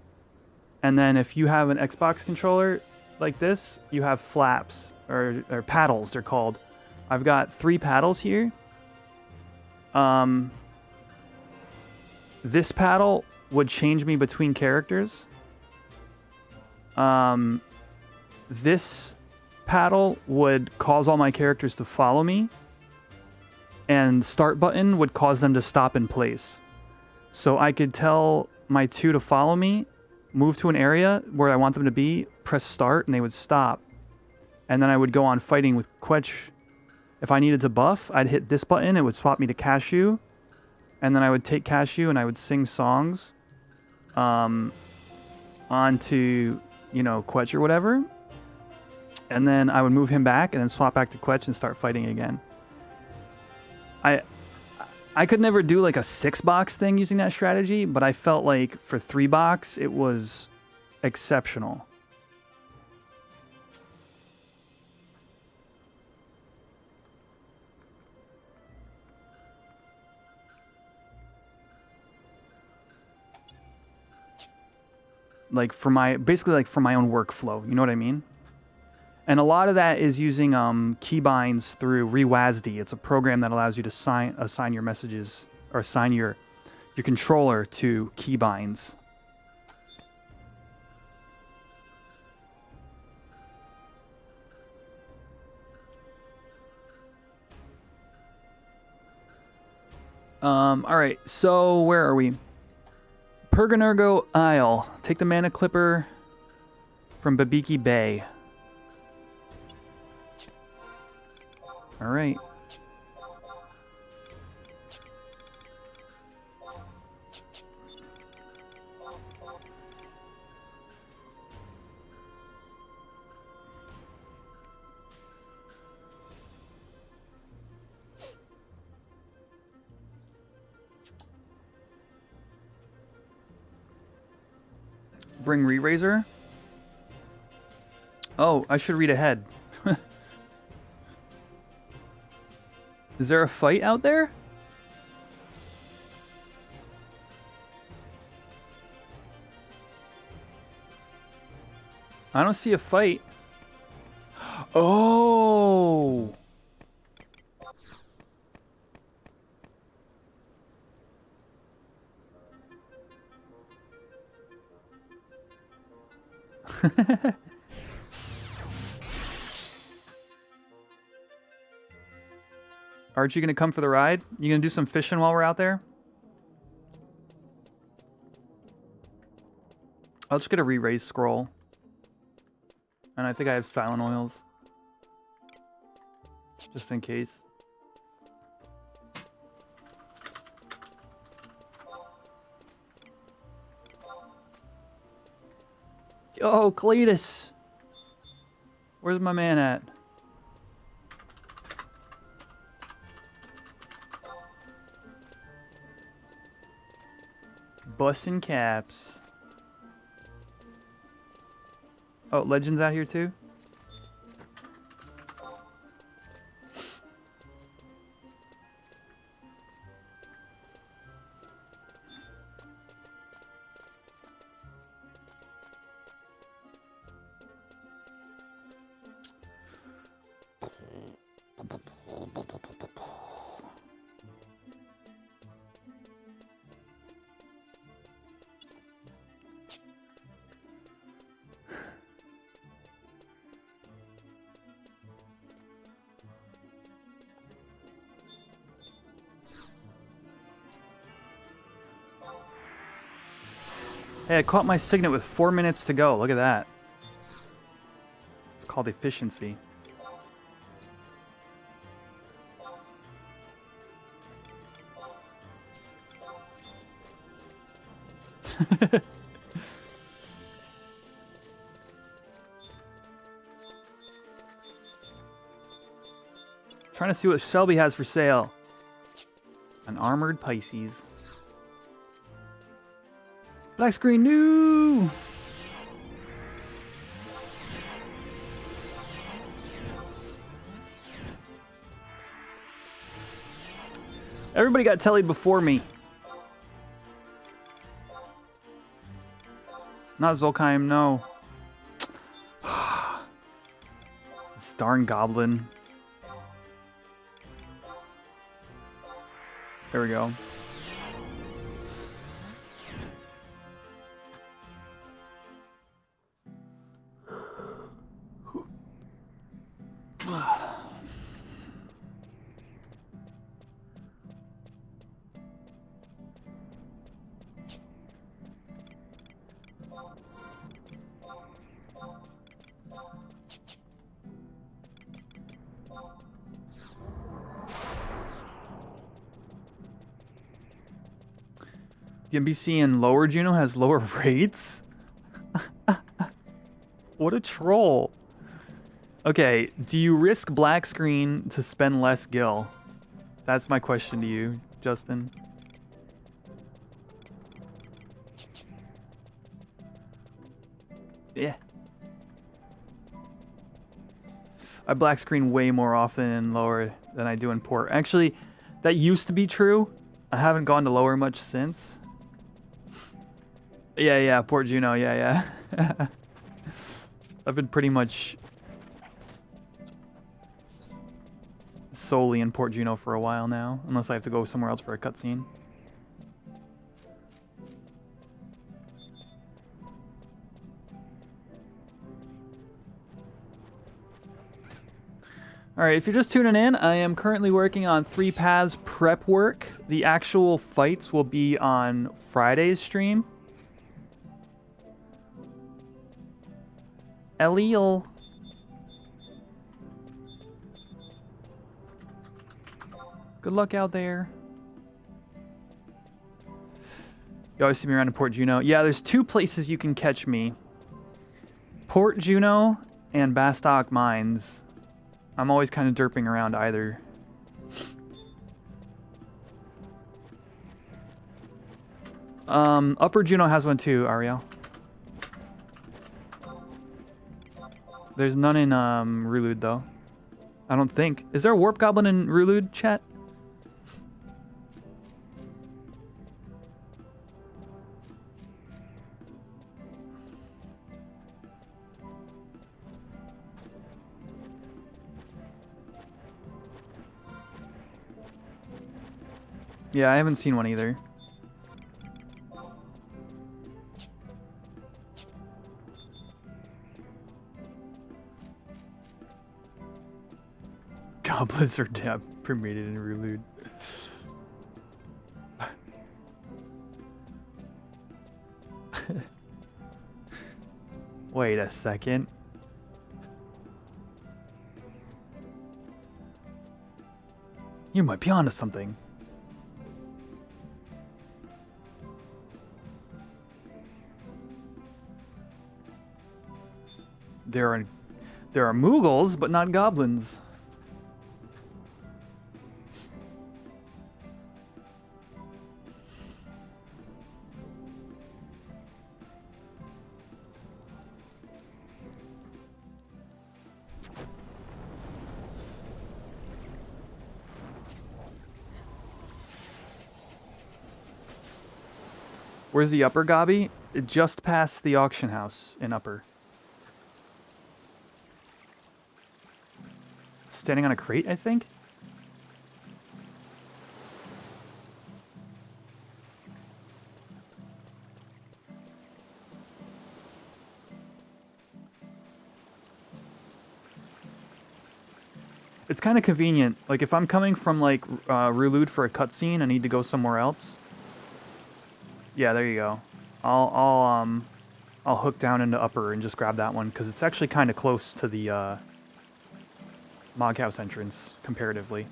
And then if you have an Xbox controller like this, you have flaps or paddles, they're called. I've got 3 paddles here. This paddle would change me between characters. This paddle would cause all my characters to follow me. And start button would cause them to stop in place. So I could tell my 2 to follow me, move to an area where I want them to be, press start, and they would stop. And then I would go on fighting with Quetch. If I needed to buff, I'd hit this button, it would swap me to Cashew. And then I would take Cashew and I would sing songs onto, Quetch or whatever. And then I would move him back and then swap back to Quetch and start fighting again. I could never do like a 6-box thing using that strategy, but I felt like for 3-box it was exceptional. Like for my, basically like for my own workflow, you know what I mean? And a lot of that is using keybinds through ReWASD. It's a program that allows you to assign your messages, or assign your controller to keybinds. All right, so where are we? Perganergo Isle. Take the mana clipper from Babiki Bay. All right. Bring Re-Raiser. Oh, I should read ahead. Is there a fight out there? I don't see a fight. Oh! Aren't you gonna come for the ride? You gonna do some fishing while we're out there? I'll just get a re-raise scroll. And I think I have silent oils. Just in case. Yo, Cletus! Where's my man at? Bussin' caps. Oh, Legend's out here too? Hey, I caught my signet with 4 minutes to go. Look at that. It's called efficiency. Trying to see what Shelby has for sale. An armored Pisces. Black screen, no! Everybody got tellied before me. Not Zolkheim, no. This darn goblin. There we go. The NPC in Lower Juno has lower rates? What a troll. Okay, do you risk black screen to spend less gil? That's my question to you. Justin. Yeah. I black screen way more often in lower than I do in port. Actually, that used to be true. I haven't gone to lower much since. Yeah, Port Juno, yeah. I've been pretty much solely in Port Juno for a while now, unless I have to go somewhere else for a cutscene. Alright, if you're just tuning in, I am currently working on 3 paths prep work. The actual fights will be on Friday's stream. Elil. Good luck out there. You always see me around in Port Juno. Yeah, there's 2 places you can catch me. Port Juno and Bastock Mines. I'm always kind of derping around either. Upper Juno has one too, Ariel. There's none in Rulud though. I don't think. Is there a warp goblin in Rulud, chat? Yeah, I haven't seen one either. Goblins are premiated in Rulud. Wait a second. You might be onto something. There are Moogles, but not goblins. Where's the upper Gobby? Just past the auction house in upper. Standing on a crate, I think? It's kind of convenient. Like, if I'm coming from, like, Rulud for a cutscene, I need to go somewhere else. Yeah, there you go. I'll hook down into upper and just grab that one, because it's actually kind of close to the, Mog House entrance, comparatively.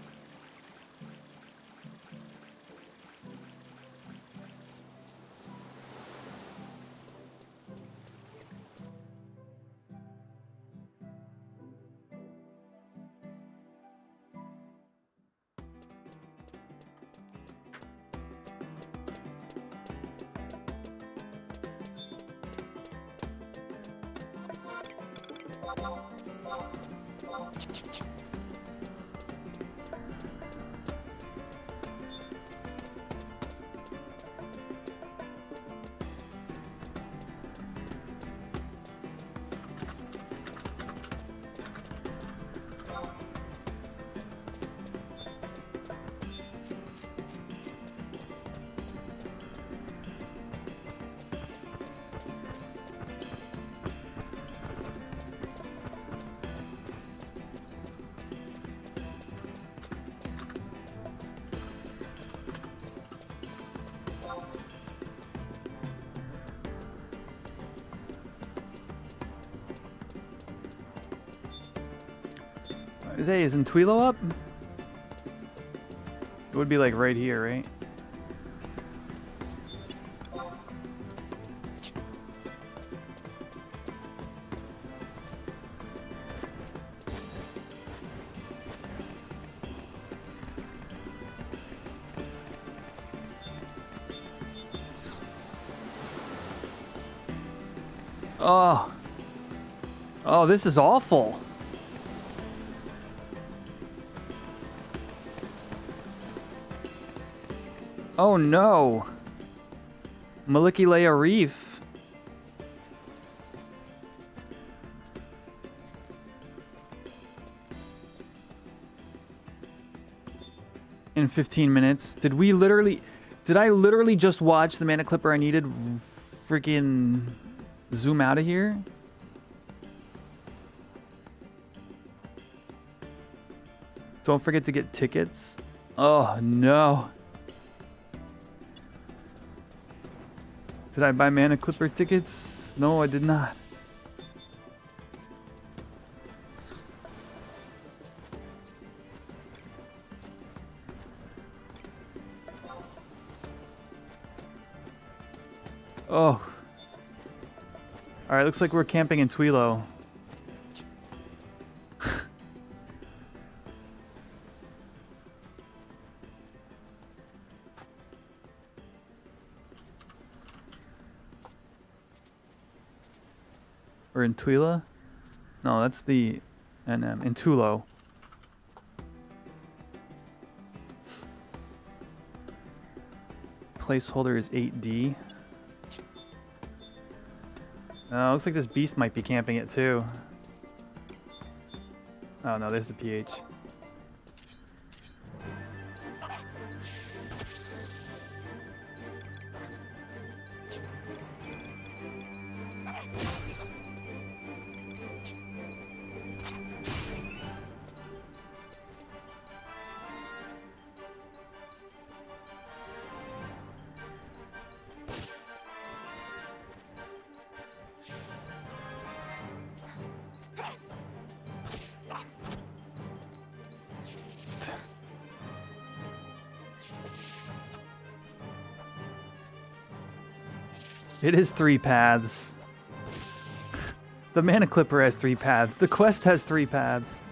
Hey, isn't Twilo up? It would be like right here, right? Oh. Oh, this is awful. Oh no. Malikilea Reef. In 15 minutes. Did I literally just watch the mana clipper I needed freaking zoom out of here? Don't forget to get tickets. Oh no. Did I buy mana clipper tickets? No, I did not. Oh. Alright, looks like we're camping in Twilo. Or in Twila? No, that's the NM. In Tulo. Placeholder is 8D. Looks like this beast might be camping it too. Oh no, there's the PH. It is 3 paths. The mana clipper has 3 paths. The quest has 3 paths.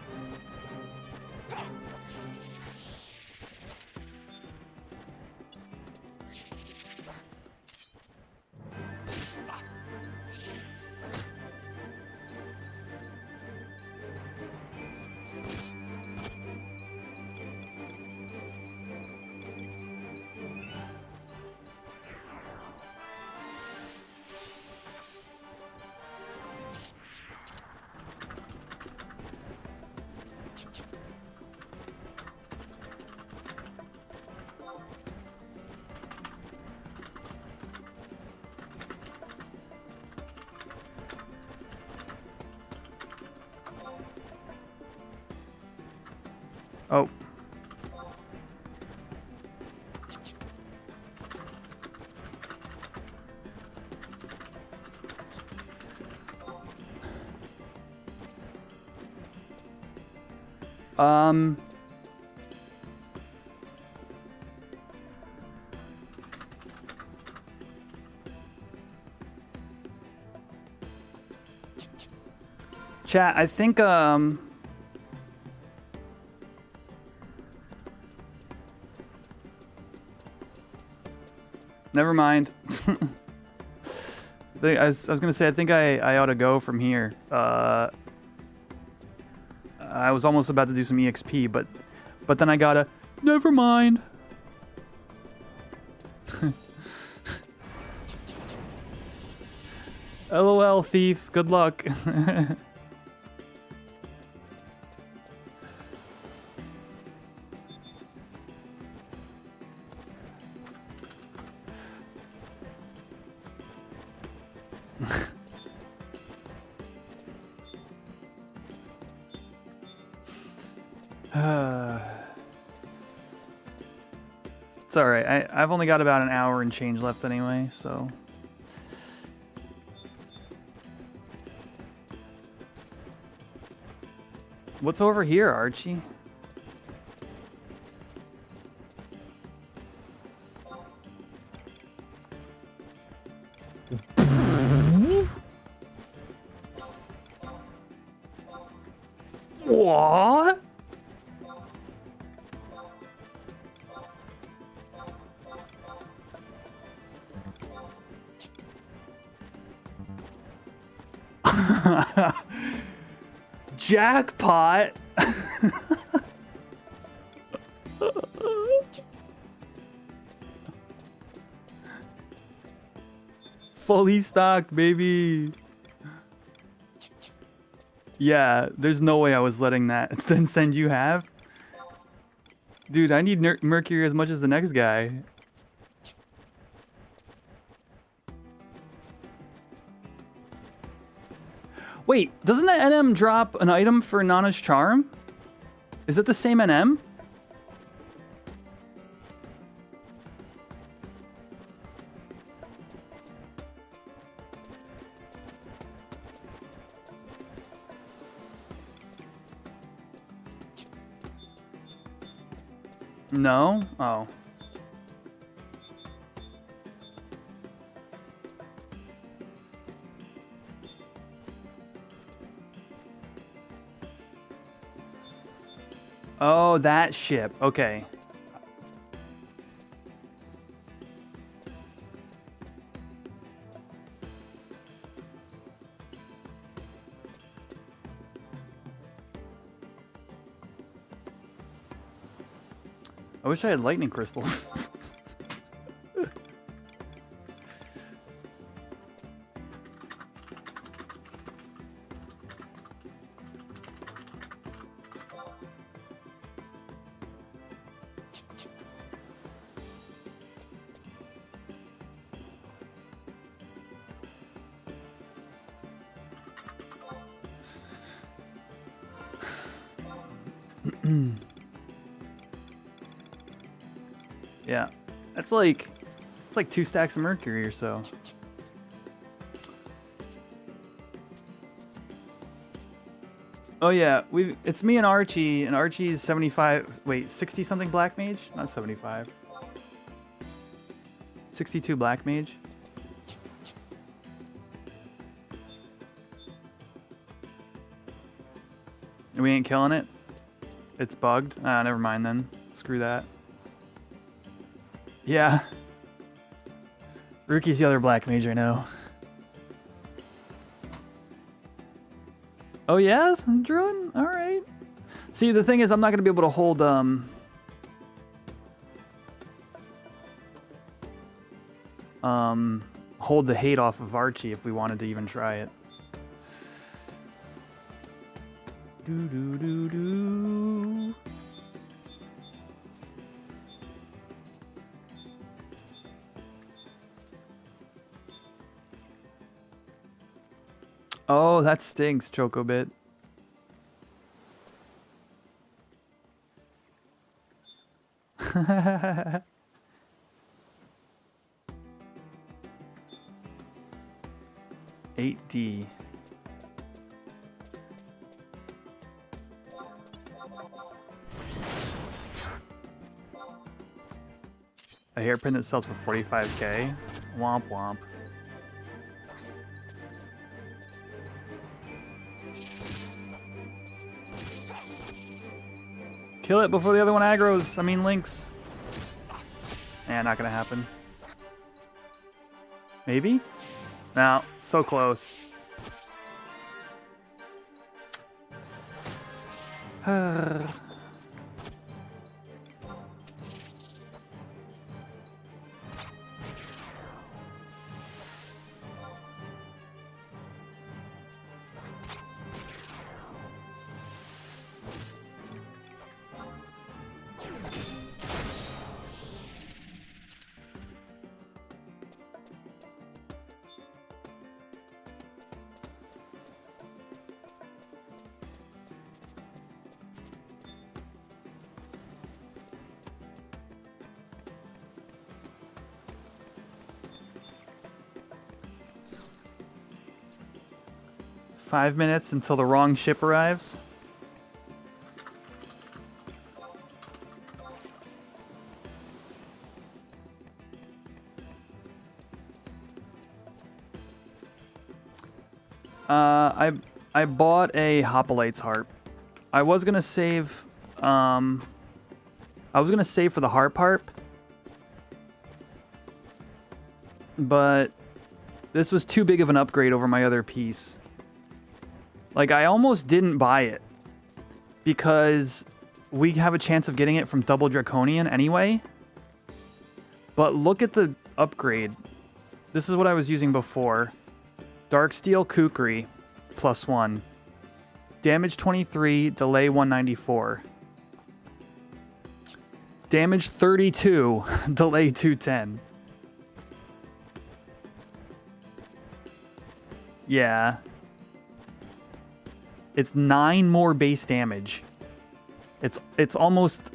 Oh. Chat, I think, never mind. I was gonna say, I think I ought to go from here. I was almost about to do some EXP, but then I gotta, never mind. LOL, thief, good luck. It's alright, I've only got about an hour and change left anyway, so... What's over here, Archie? What? Jackpot! Fully stocked, baby. Yeah, there's no way I was letting that then send you half. Dude, I need Mercury as much as the next guy. Wait, doesn't that NM drop an item for Nana's Charm? Is it the same NM? No? Oh. Oh, that ship. Okay. I wish I had lightning crystals. Yeah, it's like 2 stacks of mercury or so. Oh yeah, it's me and Archie's 75, wait, 60 something black mage? Not 75. 62 black mage. We ain't killing it. It's bugged. Ah, never mind then. Screw that. Yeah. Rookie's the other black mage I know. Oh yes, Druid? Alright. See, the thing is I'm not gonna be able to hold hold the hate off of Archie if we wanted to even try it. Do do do do. Oh, that stinks, Chocobit. $8D. A hairpin that sells for 45k. Womp womp. Kill it before the other one aggroes. I mean links. Yeah, not gonna happen. Maybe? No, so close. Five minutes until the wrong ship arrives. I bought a Hoplites harp. I was gonna save for the harp, but this was too big of an upgrade over my other piece. Like, I almost didn't buy it because we have a chance of getting it from Double Draconian anyway. But look at the upgrade. This is what I was using before. Darksteel Kukri, +1. Damage 23, delay 194. Damage 32, delay 210. Yeah. It's 9 more base damage. It's almost...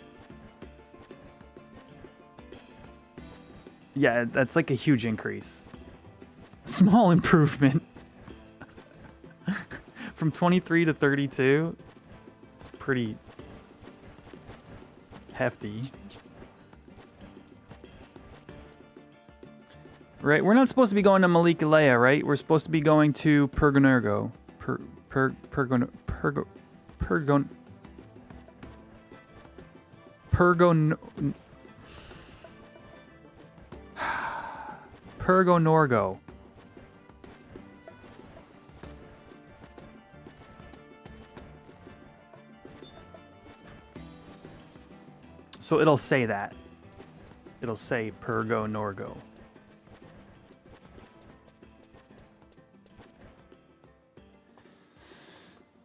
Yeah, that's like a huge increase. Small improvement. From 23 to 32. It's pretty hefty. Right, we're not supposed to be going to Malikalea, right? We're supposed to be going to Pergonergo. Pergonorgo. So it'll say that. It'll say Pergonorgo.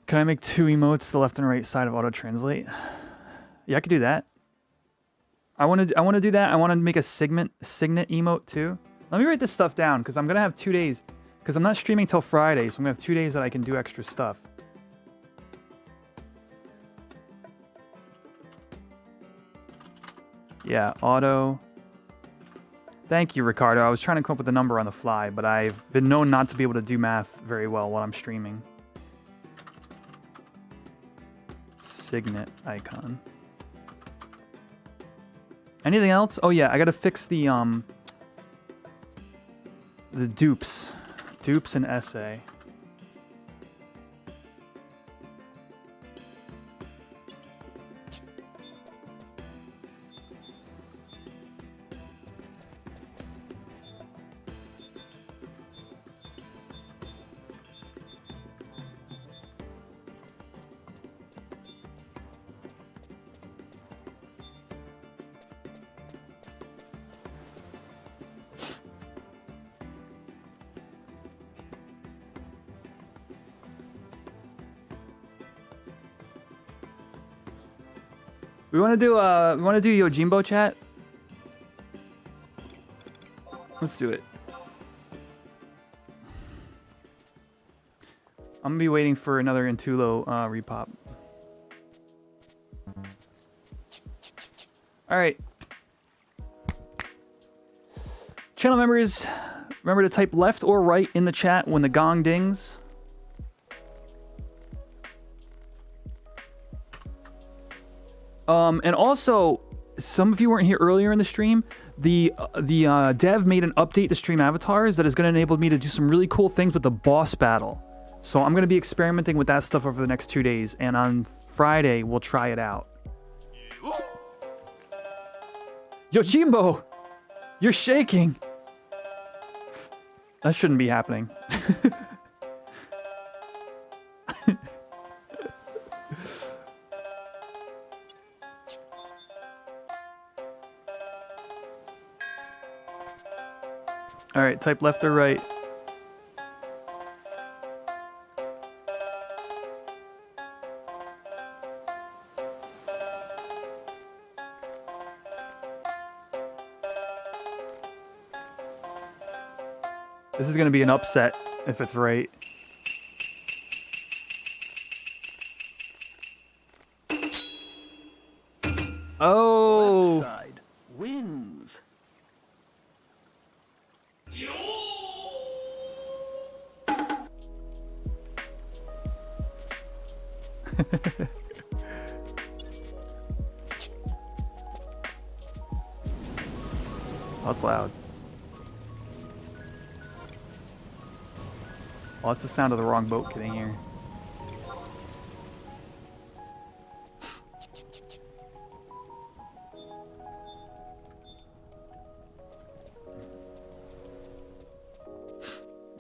Can I make 2 emotes, the left and right side of auto translate? Yeah, I could do that. I want to do that. I want to make a signet emote too. Let me write this stuff down because I'm gonna have 2 days. Because I'm not streaming till Friday, so I'm gonna have 2 days that I can do extra stuff. Yeah, auto. Thank you, Ricardo. I was trying to come up with a number on the fly, but I've been known not to be able to do math very well while I'm streaming. Signet icon. Anything else? Oh yeah, I gotta fix the dupes. Dupes and essay. We want to do Yojimbo chat? Let's do it. I'm gonna be waiting for another Intulo repop. All right. Channel members, remember to type left or right in the chat when the gong dings. And also, some of you weren't here earlier in the stream. The dev made an update to stream avatars that is going to enable me to do some really cool things with the boss battle. So I'm going to be experimenting with that stuff over the next 2 days, and on Friday we'll try it out. Yojimbo, you're shaking. That shouldn't be happening. All right, type left or right. This is going to be an upset if it's right. Oh. Left side wins. That's loud. Well, that's the sound of the wrong boat getting here.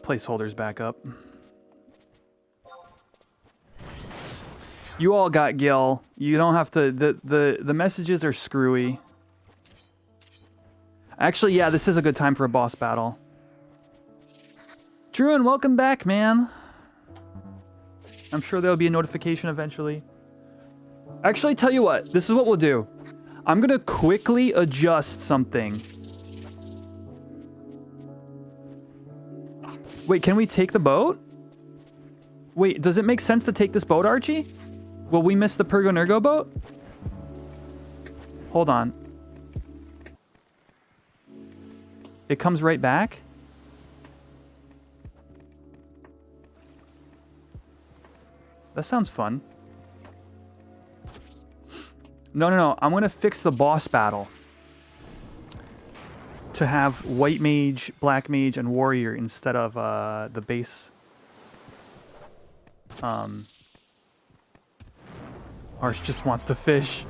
Placeholders back up. You all got Gil. You don't have to... The messages are screwy. Actually, yeah, this is a good time for a boss battle. Druin, welcome back, man. I'm sure there'll be a notification eventually. Actually, tell you what. This is what we'll do. I'm gonna quickly adjust something. Wait, can we take the boat? Wait, does it make sense to take this boat, Archie? Will we miss the Pergo Nergo boat? Hold on. It comes right back? That sounds fun. No. I'm gonna fix the boss battle to have white mage, black mage, and warrior instead of the base. Arch just wants to fish.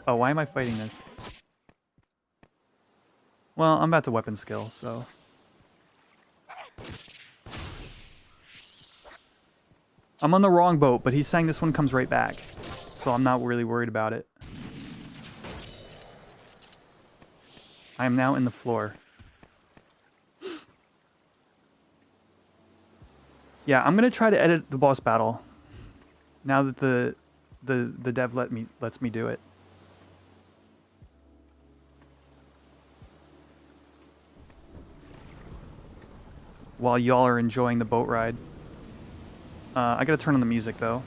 Oh, why am I fighting this? Well, I'm about to weapon skill, so. I'm on the wrong boat, but he's saying this one comes right back. So I'm not really worried about it. I am now in the floor. Yeah, I'm gonna try to edit the boss battle. Now that the dev lets me do it. While y'all are enjoying the boat ride. I gotta turn on the music though.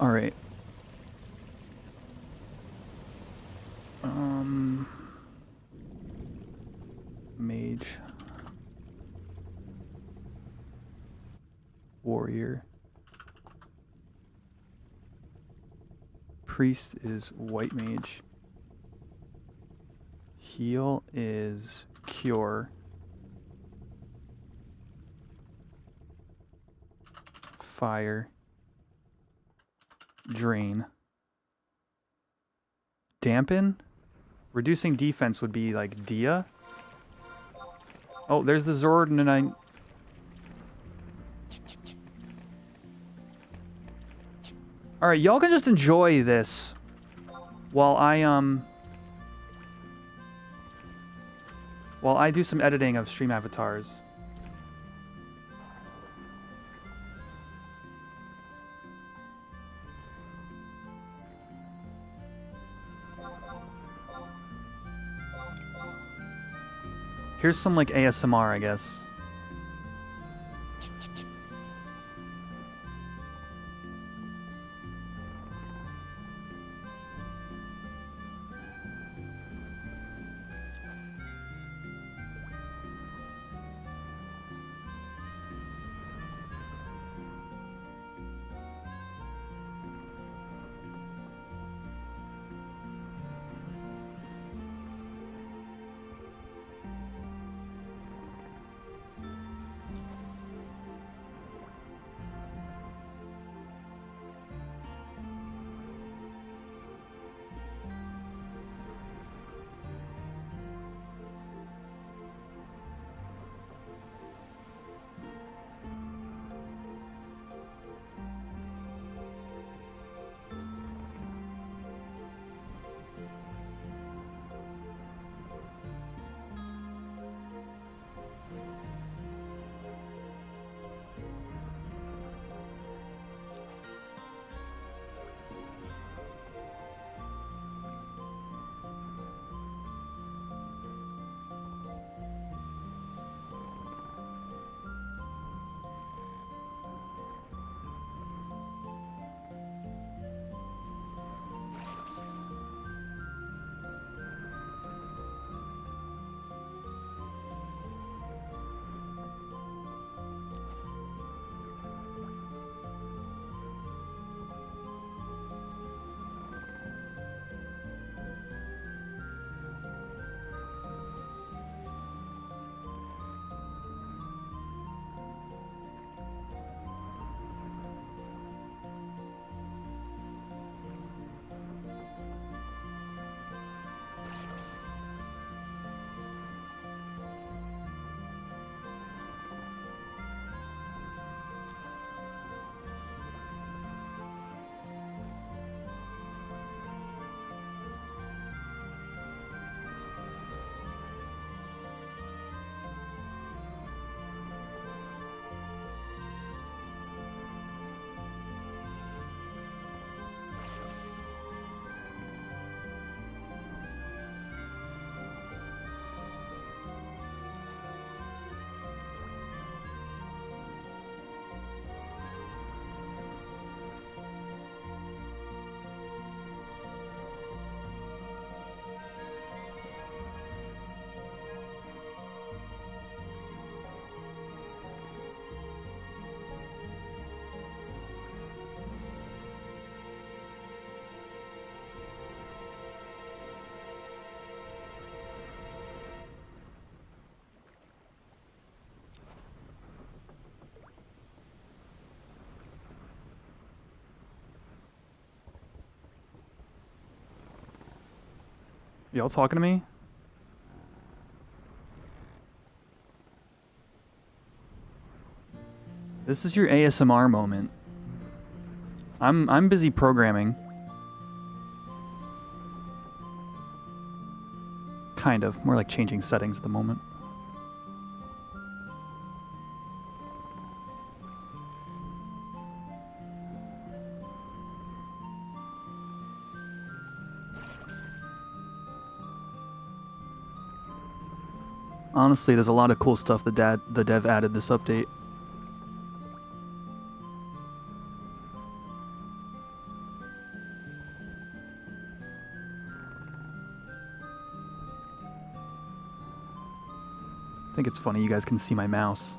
Alright. Mage. Warrior. Priest is white mage. Heal is cure. Fire. Drain. Dampen? Reducing defense would be like Dia. Oh, there's the Zord and I... Alright, y'all can just enjoy this while I do some editing of stream avatars. Here's some like ASMR, I guess. Y'all talking to me? This is your ASMR moment. I'm busy programming. Kind of. More like changing settings at the moment. Honestly, there's a lot of cool stuff the dev added this update. I think it's funny you guys can see my mouse.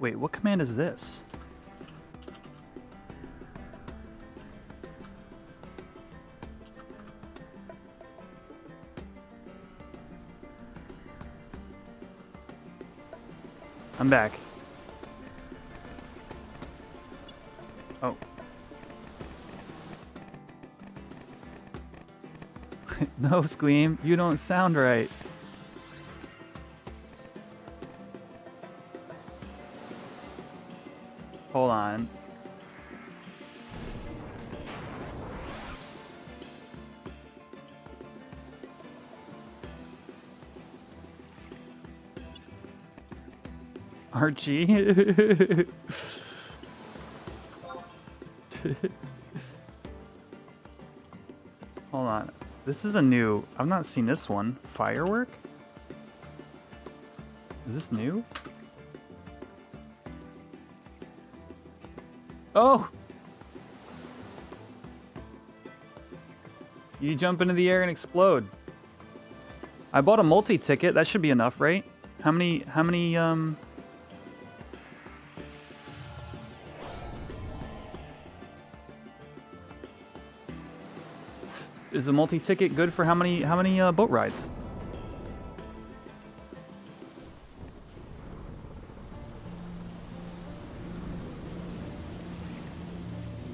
Wait, what command is this? I'm back. Oh. No, Squeam, you don't sound right. Hold on. Archie. Hold on. This is a new... I've not seen this one. Firework? Is this new? Oh! You jump into the air and explode. I bought a multi-ticket. That should be enough, right? How many, Is the multi-ticket good for how many boat rides?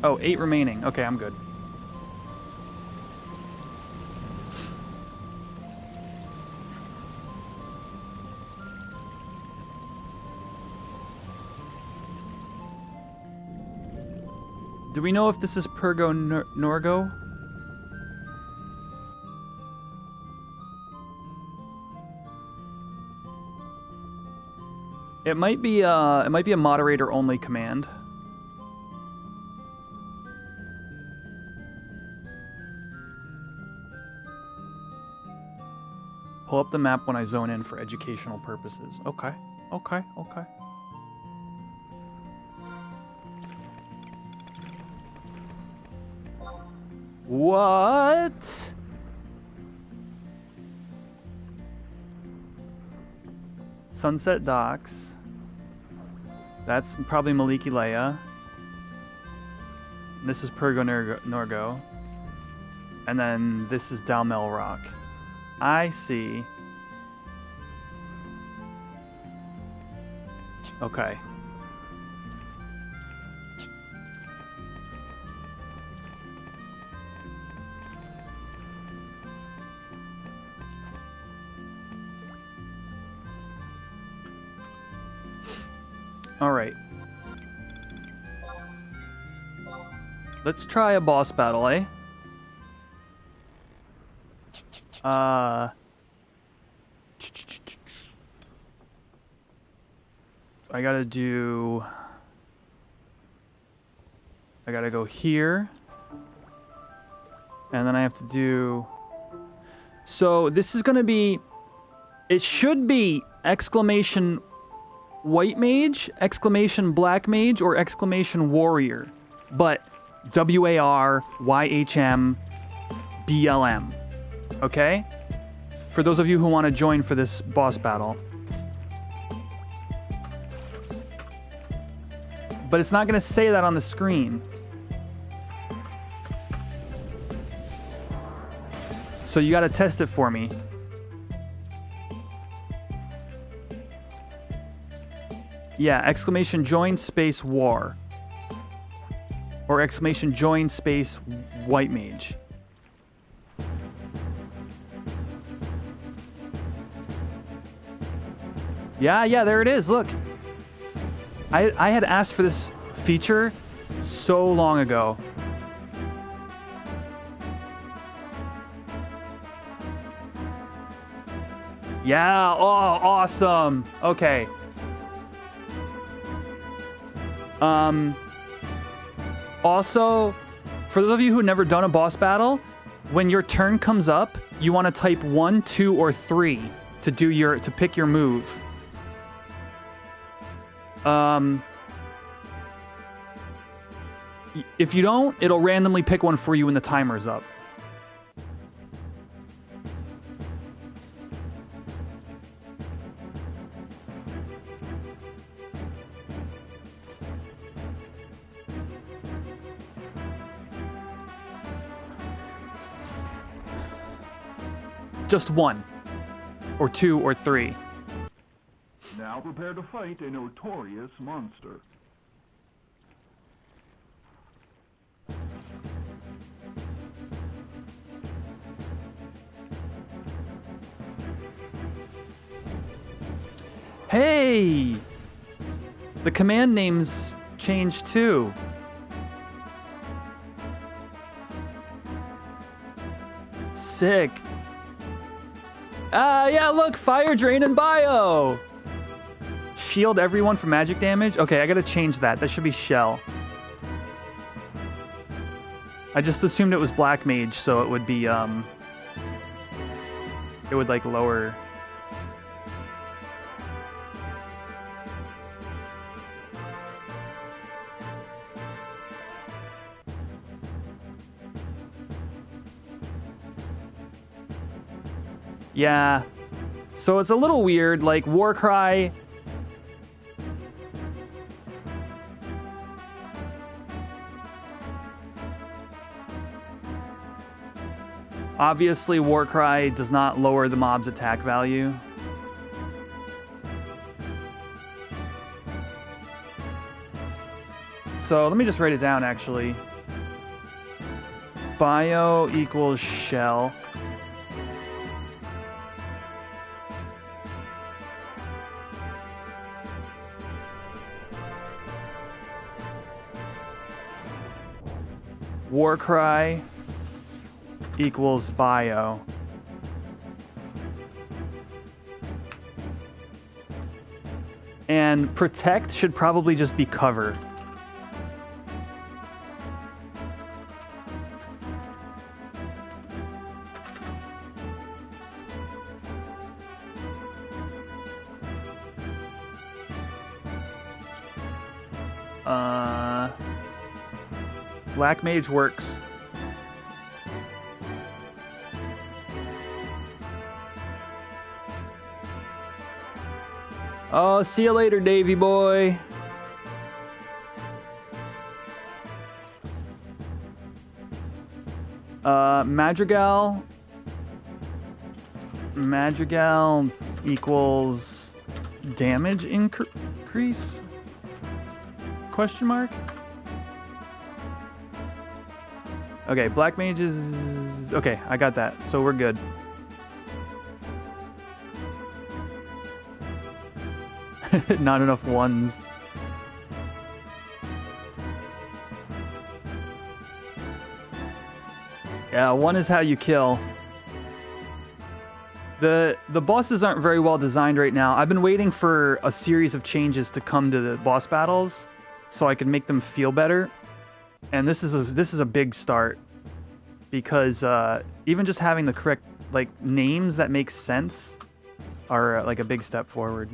Oh, 8 remaining. Okay, I'm good. Do we know if this is Pergo Norgo? It might be a moderator only command. Pull up the map when I zone in for educational purposes. Okay. Okay. Okay. What? Sunset Docks. That's probably Maliki Leia. This is Pergo Norgo. And then this is Dalmel Rock. I see. Okay. All right. Let's try a boss battle, eh? I gotta go here. And then I have to do... So this is gonna be... It should be exclamation white mage, exclamation black mage, or exclamation warrior. But WARYHM okay? For those of you who want to join for this boss battle. But it's not going to say that on the screen. So you got to test it for me. Yeah, exclamation join space war. Or exclamation join space white mage. Yeah, there it is. Look. I had asked for this feature so long ago. Yeah, oh, awesome. Okay. Also, for those of you who never done a boss battle, when your turn comes up, you want to type 1, 2, or 3 to pick your move. If you don't, it'll randomly pick one for you when the timer's up. Just one. Or two or three. Now prepare to fight a notorious monster. Hey! The command names changed too. Sick. Yeah, look, fire drain and bio. Shield everyone from magic damage. Okay, I gotta change that. That should be shell. I just assumed it was black mage, so it would be, it would like lower. Yeah. So it's a little weird, like Warcry. Obviously, Warcry does not lower the mob's attack value. So let me just write it down, actually. Bio equals shell. Warcry equals bio. And protect should probably just be cover. Black Mage works. Oh, see you later, Davy boy. Madrigal. Madrigal equals damage increase? Question mark? Okay, Black Mage is... Okay, I got that, so we're good. Not enough ones. Yeah, one is how you kill. The bosses aren't very well designed right now. I've been waiting for a series of changes to come to the boss battles so I can make them feel better. And this is a big start because even just having the correct like names that make sense are like a big step forward.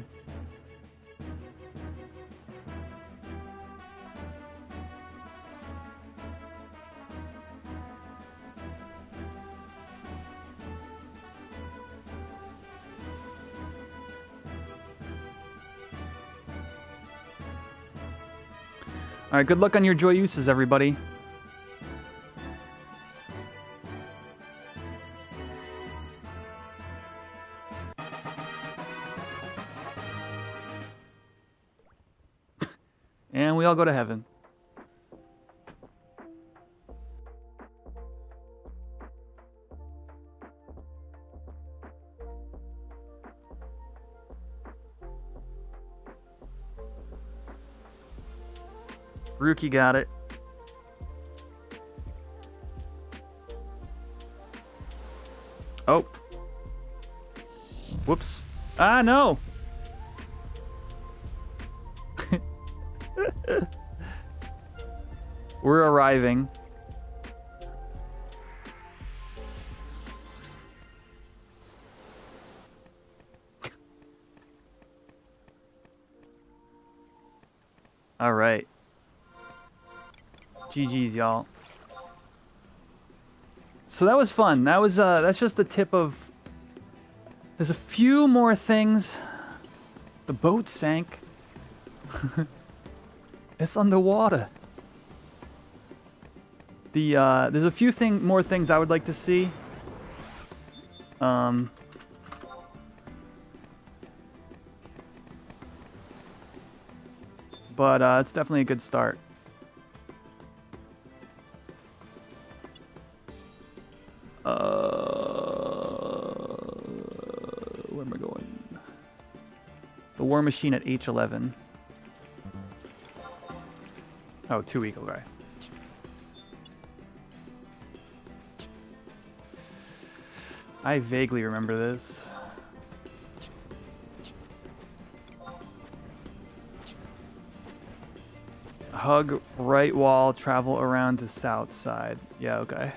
All right, good luck on your joy uses, everybody. And we all go to heaven. Rookie got it. Oh. Whoops. Ah, no. We're arriving. All right. GG's, y'all. So that was fun. That was that's just the tip of. There's a few more things. The boat sank. It's underwater. There's a few more things I would like to see. But it's definitely a good start. Where am I going? The War Machine at H11. Oh, 2 week, okay. I vaguely remember this. Hug right wall, travel around to south side. Yeah, okay.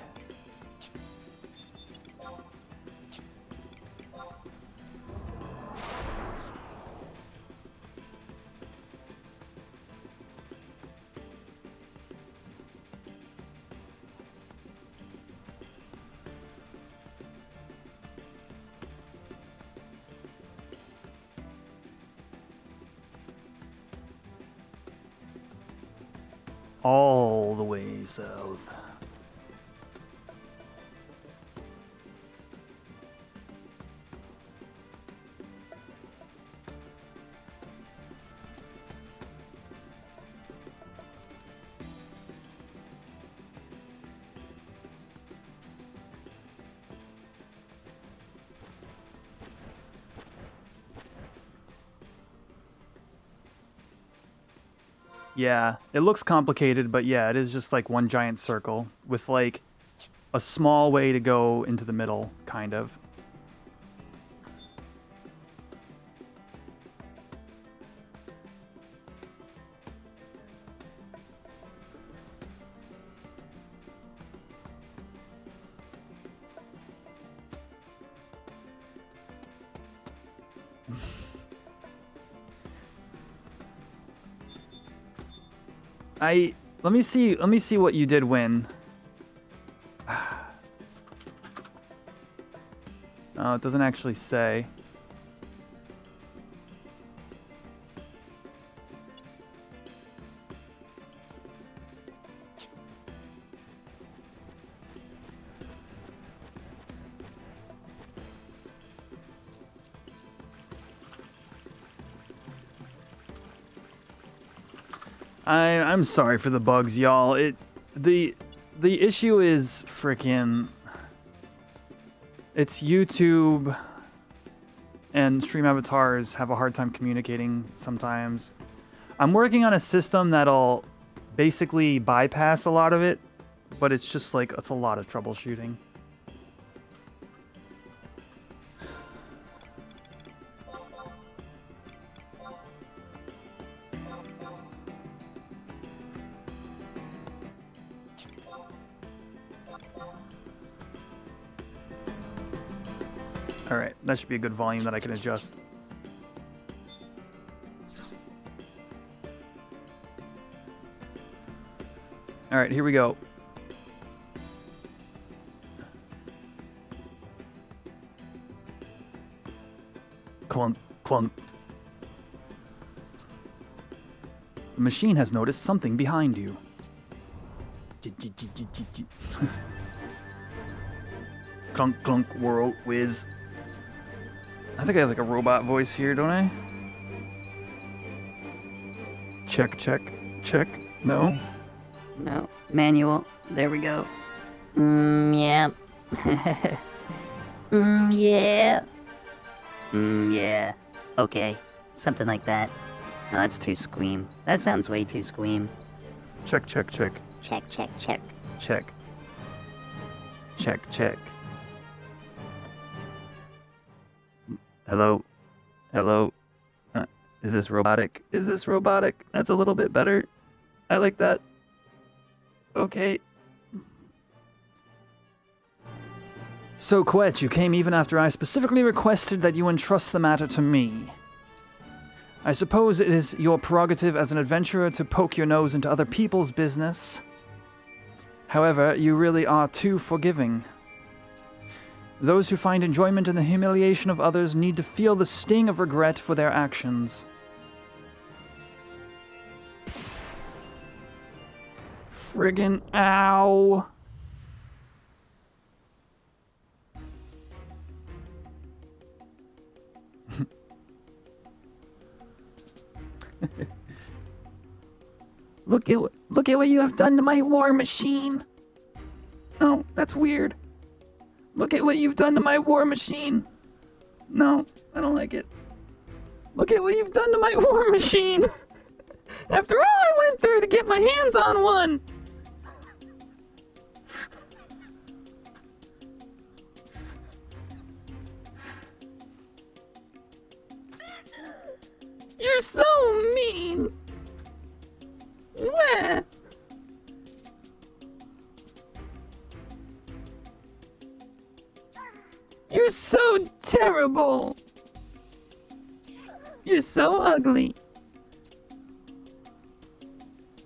All the way south. Yeah, it looks complicated, but yeah, it is just like one giant circle with like a small way to go into the middle, kind of. Let me see what you did win. Oh, it doesn't actually say. I'm sorry for the bugs, y'all. The issue is frickin'. It's YouTube and stream avatars have a hard time communicating sometimes. I'm working on a system that'll basically bypass a lot of it, but it's just like it's a lot of troubleshooting. Alright, that should be a good volume that I can adjust. Alright, here we go. Clunk, clunk. The machine has noticed something behind you. Clunk, clunk, whirl, whiz. I think I have like a robot voice here, don't I? Check, check, check. No? No. Manual. There we go. Yeah. Yeah. Yeah. Okay. Something like that. No, that's too squeam. That sounds way too squeam. Check, check, check. Check, check, check. Check. Check, check. Hello? Hello? Is this robotic? Is this robotic? That's a little bit better. I like that. Okay. So, Quet, you came even after I specifically requested that you entrust the matter to me. I suppose it is your prerogative as an adventurer to poke your nose into other people's business. However, you really are too forgiving. Those who find enjoyment in the humiliation of others need to feel the sting of regret for their actions. Friggin' ow. Look at what you have done to my war machine. No, that's weird. Look at what you've done to my war machine. No, I don't like it. Look at what you've done to my war machine. After all I went through to get my hands on one. You're so mean. Wah. You're so terrible. You're so ugly.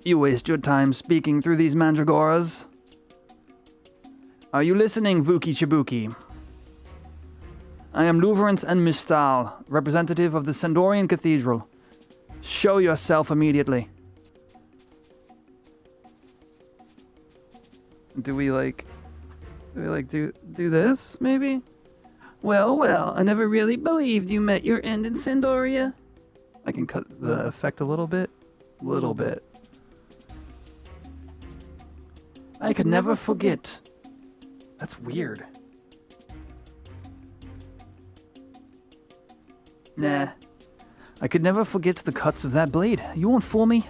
You waste your time speaking through these mandragoras. Are you listening, Vuki Chibuki? I am Luverance and Mistal, representative of the Sendorian Cathedral. Show yourself immediately. Do we do this, maybe? Well, I never really believed you met your end in Sandoria. I can cut the effect a little bit. I could never forget. That's weird. Nah. I could never forget the cuts of that blade. You won't fool me.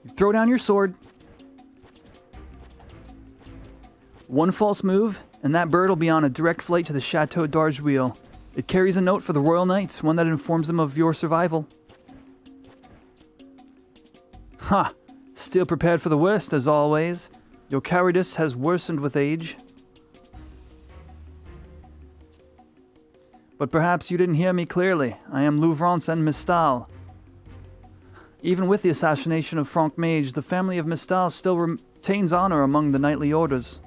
You throw down your sword. One false move, and that bird will be on a direct flight to the Chateau d'Argewil. It carries a note for the Royal Knights, one that informs them of your survival. Ha! Still prepared for the worst, as always. Your cowardice has worsened with age. But perhaps you didn't hear me clearly. I am Louvrance and Mistal. Even with the assassination of Franc Mage, the family of Mistal still retains honor among the knightly orders.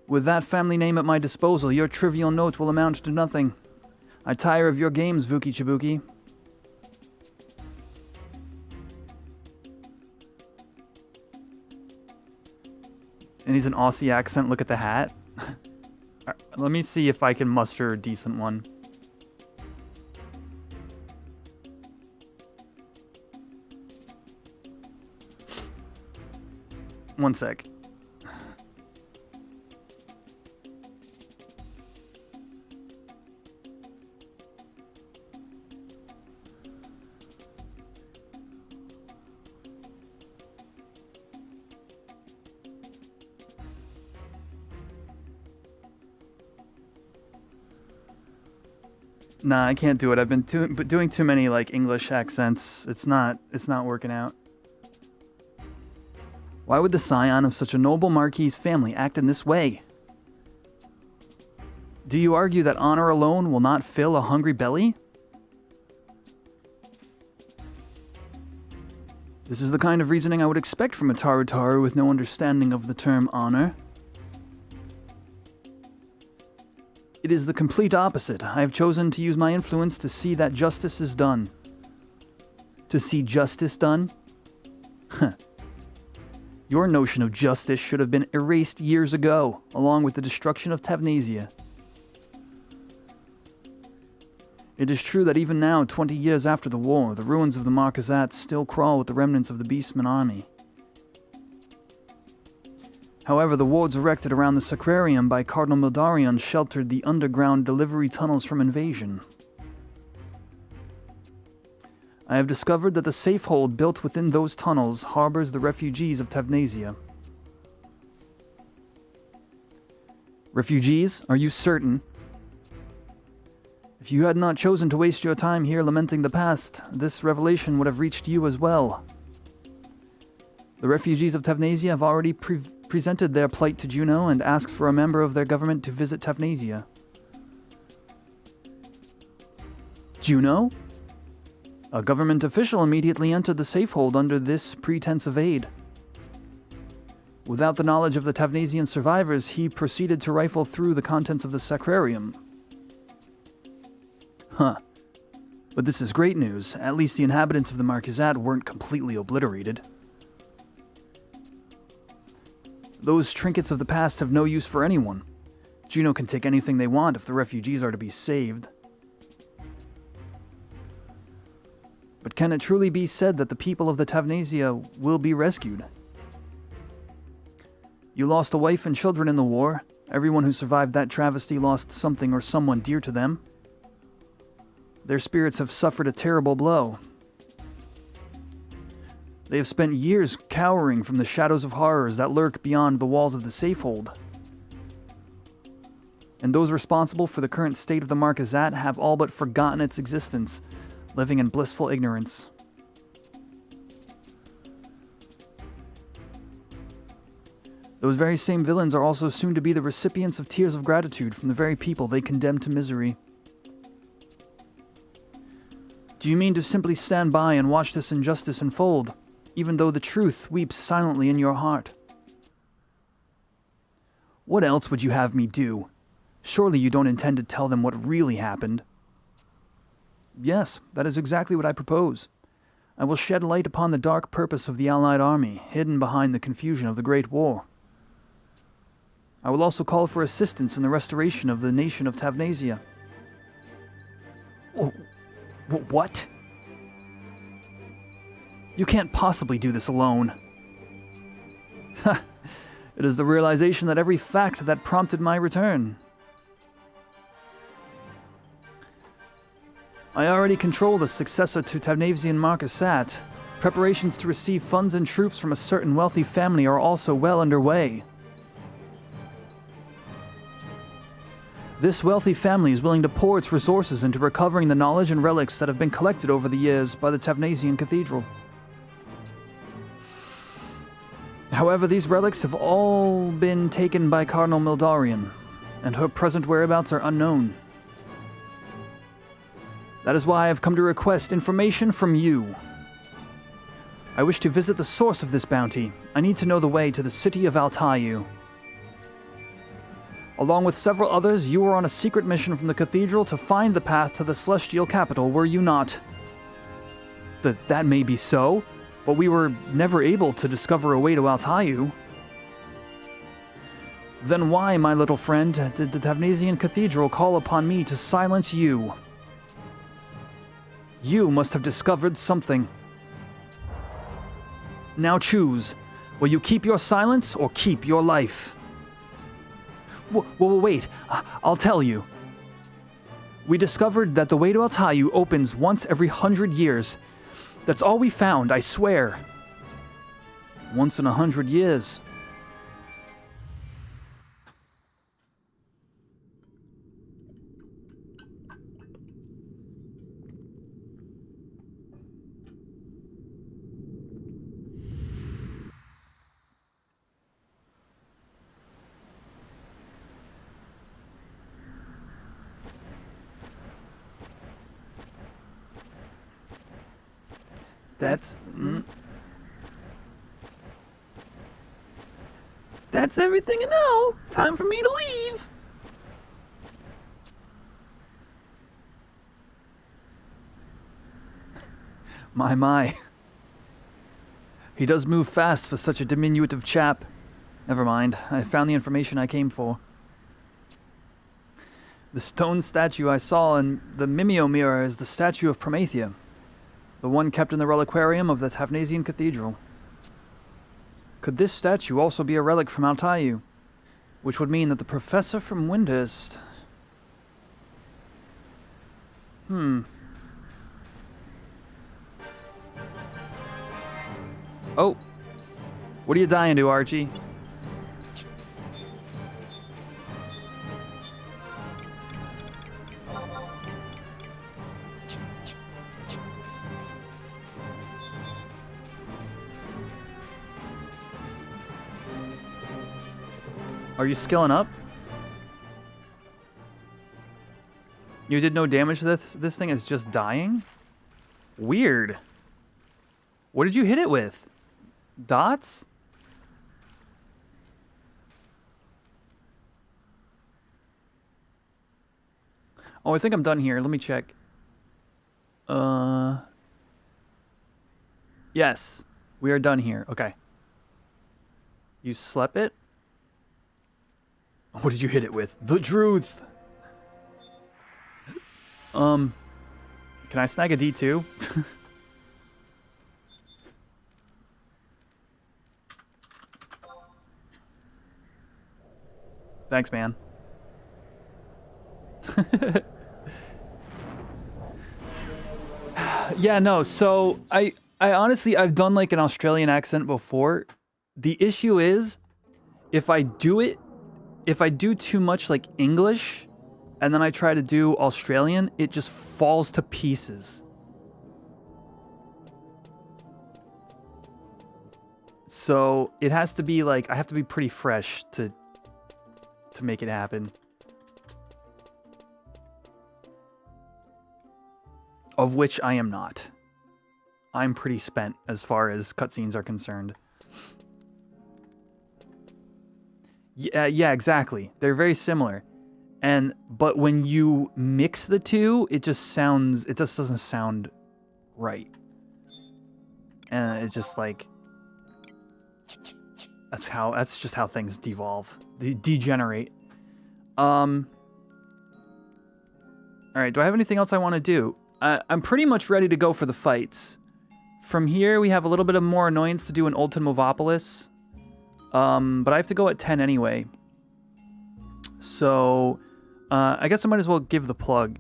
With that family name at my disposal, your trivial note will amount to nothing. I tire of your games, Vuki Chibuki. And he's an Aussie accent. Look at the hat. Right, let me see if I can muster a decent one. One sec. Nah, I can't do it. I've been doing too many like English accents. It's not working out. Why would the scion of such a noble Marquis family act in this way? Do you argue that honor alone will not fill a hungry belly? This is the kind of reasoning I would expect from a Tarutaru with no understanding of the term honor. It is the complete opposite. I have chosen to use my influence to see that justice is done. To see justice done? Huh. Your notion of justice should have been erased years ago, along with the destruction of Tavnazia. It is true that even now, 20 years after the war, the ruins of the Marquisate still crawl with the remnants of the Beastman army. However, the wards erected around the Sacrarium by Cardinal Mildarion sheltered the underground delivery tunnels from invasion. I have discovered that the safe hold built within those tunnels harbors the refugees of Tavnazia. Refugees? Are you certain? If you had not chosen to waste your time here lamenting the past, this revelation would have reached you as well. The refugees of Tavnazia have already presented their plight to Juno and asked for a member of their government to visit Tavnazia. Juno? A government official immediately entered the safe hold under this pretense of aid. Without the knowledge of the Tavnazian survivors, he proceeded to rifle through the contents of the Sacrarium. Huh. But this is great news. At least the inhabitants of the Marquisate weren't completely obliterated. Those trinkets of the past have no use for anyone. Juno can take anything they want if the refugees are to be saved. But can it truly be said that the people of the Tavnazia will be rescued? You lost a wife and children in the war. Everyone who survived that travesty lost something or someone dear to them. Their spirits have suffered a terrible blow. They have spent years cowering from the shadows of horrors that lurk beyond the walls of the safehold. And those responsible for the current state of the Marquisate have all but forgotten its existence, living in blissful ignorance. Those very same villains are also soon to be the recipients of tears of gratitude from the very people they condemned to misery. Do you mean to simply stand by and watch this injustice unfold, even though the truth weeps silently in your heart? What else would you have me do? Surely you don't intend to tell them what really happened. Yes, that is exactly what I propose. I will shed light upon the dark purpose of the Allied army, hidden behind the confusion of the Great War. I will also call for assistance in the restoration of the nation of Tavnazia. What? You can't possibly do this alone. Ha! It is the realization that every fact that prompted my return. I already control the successor to Tavnazian Marquisate. Preparations to receive funds and troops from a certain wealthy family are also well underway. This wealthy family is willing to pour its resources into recovering the knowledge and relics that have been collected over the years by the Tavnazian Cathedral. However, these relics have all been taken by Cardinal Mildarian, and her present whereabouts are unknown. That is why I have come to request information from you. I wish to visit the source of this bounty. I need to know the way to the city of Altayu. Along with several others, you were on a secret mission from the Cathedral to find the path to the Celestial Capital, were you not? That may be so, but we were never able to discover a way to Altayu. Then why, my little friend, did the Tavnazian Cathedral call upon me to silence you? You must have discovered something. Now choose. Will you keep your silence or keep your life? Wait, I'll tell you. We discovered that the way to Altayu opens once every 100 years. That's all we found, I swear. Once in 100 years. That's everything I know. Time for me to leave. My. He does move fast for such a diminutive chap. Never mind, I found the information I came for. The stone statue I saw in the Mimeo mirror is the statue of Promathia, the one kept in the reliquarium of the Tavnazian Cathedral. Could this statue also be a relic from Altayu? Which would mean that the professor from Windurst... Oh! What are you dying to, Archie? Are you skilling up? You did no damage to this? This thing is just dying? Weird. What did you hit it with? Dots? Oh, I think I'm done here. Let me check. Yes. We are done here. Okay. You slept it? What did you hit it with? The truth! Can I snag a D2? Thanks, man. Yeah, no, so I honestly, I've done like an Australian accent before. The issue is, if I do too much like English, and then I try to do Australian, it just falls to pieces. So it has to be like, I have to be pretty fresh to make it happen. Of which I am not. I'm pretty spent as far as cutscenes are concerned. Yeah, exactly. They're very similar. But when you mix the two, it just doesn't sound right. And it's just like, that's just how things devolve. They degenerate. All right, do I have anything else I want to do? I'm pretty much ready to go for the fights. From here, we have a little bit of more annoyance to do in Old Movopolis. But I have to go at 10 anyway. So, I guess I might as well give the plug.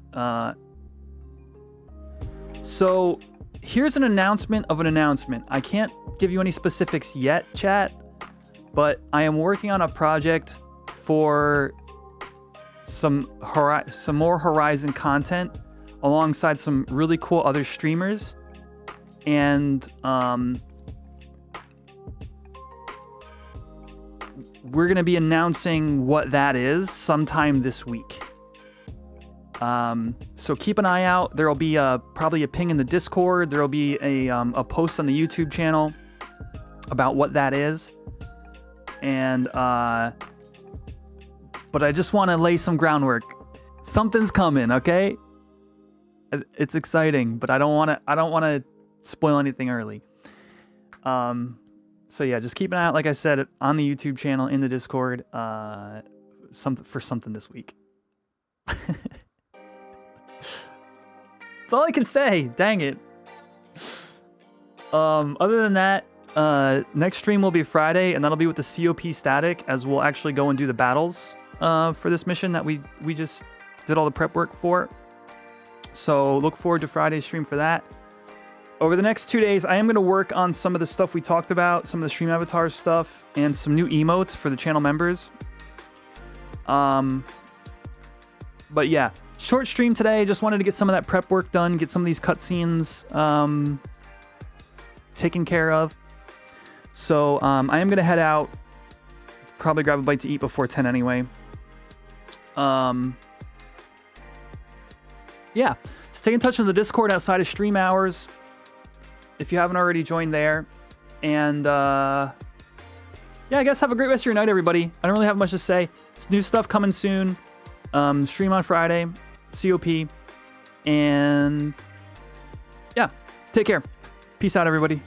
So, here's an announcement of an announcement. I can't give you any specifics yet, chat, but I am working on a project for some more Horizon content alongside some really cool other streamers. And, we're going to be announcing what that is sometime this week. So keep an eye out. There'll be probably a ping in the Discord. There'll be a post on the YouTube channel about what that is. And, but I just want to lay some groundwork. Something's coming, okay? It's exciting, but I don't want to spoil anything early. So yeah, just keep an eye out, like I said, on the YouTube channel, in the Discord, something this week. That's all I can say. Dang it. Other than that, next stream will be Friday, and that'll be with the CoP static, as we'll actually go and do the battles for this mission that we just did all the prep work for. So look forward to Friday's stream for that. Over the next 2 days, I am going to work on some of the stuff we talked about, some of the stream avatar stuff, and some new emotes for the channel members. But yeah, short stream today. Just wanted to get some of that prep work done, get some of these cutscenes taken care of. So I am going to head out, probably grab a bite to eat before 10 anyway. Yeah, stay in touch in the Discord outside of stream hours if you haven't already joined there. And yeah, I guess have a great rest of your night, everybody. I don't really have much to say. It's new stuff coming soon. Stream on Friday, CoP, and yeah, take care. Peace out, everybody.